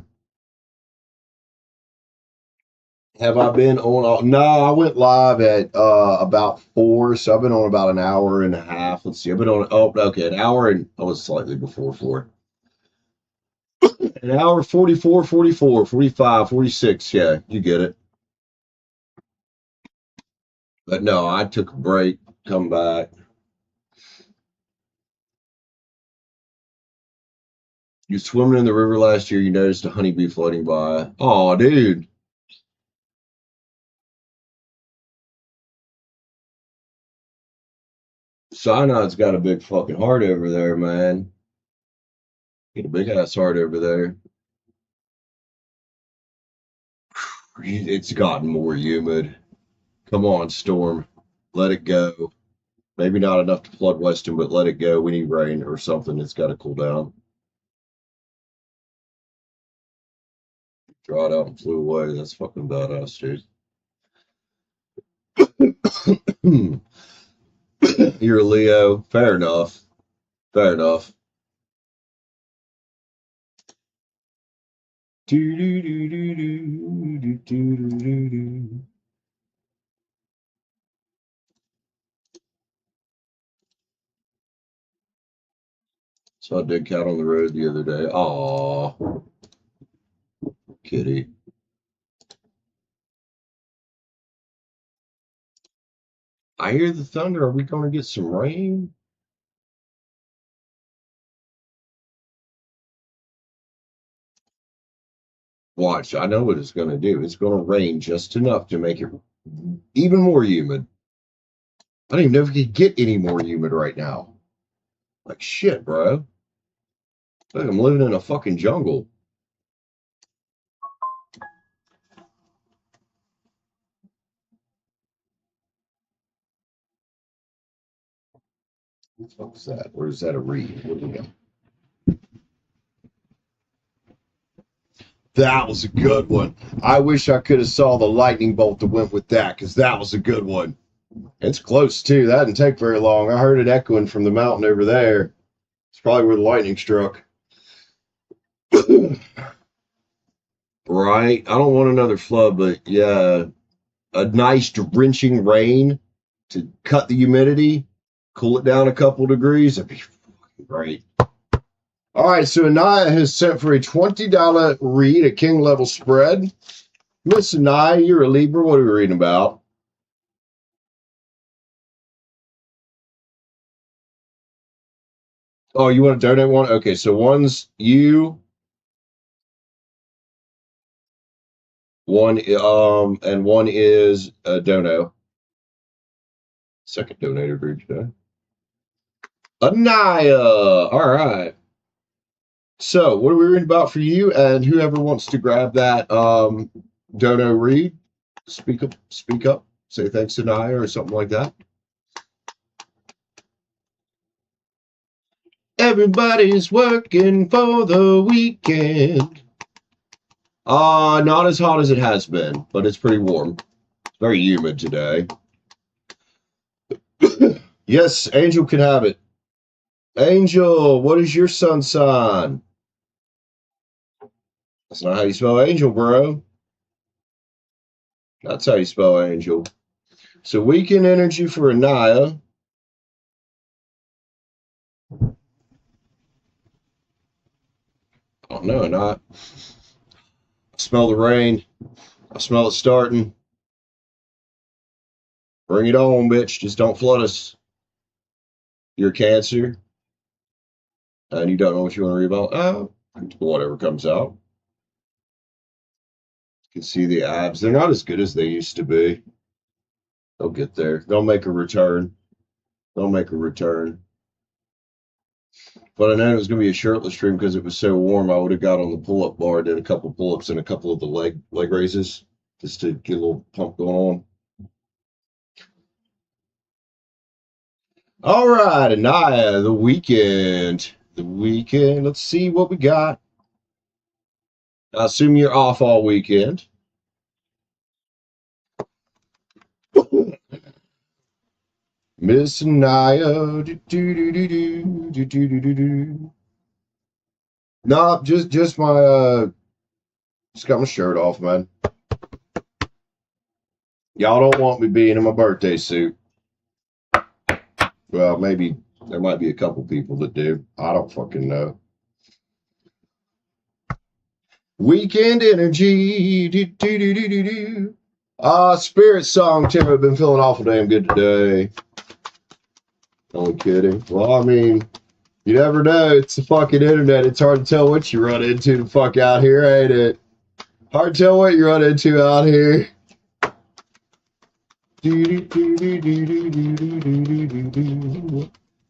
Have I been on? No, I went live at about 4, so I've been on about an hour and a half. Let's see, I've been on. Oh, okay, an hour and I was slightly before 4. An hour 44, 44, 45, 46. Yeah, you get it. But no, I took a break, come back. You swimming in the river last year, you noticed a honeybee floating by. Oh, dude. Cyanide's got a big fucking heart over there, man. Got a big ass heart over there. It's gotten more humid. Come on, Storm. Let it go. Maybe not enough to flood Weston, but let it go. We need rain or something. It's got to cool down. Drawed out and flew away. That's fucking badass, dude. You're a Leo. Fair enough. Fair enough. Saw a dead cat on the road the other day. Aw, kitty. I hear the thunder. Are we going to get some rain? Watch, I know what it's going to do. It's going to rain just enough to make it even more humid. I don't even know if it could get any more humid right now. Like shit, bro. Like I'm living in a fucking jungle. What the fuck is that? Or is that a reed? What do we got? That was a good one. I wish I could have saw the lightning bolt that went with that, because that was a good one. It's close too. That didn't take very long. I heard it echoing from the mountain over there. It's probably where the lightning struck. Right? I don't want another flood, but yeah, a nice drenching rain to cut the humidity, cool it down a couple degrees. That'd be great. All right, so Anaya has sent for a $20 read, a king level spread. Miss Anaya, you're a Libra. What are we reading about? Oh, you want to donate one? Okay, so one's you, one and one is Dono. Second donator for today. Anaya. All right. So, what are we reading about for you? And whoever wants to grab that Dono read, speak up, say thanks to Naya or something like that. Everybody's working for the weekend. Not as hot as it has been, but it's pretty warm. It's very humid today. Yes, Angel can have it. Angel, what is your sun sign? That's not how you spell Angel, bro. That's how you spell Angel. So weekend energy for Anaya. Oh no, not. I smell the rain. I smell it starting. Bring it on, bitch. Just don't flood us. You're Cancer. And you don't know what you want to read about? Whatever comes out. You can see the abs. They're not as good as they used to be. They'll get there. They'll make a return. They'll make a return. But I know it was going to be a shirtless stream because it was so warm. I would have got on the pull-up bar, did a couple pull-ups and a couple of the leg raises just to get a little pump going on. All right, Anaya, the weekend. The weekend. Let's see what we got. I assume you're off all weekend. Miss Anaya. No, just my just got my shirt off, man. Y'all don't want me being in my birthday suit. Well, maybe there might be a couple people that do. I don't fucking know. Weekend energy. Spirit song, Tim. I've been feeling awful damn good today. Only kidding. Well, I mean, you never know. It's the fucking internet. It's hard to tell what you run into the fuck out here, ain't it? Hard to tell what you run into out here.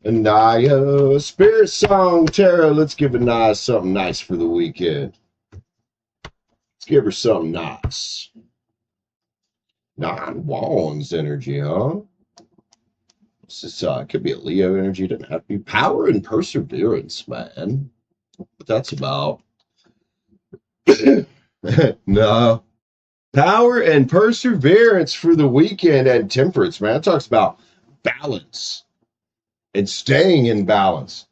Anaya, Spirit song, Tara. Let's give Anaya something nice for the weekend. Let's give her something nice. 9 Wands energy, huh? This could be a Leo energy. Doesn't have to be. Power and perseverance, man. What that's about. No. Power and perseverance for the weekend and temperance, man. It talks about balance and staying in balance.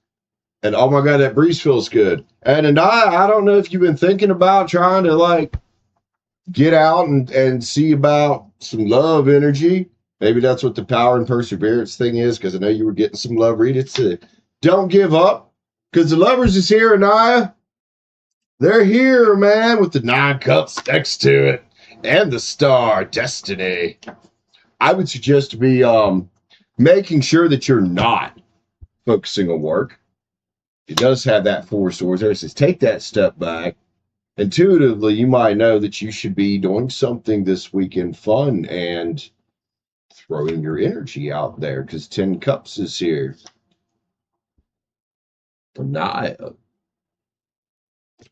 And oh my God, that breeze feels good. And I don't know if you've been thinking about trying to like get out and see about some love energy. Maybe that's what the power and perseverance thing is, because I know you were getting some love. Read it to don't give up, because the lovers is here, Anaya. They're here, man, with the 9 cups next to it and the star destiny. I would suggest to be making sure that you're not focusing on work. It does have that 4 swords there. It says take that step back. Intuitively, you might know that you should be doing something this weekend fun and throwing your energy out there, because 10 cups is here. Naya.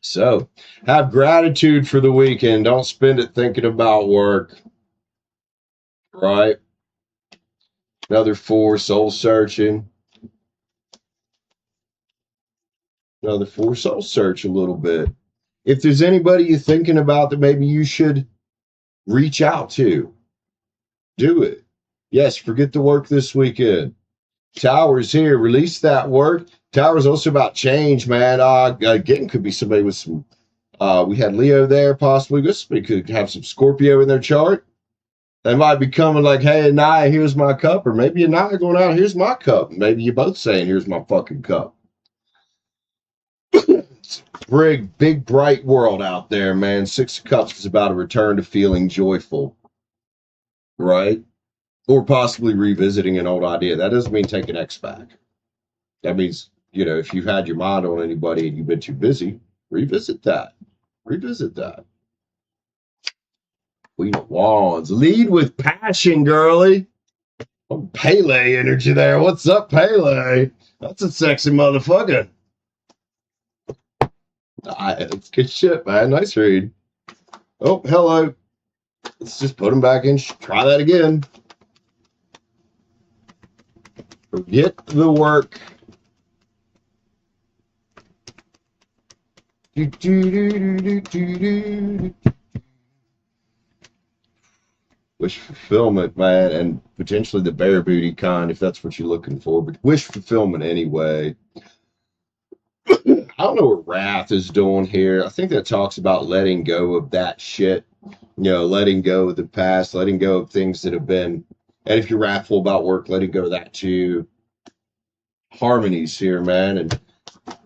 So have gratitude for the weekend. Don't spend it thinking about work. Right? Another 4, soul searching. Another 4, soul search a little bit. If there's anybody you're thinking about that maybe you should reach out to, do it. Yes, forget the work this weekend. Tower's here. Release that work. Tower's also about change, man. Again, could be somebody with some. We had Leo there, possibly. This could have some Scorpio in their chart. They might be coming like, hey, Anaya, here's my cup. Or maybe Anaya going out, here's my cup. Maybe you're both saying, here's my fucking cup. Big, bright world out there, man. 6 of Cups is about a return to feeling joyful, right? Or possibly revisiting an old idea. That doesn't mean taking X back. That means, if you've had your mind on anybody and you've been too busy, revisit that. Revisit that. Queen of Wands. Lead with passion, girly. Oh, Pele energy there. What's up, Pele? That's a sexy motherfucker. It's good shit, man. Nice read. Oh, hello. Let's just put them back in. Try that again. Forget the work. Wish fulfillment, man, and potentially the bear booty kind, if that's what you're looking for. But wish fulfillment anyway. I don't know what Wrath is doing here. I think that talks about letting go of that shit. Letting go of the past, letting go of things that have been. And if you're wrathful about work, letting go of that too. Harmonies here, man, and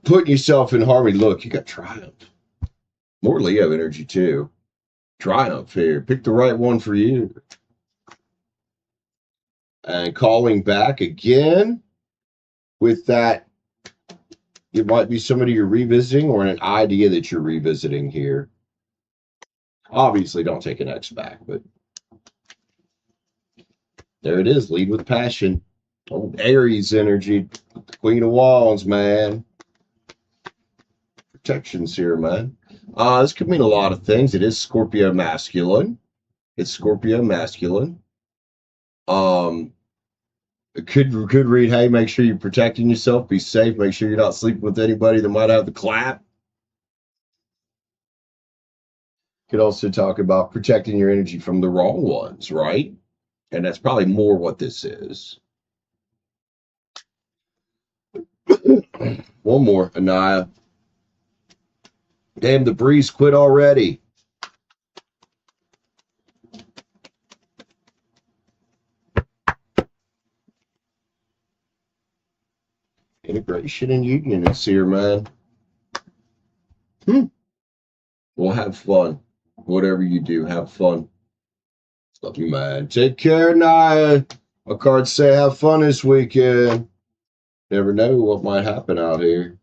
putting yourself in harmony. Look, you got Triumph. More Leo energy too. Triumph here. Pick the right one for you. And calling back again with that. It might be somebody you're revisiting or an idea that you're revisiting here. Obviously, don't take an X back, but there it is. Lead with passion. Old Aries energy. The Queen of Wands, man. Protections here, man. This could mean a lot of things. It is Scorpio masculine. It's Scorpio masculine. It could read, hey, make sure you're protecting yourself. Be safe. Make sure you're not sleeping with anybody that might have the clap. Could also talk about protecting your energy from the wrong ones, right? And that's probably more what this is. One more, Anaya. Damn, the breeze quit already. Integration and union is here, man. Well, have fun. Whatever you do, have fun. Love you, man. Take care, Naya. My cards say have fun this weekend. Never know what might happen out here.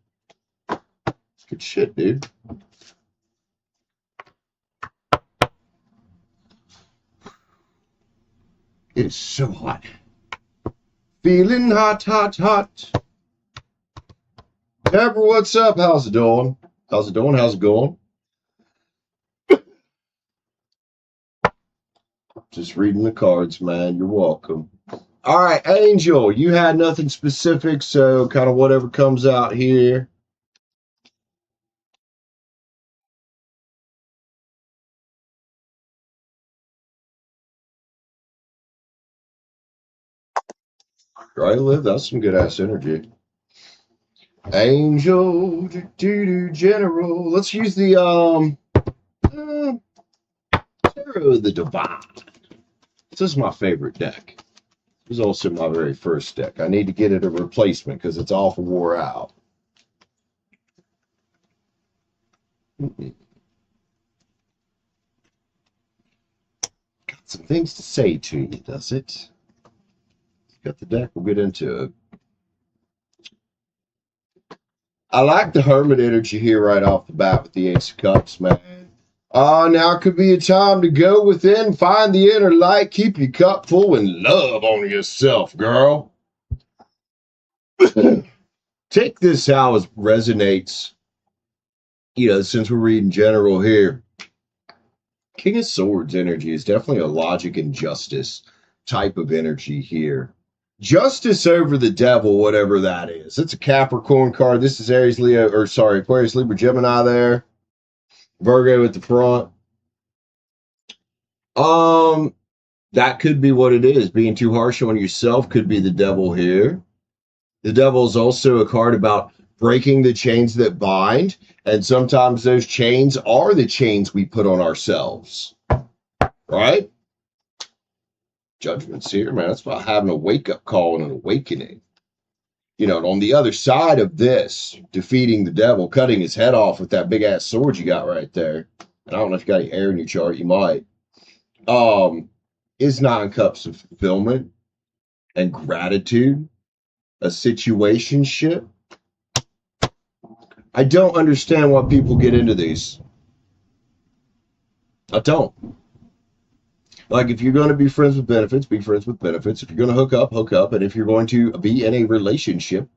Good shit, dude. It is so hot. Feeling hot, hot, hot. Deborah, what's up? How's it doing? How's it doing? How's it going? Just reading the cards, man. You're welcome. All right, Angel, you had nothing specific, so kind of whatever comes out here. Right, Liv? That's some good ass energy. Angel, general. Let's use the Tarot of the Divine. This is my favorite deck. This was also my very first deck. I need to get it a replacement because it's awful wore out. Got some things to say to you, does it? Got the deck, we'll get into it. I like the Hermit energy here right off the bat with the Ace of Cups, man. Now could be a time to go within, find the inner light, keep your cup full, and love on yourself, girl. Take this how it resonates, since we're reading general here. King of Swords energy is definitely a logic and justice type of energy here. Justice over the devil, whatever that is. It's a Capricorn card. This is Aquarius, Libra, Gemini there. Virgo at the front. That could be what it is. Being too harsh on yourself could be the devil here. The devil is also a card about breaking the chains that bind. And sometimes those chains are the chains we put on ourselves. Right? Judgment's here, man. It's about having a wake-up call and an awakening. And on the other side of this, defeating the devil, cutting his head off with that big-ass sword you got right there. And I don't know if you got any air in your chart. You might. Is 9 cups of fulfillment and gratitude. A situationship. I don't understand why people get into these. I don't. Like, if you're going to be friends with benefits, be friends with benefits. If you're going to hook up, hook up. And if you're going to be in a relationship,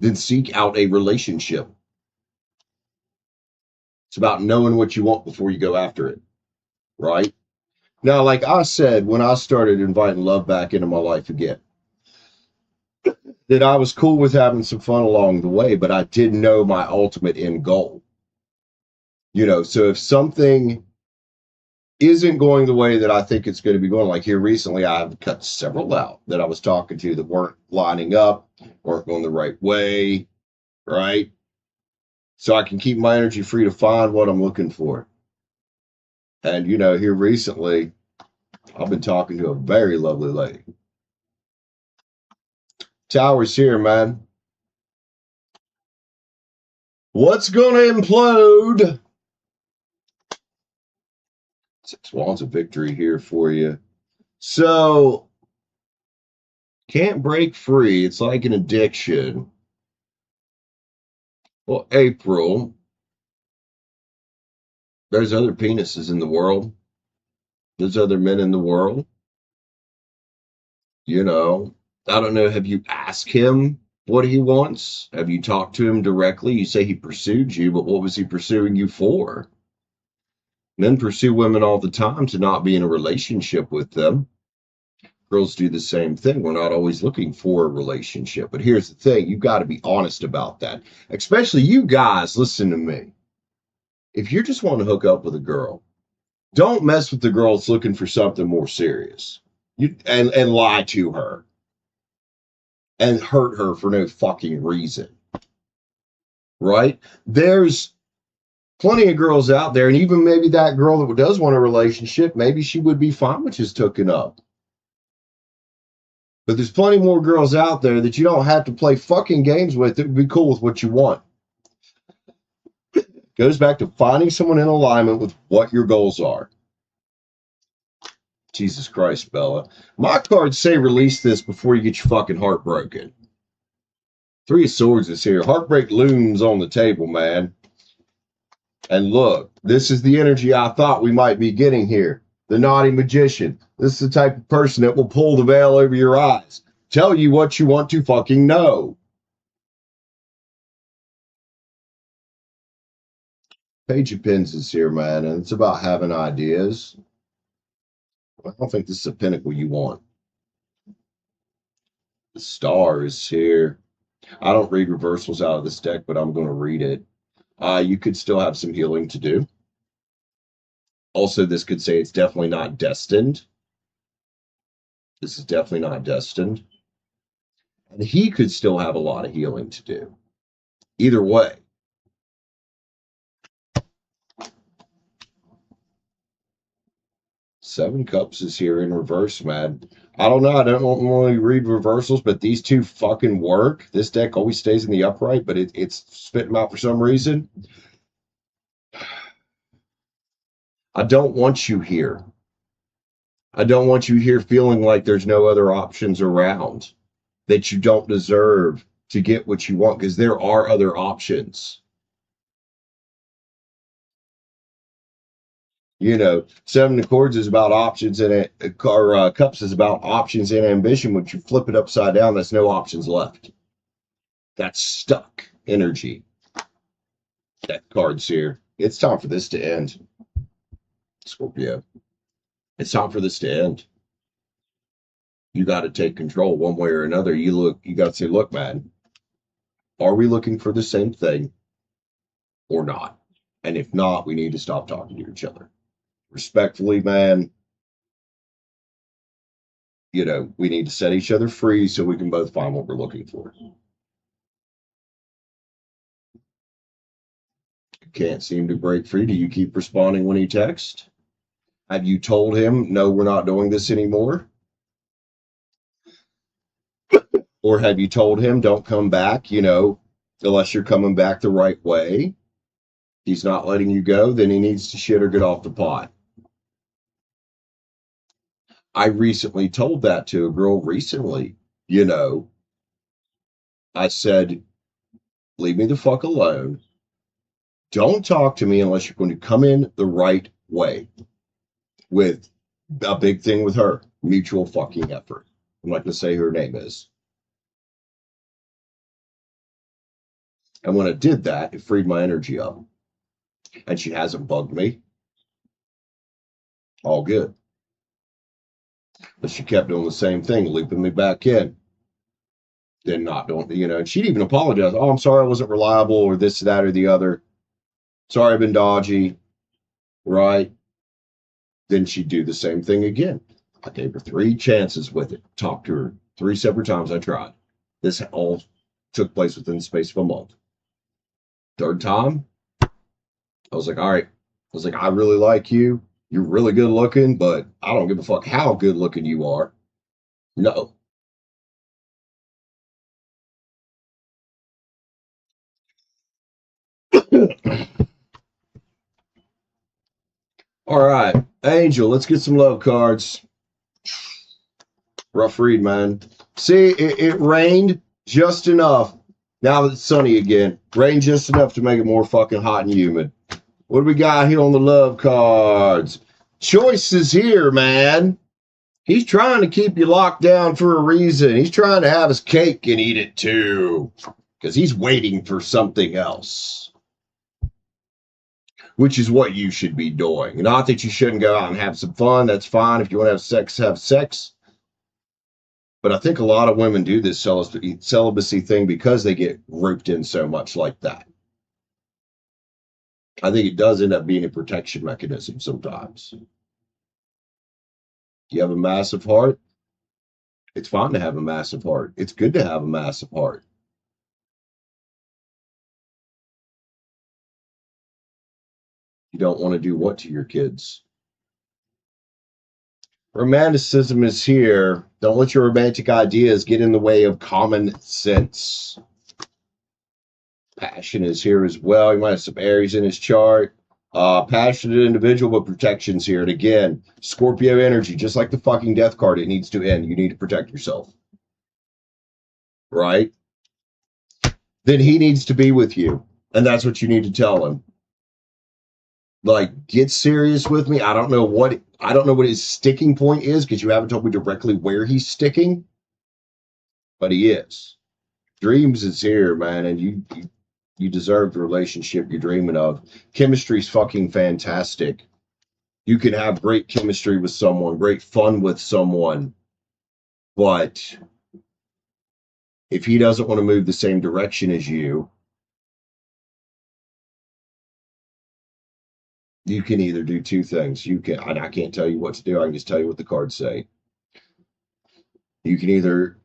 then seek out a relationship. It's about knowing what you want before you go after it, right? Now, like I said, when I started inviting love back into my life again, that I was cool with having some fun along the way, but I didn't know my ultimate end goal. So if something isn't going the way that I think it's going to be going, like here recently, I've cut several out that I was talking to that weren't lining up, weren't going the right way, right? So I can keep my energy free to find what I'm looking for. And, here recently, I've been talking to a very lovely lady. Tower's here, man. What's going to implode? 6 Wands of Victory here for you. So, can't break free. It's like an addiction. Well, April, there's other penises in the world. There's other men in the world. I don't know. Have you asked him what he wants? Have you talked to him directly? You say he pursued you, but what was he pursuing you for? Men pursue women all the time to not be in a relationship with them. Girls do the same thing. We're not always looking for a relationship. But here's the thing. You've got to be honest about that. Especially you guys, listen to me. If you just want to hook up with a girl, don't mess with the girl that's looking for something more serious. And lie to her. And hurt her for no fucking reason. Right? There's plenty of girls out there, and even maybe that girl that does want a relationship, maybe she would be fine with just hooking up. But there's plenty more girls out there that you don't have to play fucking games with that would be cool with what you want. Goes back to finding someone in alignment with what your goals are. Jesus Christ, Bella. My cards say release this before you get your fucking heart broken. 3 of Swords is here. Heartbreak looms on the table, man. And look, this is the energy I thought we might be getting here. The naughty magician. This is the type of person that will pull the veil over your eyes. Tell you what you want to fucking know. Page of Pens is here, man, and it's about having ideas. I don't think this is a pinnacle you want. The Star is here. I don't read reversals out of this deck, but I'm going to read it. You could still have some healing to do. Also, this could say it's definitely not destined. This is definitely not destined. And he could still have a lot of healing to do. Either way. Seven Cups is here in reverse, man. I don't know. I don't normally read reversals, but these two fucking work. This deck always stays in the upright, but it's spitting them out for some reason. I don't want you here. I don't want you here feeling like there's no other options around, that you don't deserve to get what you want, because there are other options. You know, Seven of Chords is about options, and Cups is about options and ambition. When you flip it upside down, that's no options left. That's stuck energy. That card's here. It's time for this to end, Scorpio. It's time for this to end. You got to take control one way or another. You got to say, look, man, are we looking for the same thing or not? And if not, we need to stop talking to each other. Respectfully, man, you know, we need to set each other free so we can both find what we're looking for. Can't seem to break free. Do you keep responding when he texts? Have you told him, no, we're not doing this anymore? Or have you told him, don't come back, you know, unless you're coming back the right way? He's not letting you go, then he needs to shit or get off the pot. I recently told that to a girl recently, you know. I said, leave me the fuck alone. Don't talk to me unless you're going to come in the right way. With a big thing with her, mutual fucking effort. I'm not going to say who her name is. And when I did that, it freed my energy up. And she hasn't bugged me. All good. But she kept doing the same thing, looping me back in. Then not doing, you know, and she'd even apologize. Oh, I'm sorry I wasn't reliable, or this, that, or the other. Sorry I've been dodgy. Right? Then she'd do the same thing again. I gave her 3 chances with it. Talked to her 3 separate times I tried. This all took place within the space of a month. 3rd time, I was like, all right. I was like, I really like you. You're really good looking, but I don't give a fuck how good looking you are. No. All right, Angel, let's get some love cards. Rough read, man. See, it rained just enough. Now that it's sunny again, rained just enough to make it more fucking hot and humid. What do we got here on the love cards? Choices here, man. He's trying to keep you locked down for a reason. He's trying to have his cake and eat it too, because he's waiting for something else, which is what you should be doing. Not that you shouldn't go out and have some fun. That's fine. If you want to have sex, have sex. But I think a lot of women do this celibacy thing because they get roped in so much like that. I think it does end up being a protection mechanism sometimes. You have a massive heart. It's fine to have a massive heart. It's good to have a massive heart. You don't want to do what to your kids? Romanticism is here. Don't let your romantic ideas get in the way of common sense. Passion is here as well. You might have some Aries in his chart. Passionate individual, but protection's here. And again, Scorpio energy, just like the fucking death card, it needs to end. You need to protect yourself. Right? Then he needs to be with you. And that's what you need to tell him. Like, get serious with me. I don't know what his sticking point is, because you haven't told me directly where he's sticking. But he is. Dreams is here, man, and you deserve the relationship you're dreaming of. Chemistry's fucking fantastic. You can have great chemistry with someone, great fun with someone, but if he doesn't want to move the same direction as you can either do 2 things. I can't tell you what to do. I can just tell you what the cards say. You can either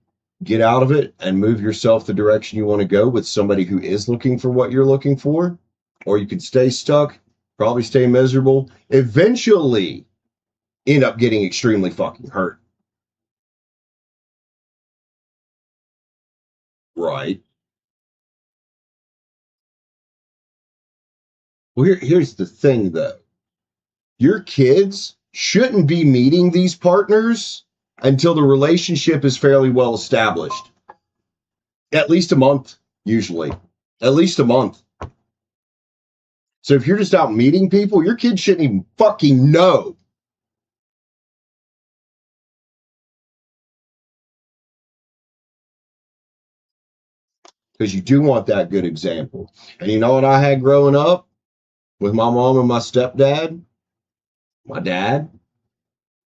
get out of it and move yourself the direction you want to go with somebody who is looking for what you're looking for, or you could stay stuck, probably stay miserable, eventually end up getting extremely fucking hurt. Right. Well, here's the thing, though. Your kids shouldn't be meeting these partners until the relationship is fairly well established. At least a month, usually. At least a month. So if you're just out meeting people, your kids shouldn't even fucking know. Because you do want that good example. And you know what I had growing up with my mom and my stepdad? My dad?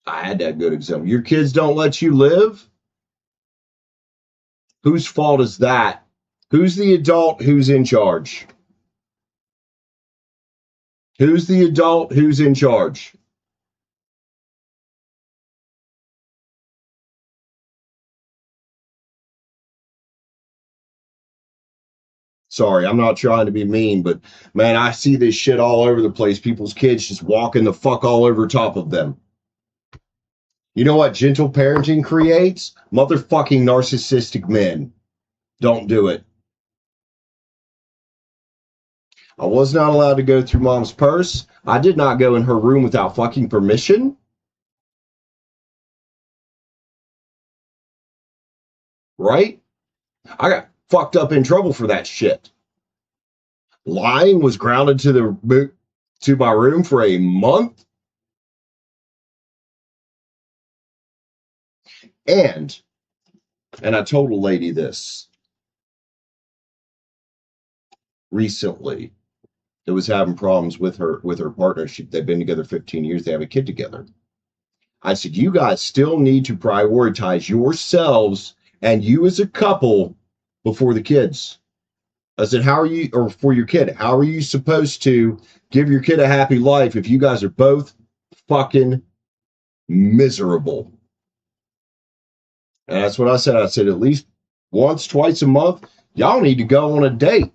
I had that good example. Your kids don't let you live? Whose fault is that? Who's the adult who's in charge? Who's the adult who's in charge? Sorry, I'm not trying to be mean, but man, I see this shit all over the place. People's kids just walking the fuck all over top of them. You know what gentle parenting creates? Motherfucking narcissistic men. Don't do it. I was not allowed to go through mom's purse. I did not go in her room without fucking permission. Right? I got fucked up in trouble for that shit. Lying was grounded to my room for a month. And I told a lady this recently that was having problems with her partnership. They've been together 15 years. They have a kid together. I said, you guys still need to prioritize yourselves and you as a couple before the kids. I said, how are you, or for your kid, how are you supposed to give your kid a happy life if you guys are both fucking miserable? And that's what I said. I said, at least once, twice a month, y'all need to go on a date.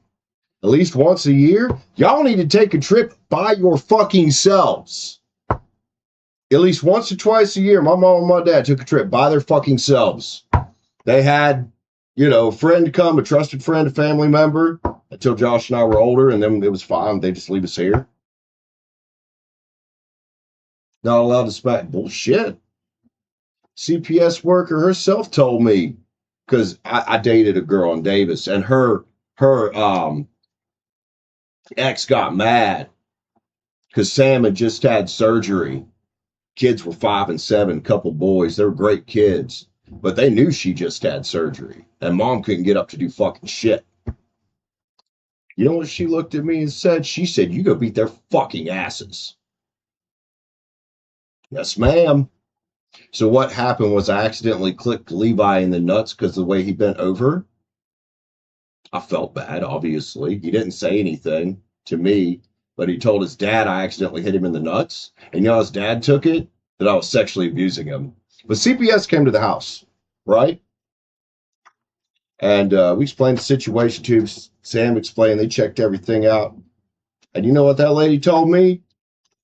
At least once a year, y'all need to take a trip by your fucking selves. At least once or twice a year, my mom and my dad took a trip by their fucking selves. They had, a friend come, a trusted friend, a family member, until Josh and I were older, and then it was fine. They just leave us here. Not allowed to smack. Bullshit. CPS worker herself told me, because I dated a girl in Davis, and her ex got mad because Sam had just had surgery. Kids were 5 and 7, couple boys. They were great kids, but they knew she just had surgery, and mom couldn't get up to do fucking shit. You know what she looked at me and said? She said, you go beat their fucking asses. Yes, ma'am. So what happened was I accidentally clicked Levi in the nuts because of the way he bent over. I felt bad, obviously. He didn't say anything to me, but he told his dad I accidentally hit him in the nuts. And how his dad took it? That I was sexually abusing him. But CPS came to the house, right? And we explained the situation to him. Sam explained, they checked everything out. And you know what that lady told me?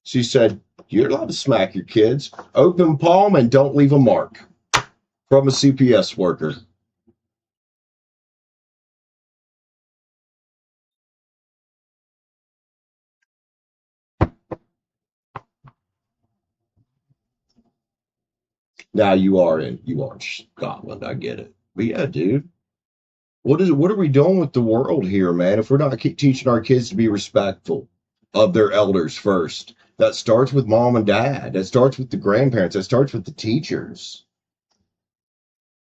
She said, you're allowed to smack your kids. Open palm and don't leave a mark. From a CPS worker. Now you are in Scotland. I get it. But yeah, dude. What are we doing with the world here, man? If we're not teaching our kids to be respectful of their elders first, that starts with mom and dad. That starts with the grandparents. That starts with the teachers.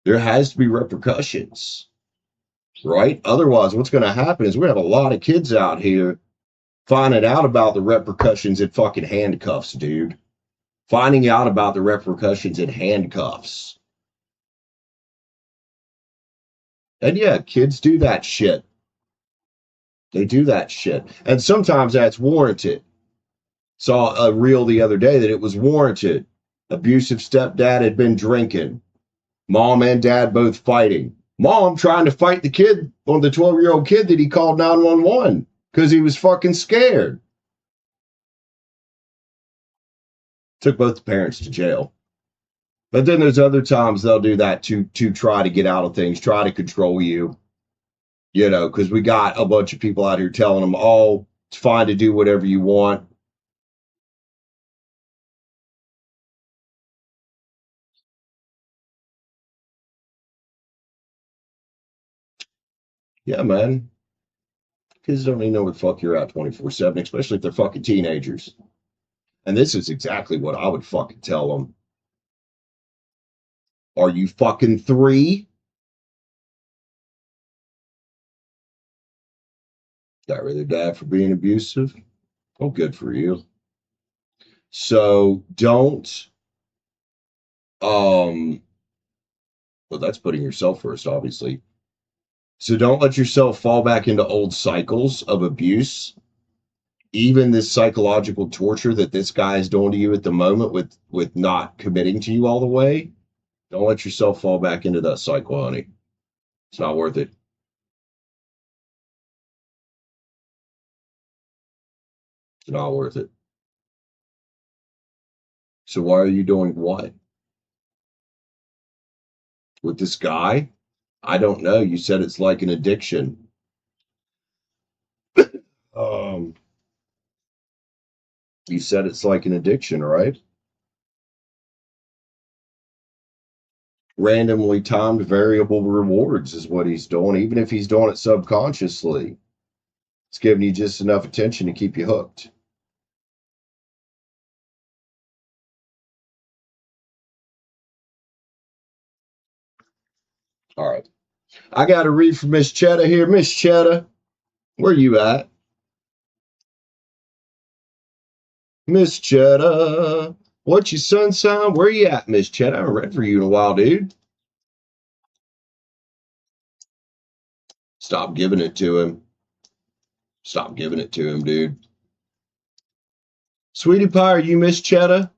There has to be repercussions, right? Otherwise, what's going to happen is we have a lot of kids out here finding out about the repercussions in fucking handcuffs, dude. Finding out about the repercussions in handcuffs. And yeah, kids do that shit. They do that shit. And sometimes that's warranted. Saw a reel the other day that it was warranted. Abusive stepdad had been drinking. Mom and dad both fighting. Mom trying to fight the kid, on the 12-year-old kid that he called 911 because he was fucking scared. Took both the parents to jail. But then there's other times they'll do that to try to get out of things, try to control you, because we got a bunch of people out here telling them, oh, it's fine to do whatever you want. Yeah, man. Kids don't even know where the fuck you're at 24/7, especially if they're fucking teenagers. And this is exactly what I would fucking tell them. Are you fucking 3? Got rid of dad for being abusive? Oh, good for you. So don't, well, that's putting yourself first, obviously. So don't let yourself fall back into old cycles of abuse. Even this psychological torture that this guy is doing to you at the moment with not committing to you all the way. Don't let yourself fall back into that cycle, honey. It's not worth it. It's not worth it. So why are you doing what with this guy? I don't know. You said it's like an addiction. Um, you said it's like an addiction, right? Randomly timed variable rewards is what he's doing, even if he's doing it subconsciously. It's giving you just enough attention to keep you hooked. All right. I got to read from Miss Chetta here. Miss Chetta, where you at? Miss Chetta, what's your sun sign? Where you at, Miss Chetta? I haven't read for you in a while, dude. Stop giving it to him. Stop giving it to him, dude. Sweetie Pie, are you Miss Chetta?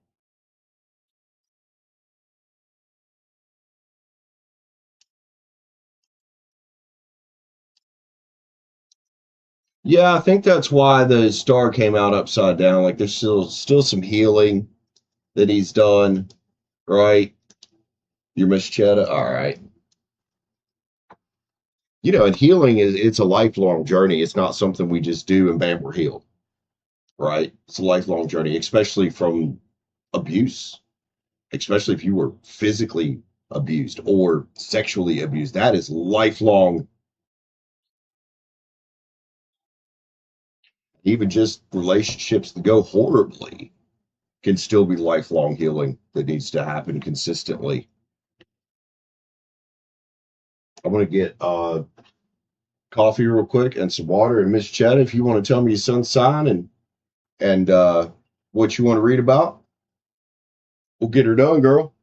Yeah, I think that's why the star came out upside down. Like there's still some healing that he's done, right? You're Miss Chetta? All right. And healing it's a lifelong journey. It's not something we just do and bam, we're healed. Right? It's a lifelong journey, especially from abuse, especially if you were physically abused or sexually abused. That is lifelong. Even just relationships that go horribly can still be lifelong healing that needs to happen consistently. I'm going to get coffee real quick and some water. And Miss Chad, if you want to tell me your sun's sign and what you want to read about, we'll get her done, girl.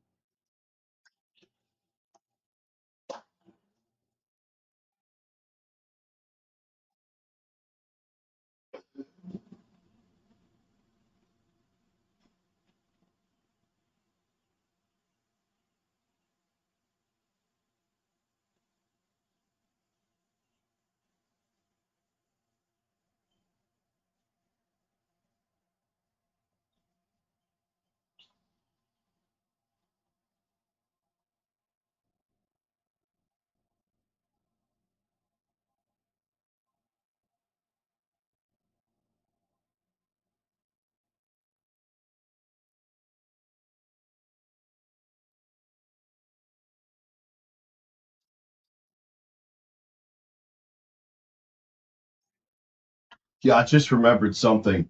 Yeah, I just remembered something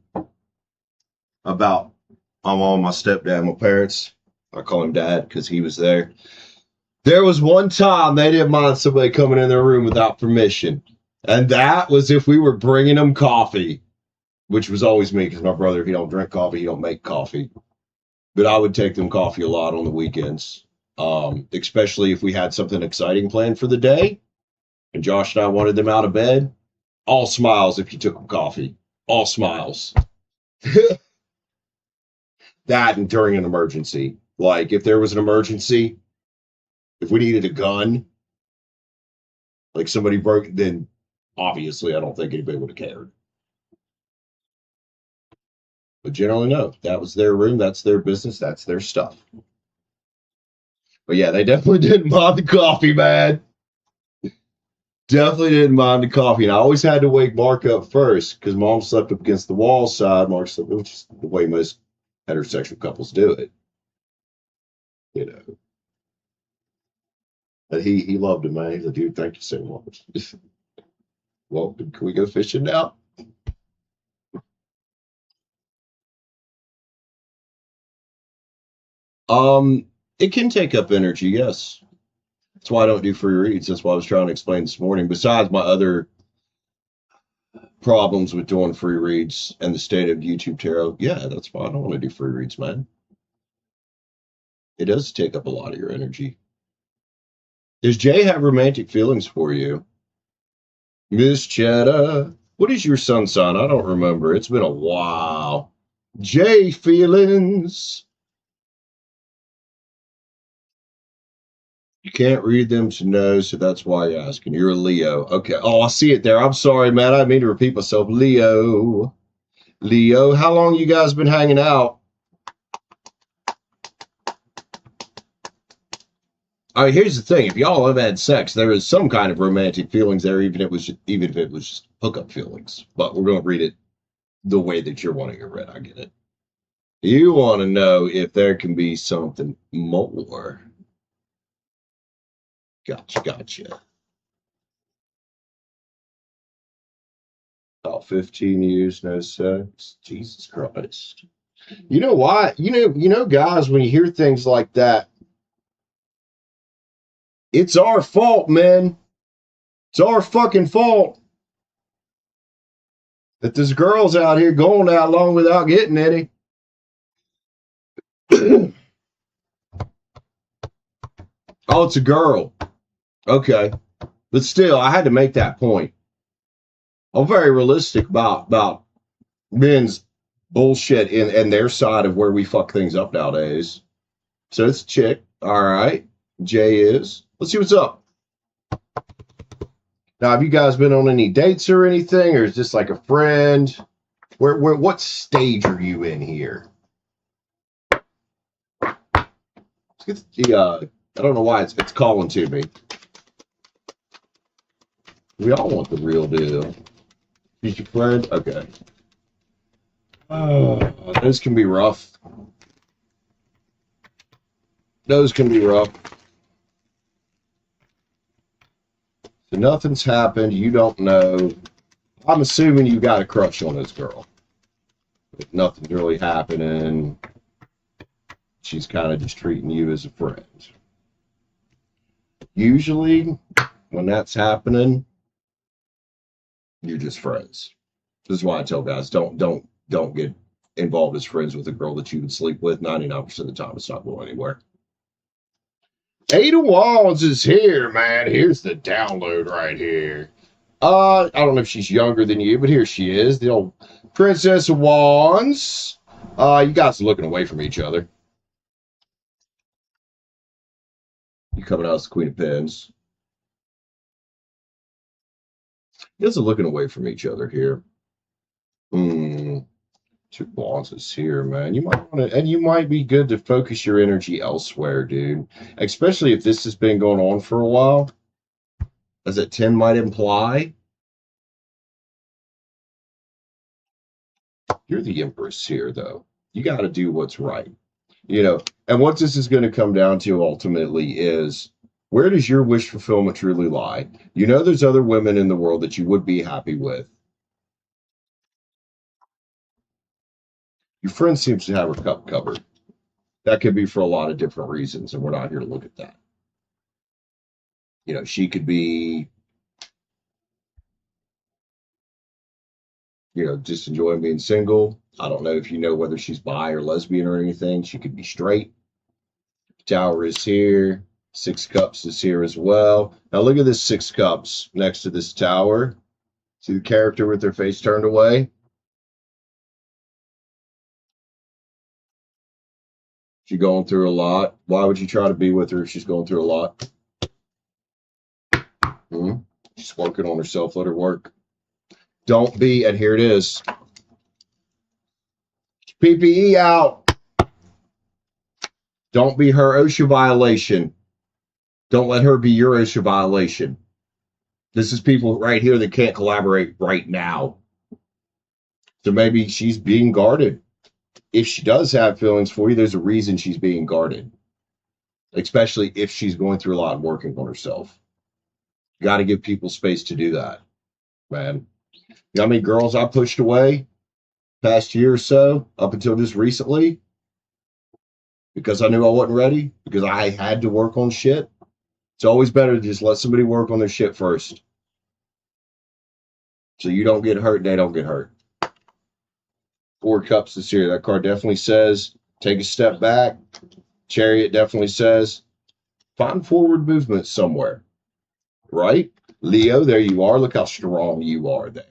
about my mom, my stepdad, my parents. I call him dad because he was there. There was one time they didn't mind somebody coming in their room without permission. And that was if we were bringing them coffee, which was always me because my brother, he don't drink coffee, he don't make coffee. But I would take them coffee a lot on the weekends, especially if we had something exciting planned for the day. And Josh and I wanted them out of bed. All smiles if you took them coffee. All smiles. That and during an emergency. Like if there was an emergency, If we needed a gun, like somebody broke, then obviously I don't think anybody would have cared. But generally, no. That was their room. That's their business. That's their stuff. But yeah, they definitely didn't mind the coffee, man. Definitely didn't mind the coffee. And I always had to wake Mark up first because mom slept up against the wall side. Mark slept, which is the way most heterosexual couples do it, you know. But he loved it, man. He's like, dude, thank you so much. Well, can we go fishing now? It can take up energy, yes. That's why I don't do free reads. That's what I was trying to explain this morning. Besides my other problems with doing free reads and the state of YouTube tarot, yeah, that's why I don't want to do free reads, man. It does take up a lot of your energy. Does Jay have romantic feelings for you? Miss Chetta, what is your sun sign? I don't remember. It's been a while. Jay feelings. You can't read them to know, so that's why you're asking. You're a Leo. Okay. Oh, I see it there. I'm sorry, man. I didn't mean to repeat myself. Leo. Leo, how long you guys been hanging out? All right, here's the thing. If y'all have had sex, there is some kind of romantic feelings there, even if it was just hookup feelings. But we're gonna read it the way that you're wanting it read. I get it. You want to know if there can be something more. Gotcha, gotcha. About 15 years, no sex. Jesus Christ. You know why? Guys, when you hear things like that, it's our fault, man. It's our fucking fault that this girl's out here going that long without getting any. Oh, it's a girl. Okay. But still, I had to make that point. I'm very realistic about men's bullshit and their side of where we fuck things up nowadays. So it's a chick. All right. Jay is. Let's see what's up. Now, have you guys been on any dates or anything, or is this like a friend? What stage are you in here? Let's get the I don't know why it's calling to me. We all want the real deal. She's your friend? Okay. Those can be rough. Those can be rough. So nothing's happened. You don't know. I'm assuming you got a crush on this girl. If nothing's really happening, she's kind of just treating you as a friend. Usually, when that's happening, you're just friends. This is why I tell guys don't get involved as friends with a girl that you would sleep with. 99% of the time, it's not going anywhere. Ada Wands is here, man. Here's the download right here. I don't know if she's younger than you, but here she is, the old Princess of Wands. You guys are looking away from each other. You coming out as the Queen of Pens. You guys are looking away from each other here. Two Wands is here, man. You might want to, and you might be good to focus your energy elsewhere, dude. Especially if this has been going on for a while, as a 10 might imply. You're the Empress here, though. You got to do what's right. And what this is going to come down to ultimately is, where does your wish fulfillment truly lie? There's other women in the world that you would be happy with. Your friend seems to have her cup covered. That could be for a lot of different reasons, and we're not here to look at that. She could be, just enjoying being single. I don't know if you know whether she's bi or lesbian or anything. She could be straight. Tower is here. 6 Cups is here as well. Now look at this 6 Cups next to this Tower. See the character with their face turned away? She's going through a lot. Why would you try to be with her if she's going through a lot? Hmm? She's working on herself. Let her work. Don't be, and here it is. PPE out. Don't be her OSHA violation. Don't let her be your OSHA violation. This is people right here that can't collaborate right now. So maybe she's being guarded. If she does have feelings for you, there's a reason she's being guarded, especially if she's going through a lot and working on herself. You got to give people space to do that, man. You know how many girls I pushed away past year or so, up until just recently, because I knew I wasn't ready, because I had to work on shit. It's always better to just let somebody work on their shit first. So you don't get hurt, they don't get hurt. 4 Cups this year. That card definitely says take a step back. Chariot definitely says find forward movement somewhere. Right? Leo, there you are. Look how strong you are there.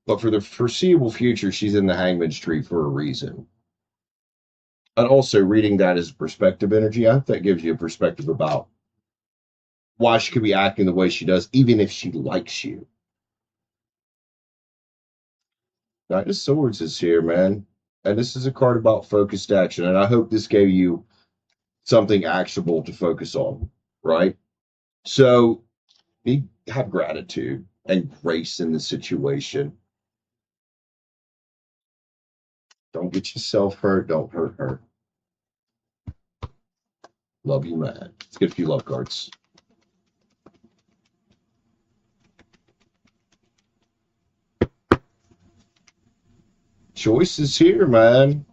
But for the foreseeable future, she's in the Hangman's tree for a reason. And also reading that as perspective energy, I hope that gives you a perspective about why she could be acting the way she does, even if she likes you. Knight of Swords is here, man. And this is a card about focused action. And I hope this gave you something actionable to focus on, right? So have gratitude and grace in the situation. Don't get yourself hurt. Don't hurt her. Love you, man. Let's get a few love cards. Choice is here, man.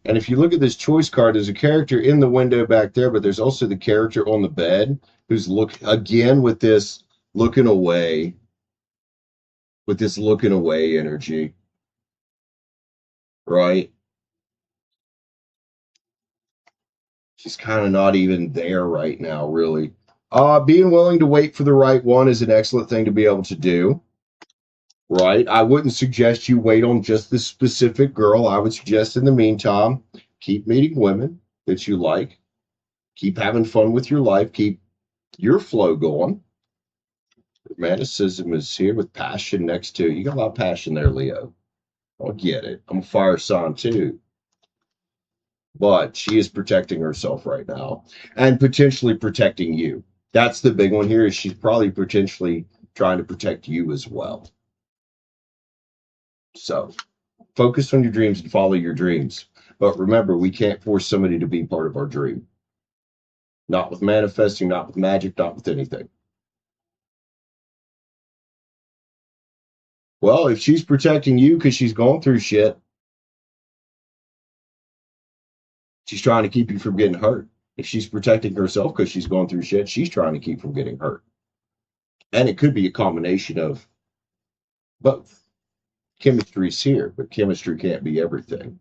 And if you look at this choice card, there's a character in the window back there, but there's also the character on the bed who's again with this looking away, energy, right? She's kind of not even there right now, really. Being willing to wait for the right one is an excellent thing to be able to do, right? I wouldn't suggest you wait on just this specific girl. I would suggest in the meantime, keep meeting women that you like, keep having fun with your life, keep your flow going. Romanticism is here with passion next to it. You got a lot of passion there, Leo. I get it. I'm a fire sign too. But she is protecting herself right now and potentially protecting you. That's the big one here is she's probably potentially trying to protect you as well. So focus on your dreams and follow your dreams. But remember, we can't force somebody to be part of our dream. Not with manifesting, not with magic, not with anything. Well, if she's protecting you because she's going through shit, she's trying to keep you from getting hurt. If she's protecting herself because she's going through shit, she's trying to keep from getting hurt. And it could be a combination of both. Chemistry's here, but chemistry can't be everything.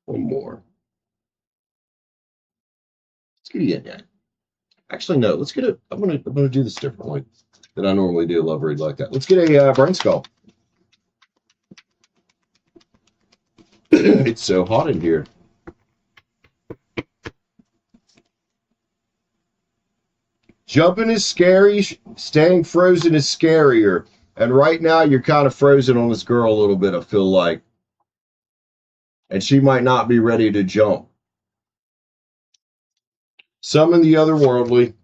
One more. Let's get a yin yang. Actually, no. Let's get a. I'm gonna do this differently than I normally do. Love read like that. Let's get a brain skull. It's so hot in here. Jumping is scary. Staying frozen is scarier. And right now, you're kind of frozen on this girl a little bit. I feel like, and she might not be ready to jump. Summon the otherworldly.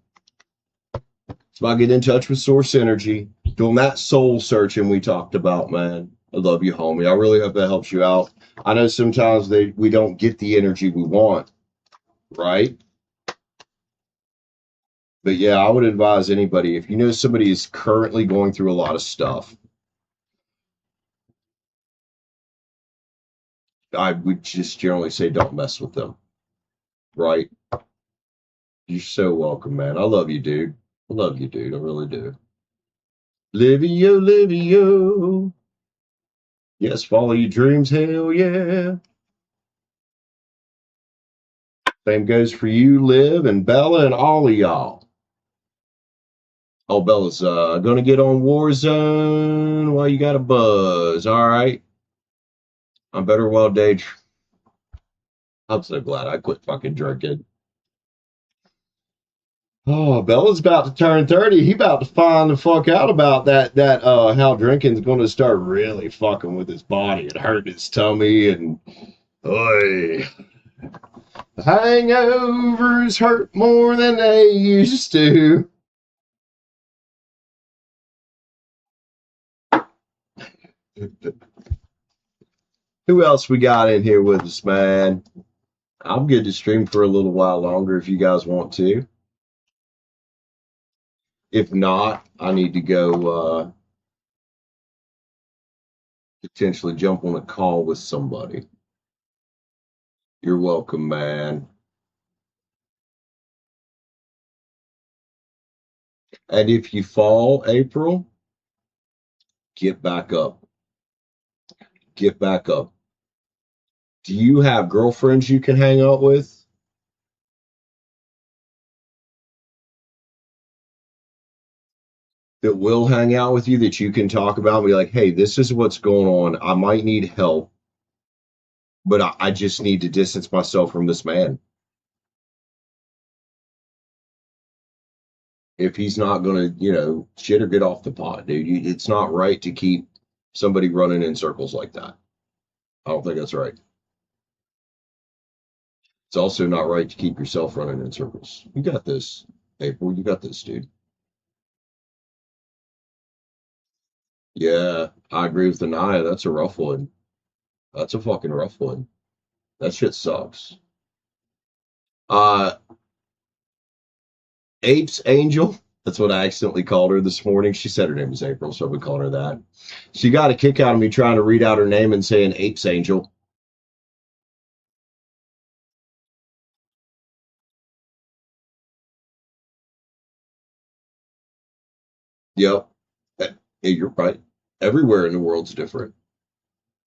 It's about getting in touch with source energy, doing that soul searching we talked about, man. I love you, homie. I really hope that helps you out. I know sometimes we don't get the energy we want, right? But yeah, I would advise anybody, if you know somebody is currently going through a lot of stuff, I would just generally say don't mess with them, right? You're so welcome, man. I love you, dude. I love you, dude. I really do. Livio, Livio. Yes, follow your dreams. Hell yeah. Same goes for you, Liv, and Bella, and all of y'all. Oh, Bella's gonna get on Warzone while you got a buzz. All right. I'm better well day. I'm so glad I quit fucking drinking. Oh, Bella's about to turn 30. He about to find the fuck out about that how drinking's gonna start really fucking with his body and hurting his tummy and oy. Hangovers hurt more than they used to. Who else we got in here with us, man? I'm good to stream for a little while longer if you guys want to. If not, I need to go potentially jump on a call with somebody. You're welcome, man. And if you fall, April, get back up. Get back up. Do you have girlfriends you can hang out with that will hang out with you that you can talk about and be like, hey, this is what's going on. I might need help, but I just need to distance myself from this man. If he's not going to, shit or get off the pot, dude, it's not right to keep somebody running in circles like that. I don't think that's right. It's also not right to keep yourself running in circles. You got this, April. You got this, dude. Yeah, I agree with Anaya. That's a rough one. That's a fucking rough one. That shit sucks. Uh, Apes Angel. That's what I accidentally called her this morning. She said her name was April, so I've been calling her that. She got a kick out of me trying to read out her name and saying Apes Angel. Yep. You're right. Everywhere in the world's different.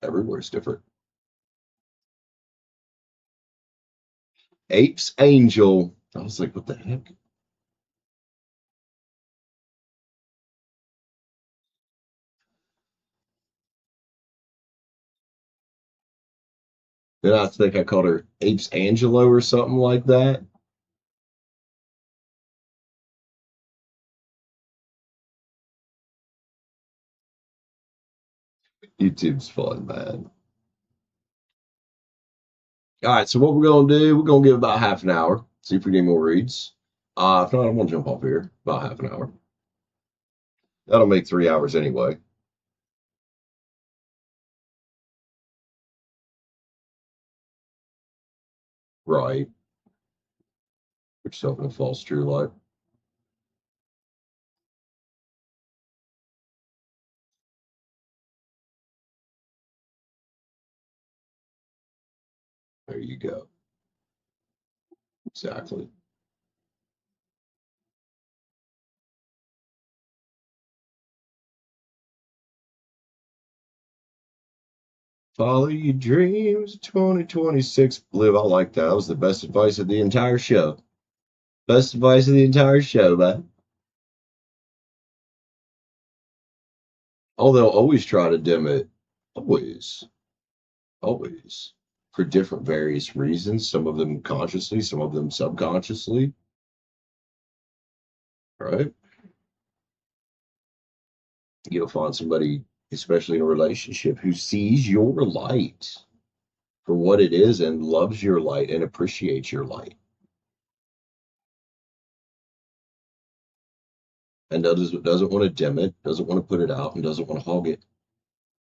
Everywhere's different. Apes Angel. I was like, what the heck? Then I think I called her Apes Angelo or something like that. YouTube's fun, man. All right, so what we're gonna do, we're gonna give about half an hour, see if we get more reads. If not, I'm gonna jump off here about half an hour. That'll make 3 hours anyway. Right. Put yourself in a false true light. There you go. Exactly. Follow your dreams, 2026. Live, I like that. That was the best advice of the entire show. Best advice of the entire show, man. Oh, they'll always try to dim it. Always. Always. For different various reasons. Some of them consciously, some of them subconsciously. Right? You'll find somebody, especially in a relationship, who sees your light for what it is and loves your light and appreciates your light and doesn't want to dim it, doesn't want to put it out, and doesn't want to hog it.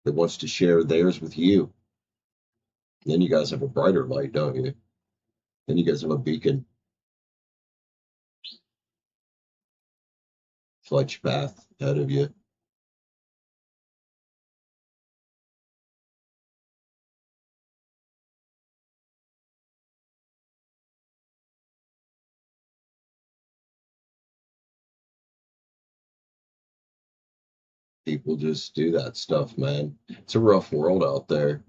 That wants to share theirs with you. And then you guys have a brighter light, don't you? Then you guys have a beacon, light your path ahead of you. People just do that stuff, man. It's a rough world out there.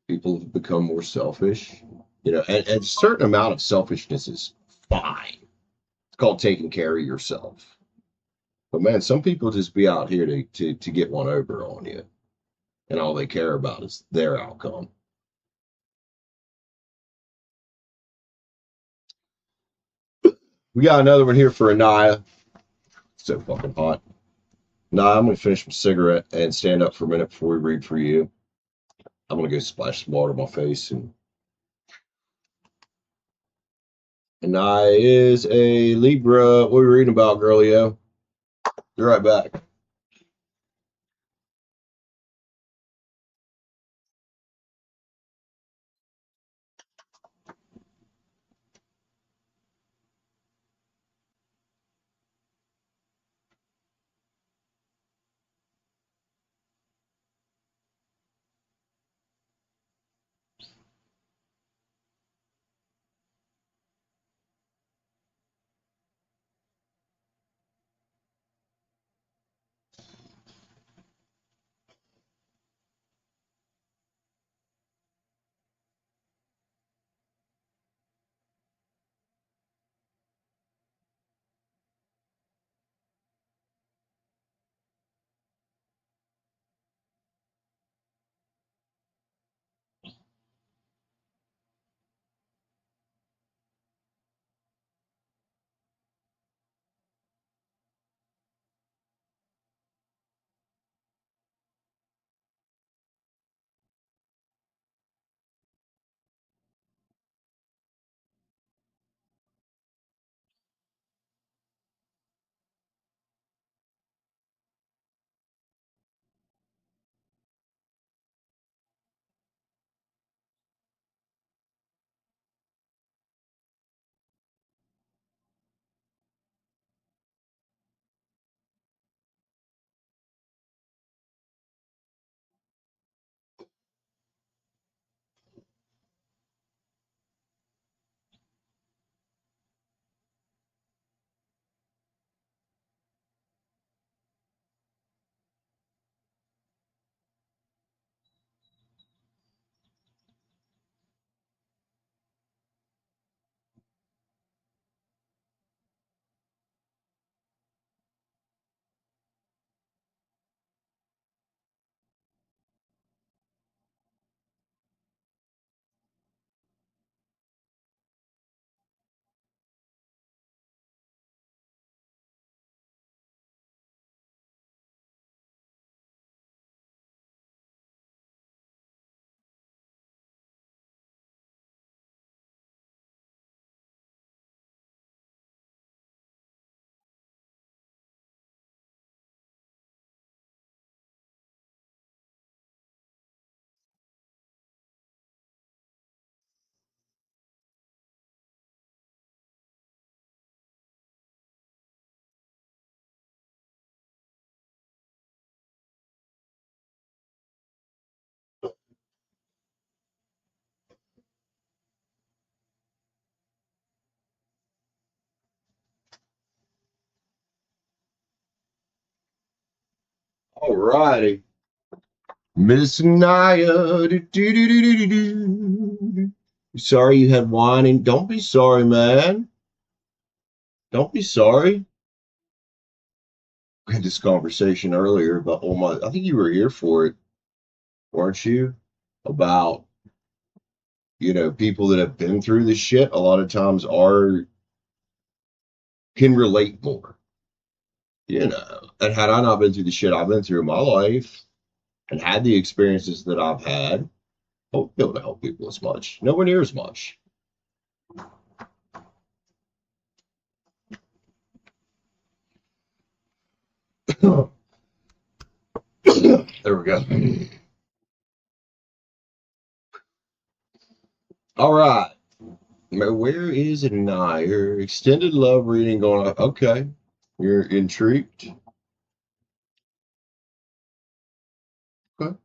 People have become more selfish, and a certain amount of selfishness is fine. called taking care of yourself. But man, some people just be out here to get one over on you, and all they care about is their outcome. We got another one here for Anaya. So fucking hot. Nah, I'm gonna finish my cigarette and stand up for a minute before we read for you. I'm gonna go splash some water on my face. And I is a Libra. What are we reading about, girlio? Be right back. All righty. Miss Naya. Sorry you had wine and don't be sorry, man. Don't be sorry. We had this conversation earlier about I think you were here for it, weren't you? About, people that have been through this shit a lot of times can relate more. And had I not been through the shit I've been through in my life and had the experiences that I've had, I won't be able to help people as much. Nowhere near as much. There we go. All right. Where is it now? Your extended love reading going on. Okay. You're intrigued. Okay.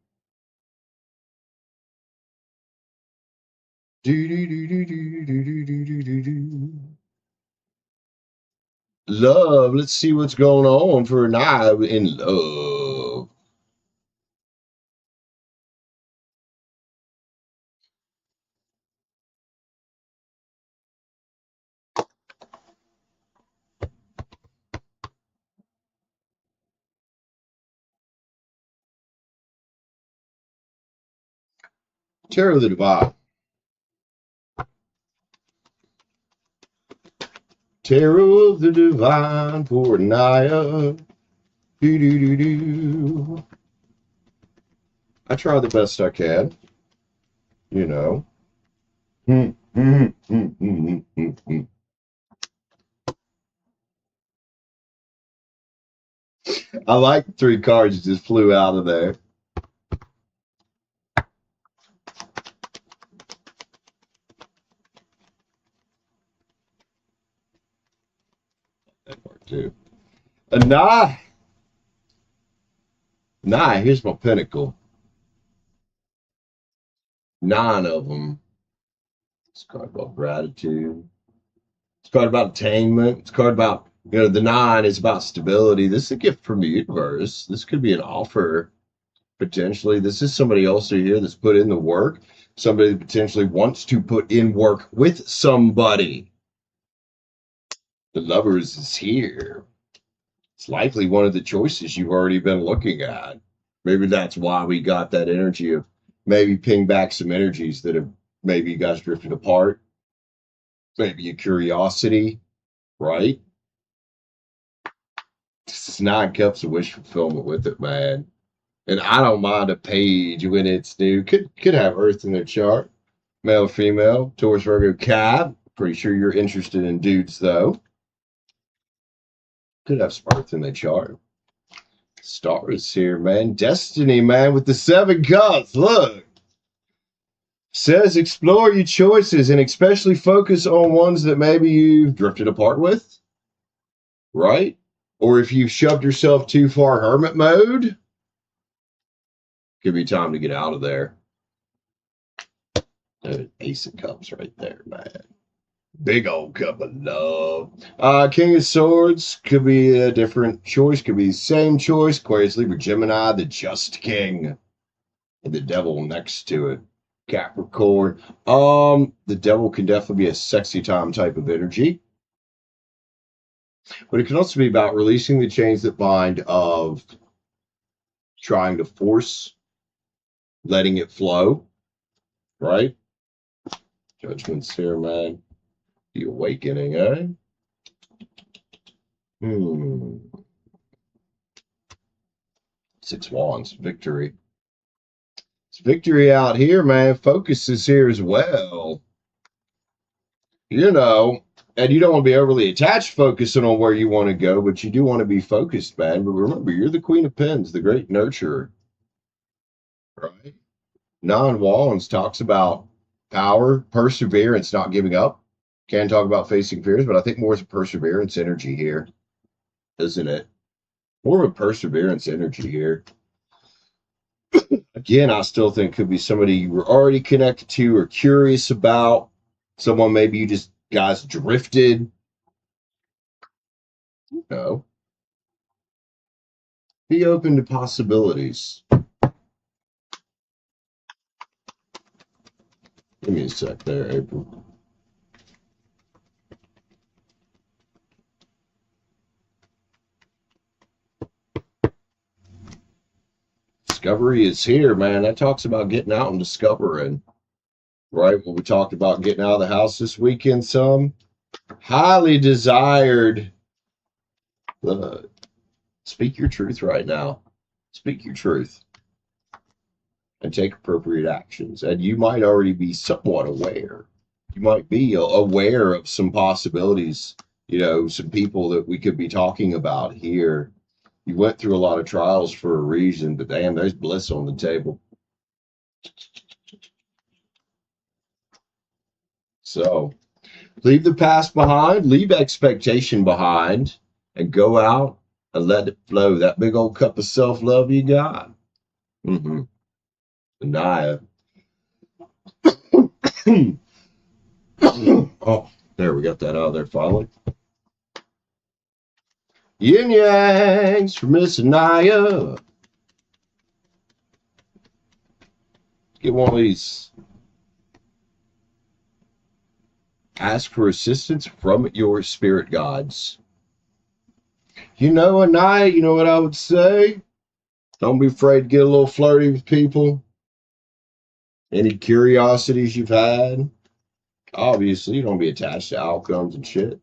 Do, do, do, do, do, do, do, do, do, do. Love. Let's see what's going on for now in love. Tarot of the Divine. Tarot of the Divine for Naya. Do, do, do, do. I try the best I can. You know. I like the 3 cards that just flew out of there. That part too. A nine. Here's my pinnacle. 9 of them. It's a card about gratitude. It's a card about attainment. It's a card about, the 9 is about stability. This is a gift from the universe. This could be an offer, potentially. This is somebody also here that's put in the work. Somebody that potentially wants to put in work with somebody. The Lovers is here. It's likely one of the choices you've already been looking at. Maybe that's why we got that energy of maybe ping back some energies that have maybe you guys drifted apart. Maybe a curiosity, right? This is 9 cups of wish fulfillment with it, man. And I don't mind a page when it's new. Could have Earth in their chart. Male, female, Taurus, Virgo, Cap. Pretty sure you're interested in dudes, though. Could have some Earth in their chart. Star is here, man. Destiny, man, with the 7 cups. Look. Says explore your choices and especially focus on ones that maybe you've drifted apart with. Right? Or if you've shoved yourself too far hermit mode, could be time to get out of there. Ace of Cups right there, man. Big old cup of love. King of Swords could be a different choice. Could be the same choice. Aquarius, Libra, Gemini, the Just King. And the Devil next to it. Capricorn. The Devil can definitely be a sexy time type of energy. But it can also be about releasing the chains that bind of trying to force, letting it flow, right? Judgment's here, man. The awakening, eh? 6 Wands, victory. It's victory out here, man. Focus is here as well. And you don't want to be overly attached focusing on where you want to go, but you do want to be focused, man. But remember, you're the Queen of Pens, the great nurturer, right? 9 Wands talks about power, perseverance, not giving up. Can talk about facing fears, but I think more is a perseverance energy here, isn't it? More of a perseverance energy here. Again, I still think could be somebody you were already connected to or curious about. Someone maybe you just guys drifted. Be open to possibilities. Give me a sec there, April. Discovery is here, man. That talks about getting out and discovering. Right? When we talked about getting out of the house this weekend, some highly desired. Speak your truth right now. Speak your truth. And take appropriate actions. And you might already be somewhat aware. You might be aware of some possibilities, some people that we could be talking about here. You went through a lot of trials for a reason, but damn, there's bliss on the table. So, leave the past behind, leave expectation behind, and go out and let it flow. That big old cup of self-love you got. Naya. Oh, there, we got that out of there finally. Yin Yangs for Miss Naya. Get one of these. Ask for assistance from your spirit gods. Naya, you know what I would say? Don't be afraid to get a little flirty with people. Any curiosities you've had? Obviously, you don't be attached to outcomes and shit.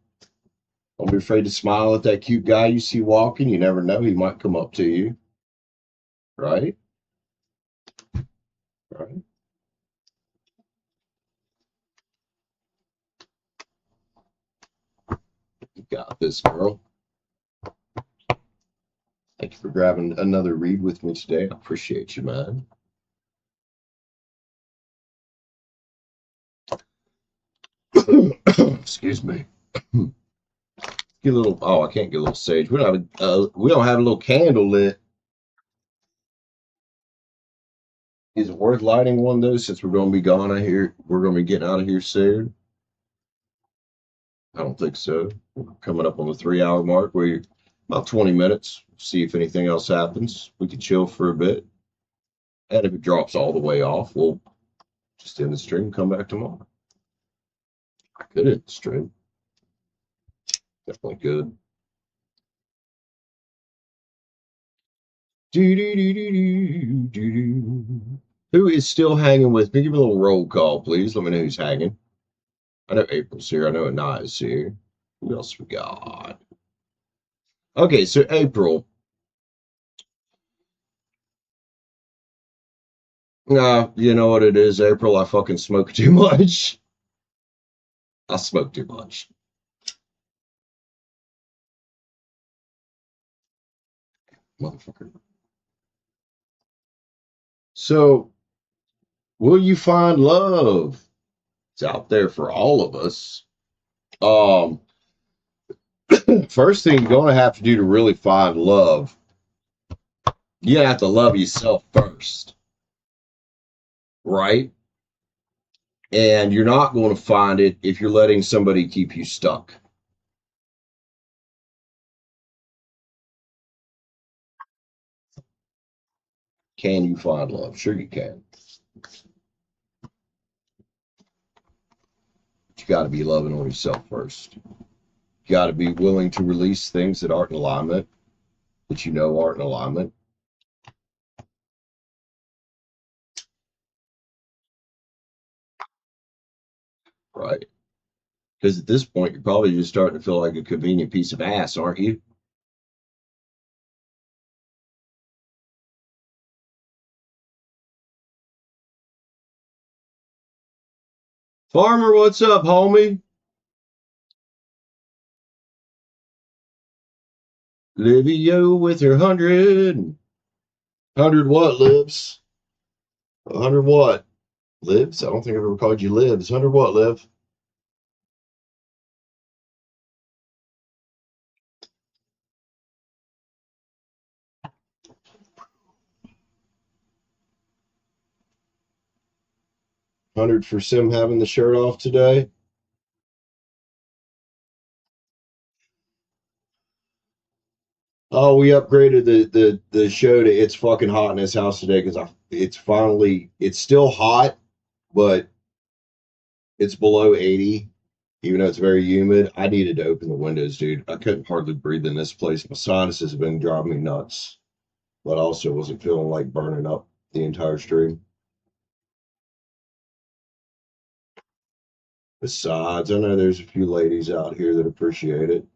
Don't be afraid to smile at that cute guy you see walking. You never know, he might come up to you. Right? Right. You got this, girl. Thank you for grabbing another read with me today. I appreciate you, man. Excuse me. Get a little. Oh, I can't get a little sage. We don't have a little candle lit. Is it worth lighting one though? Since we're going to be gone out here, we're going to be getting out of here soon. I don't think so. We're coming up on the 3 hour mark. We're about 20 minutes. See if anything else happens. We can chill for a bit, and if it drops all the way off, we'll just end the stream. Come back tomorrow. I could end the stream. Definitely good. Who is still hanging with me? Give me a little roll call, please. Let me know who's hanging. I know April's here. I know Anaya's here. Who else we got? Okay, so April. You know what it is, April? I fucking smoke too much. I smoke too much. Motherfucker. So, will you find love? It's out there for all of us. First thing you're going to have to do to really find love, you have to love yourself first, right? And you're not going to find it if you're letting somebody keep you stuck. Can you find love? Sure you can. You got to be loving on yourself first. You got to be willing to release things that aren't in alignment, that you know aren't in alignment. Right? Because at this point, you're probably just starting to feel like a convenient piece of ass, aren't you? Farmer, what's up, homie? Livio with her 100. 100 what, Lives? 100 what? Lives? I don't think I've ever called you Lives. 100 what, Liv? $100 for Sim having the shirt off today. Oh, we upgraded the show to It's Fucking Hot in his house today because it's still hot, but it's below 80, even though it's very humid. I needed to open the windows, dude. I couldn't hardly breathe in this place. My sinuses have been driving me nuts, but I also wasn't feeling like burning up the entire stream. Besides, I know there's a few ladies out here that appreciate it.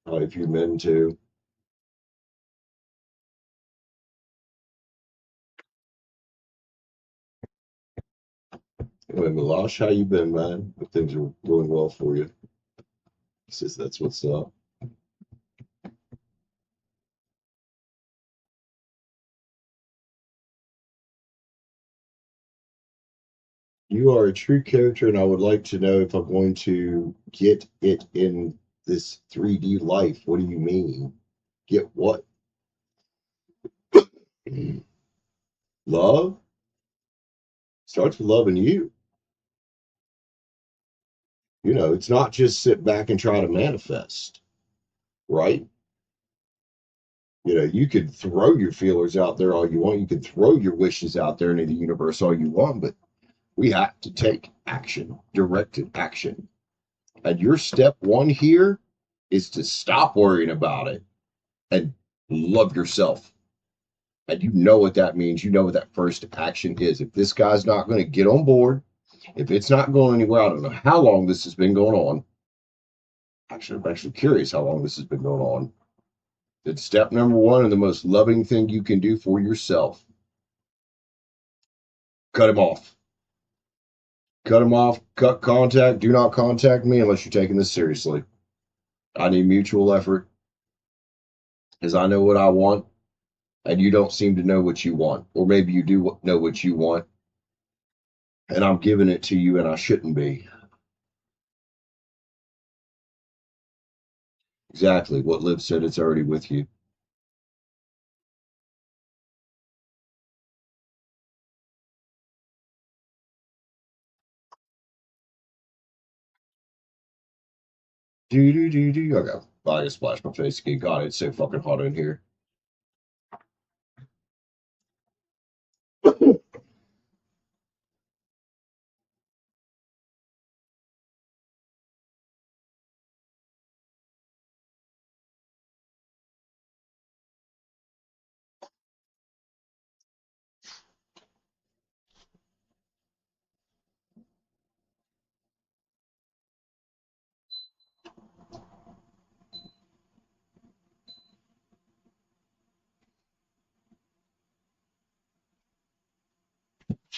Probably a few men too. Anyway, Milosh, how you been, man? Hope things are going well for you. He says that's what's up. You are a true character, and I would like to know if I'm going to get it in this 3D life. What do you mean? Get what? Love? Starts with loving you. You know, it's not just sit back and try to manifest, right? You know, you could throw your feelers out there all you want. You can throw your wishes out there into the universe all you want, but we have to take action, directed action. And your step one here is to stop worrying about it and love yourself. And you know what that means. You know what that first action is. If this guy's not going to get on board, if it's not going anywhere, I don't know how long this has been going on. Actually, I'm actually curious how long this has been going on. It's step number one and the most loving thing you can do for yourself. Cut him off. Cut him off. Cut contact. Do not contact me unless you're taking this seriously. I need mutual effort because I know what I want and you don't seem to know what you want. Or maybe you do know what you want and I'm giving it to you and I shouldn't be. Exactly what Liv said, it's already with you. Do do do do. Okay. I just splashed my face again. God, it's so fucking hot in here.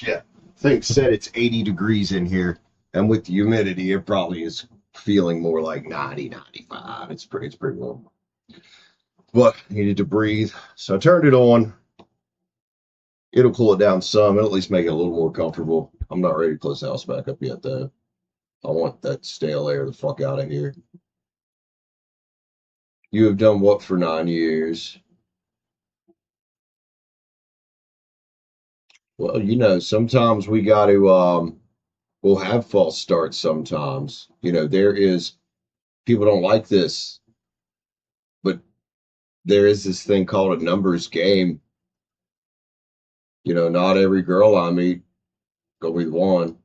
Yeah. Thing said it's 80 degrees in here. And with the humidity, it probably is feeling more like 90, 95. It's pretty warm. But I needed to breathe. So I turned it on. It'll cool it down some. It'll at least make it a little more comfortable. I'm not ready to close the house back up yet, though. I want that stale air the fuck out of here. You have done what for 9 years? Well, sometimes we got to, we'll have false starts sometimes. There is, people don't like this, but there is this thing called a numbers game. Not every girl I meet gonna be the one,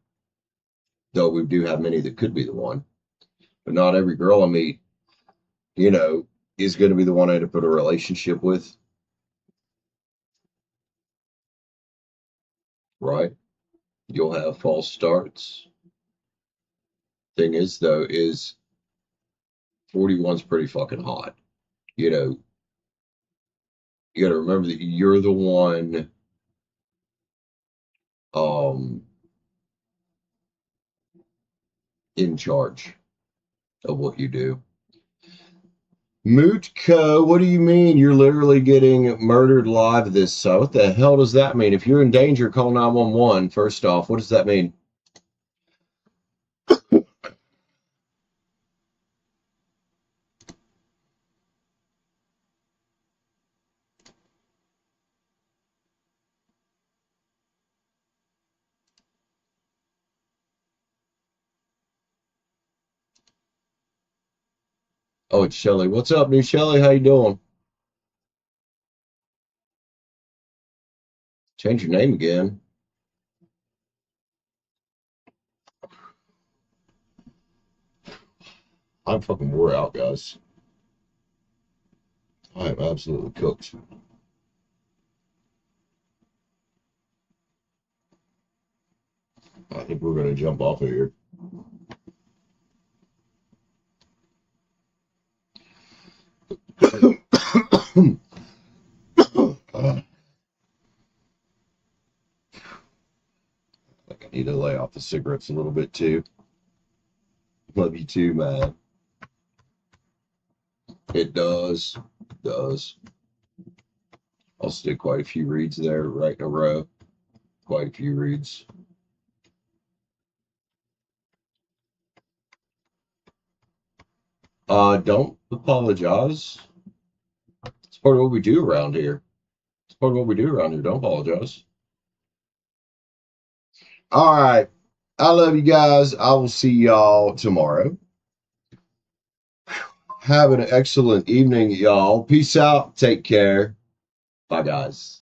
though we do have many that could be the one. But not every girl I meet, is going to be the one I end up in a relationship with, right? You'll have false starts. Thing is, though, is 41's pretty fucking hot. You got to remember that you're the one in charge of what you do. Mootco, what do you mean? You're literally getting murdered live this side. What the hell does that mean? If you're in danger, call 911. First off, what does that mean? Oh, it's Shelly. What's up, new Shelly? How you doing? Change your name again. I'm fucking wore out, guys. I am absolutely cooked. I think we're going to jump off of here. I need to lay off the cigarettes a little bit too. Love you too, man. It does. It does. I'll stick quite a few reads there right in a row. Quite a few reads. Don't apologize. It's part of what we do around here. It's part of what we do around here. Don't apologize. All right. I love you guys. I will see y'all tomorrow. Have an excellent evening, y'all. Peace out. Take care. Bye, guys.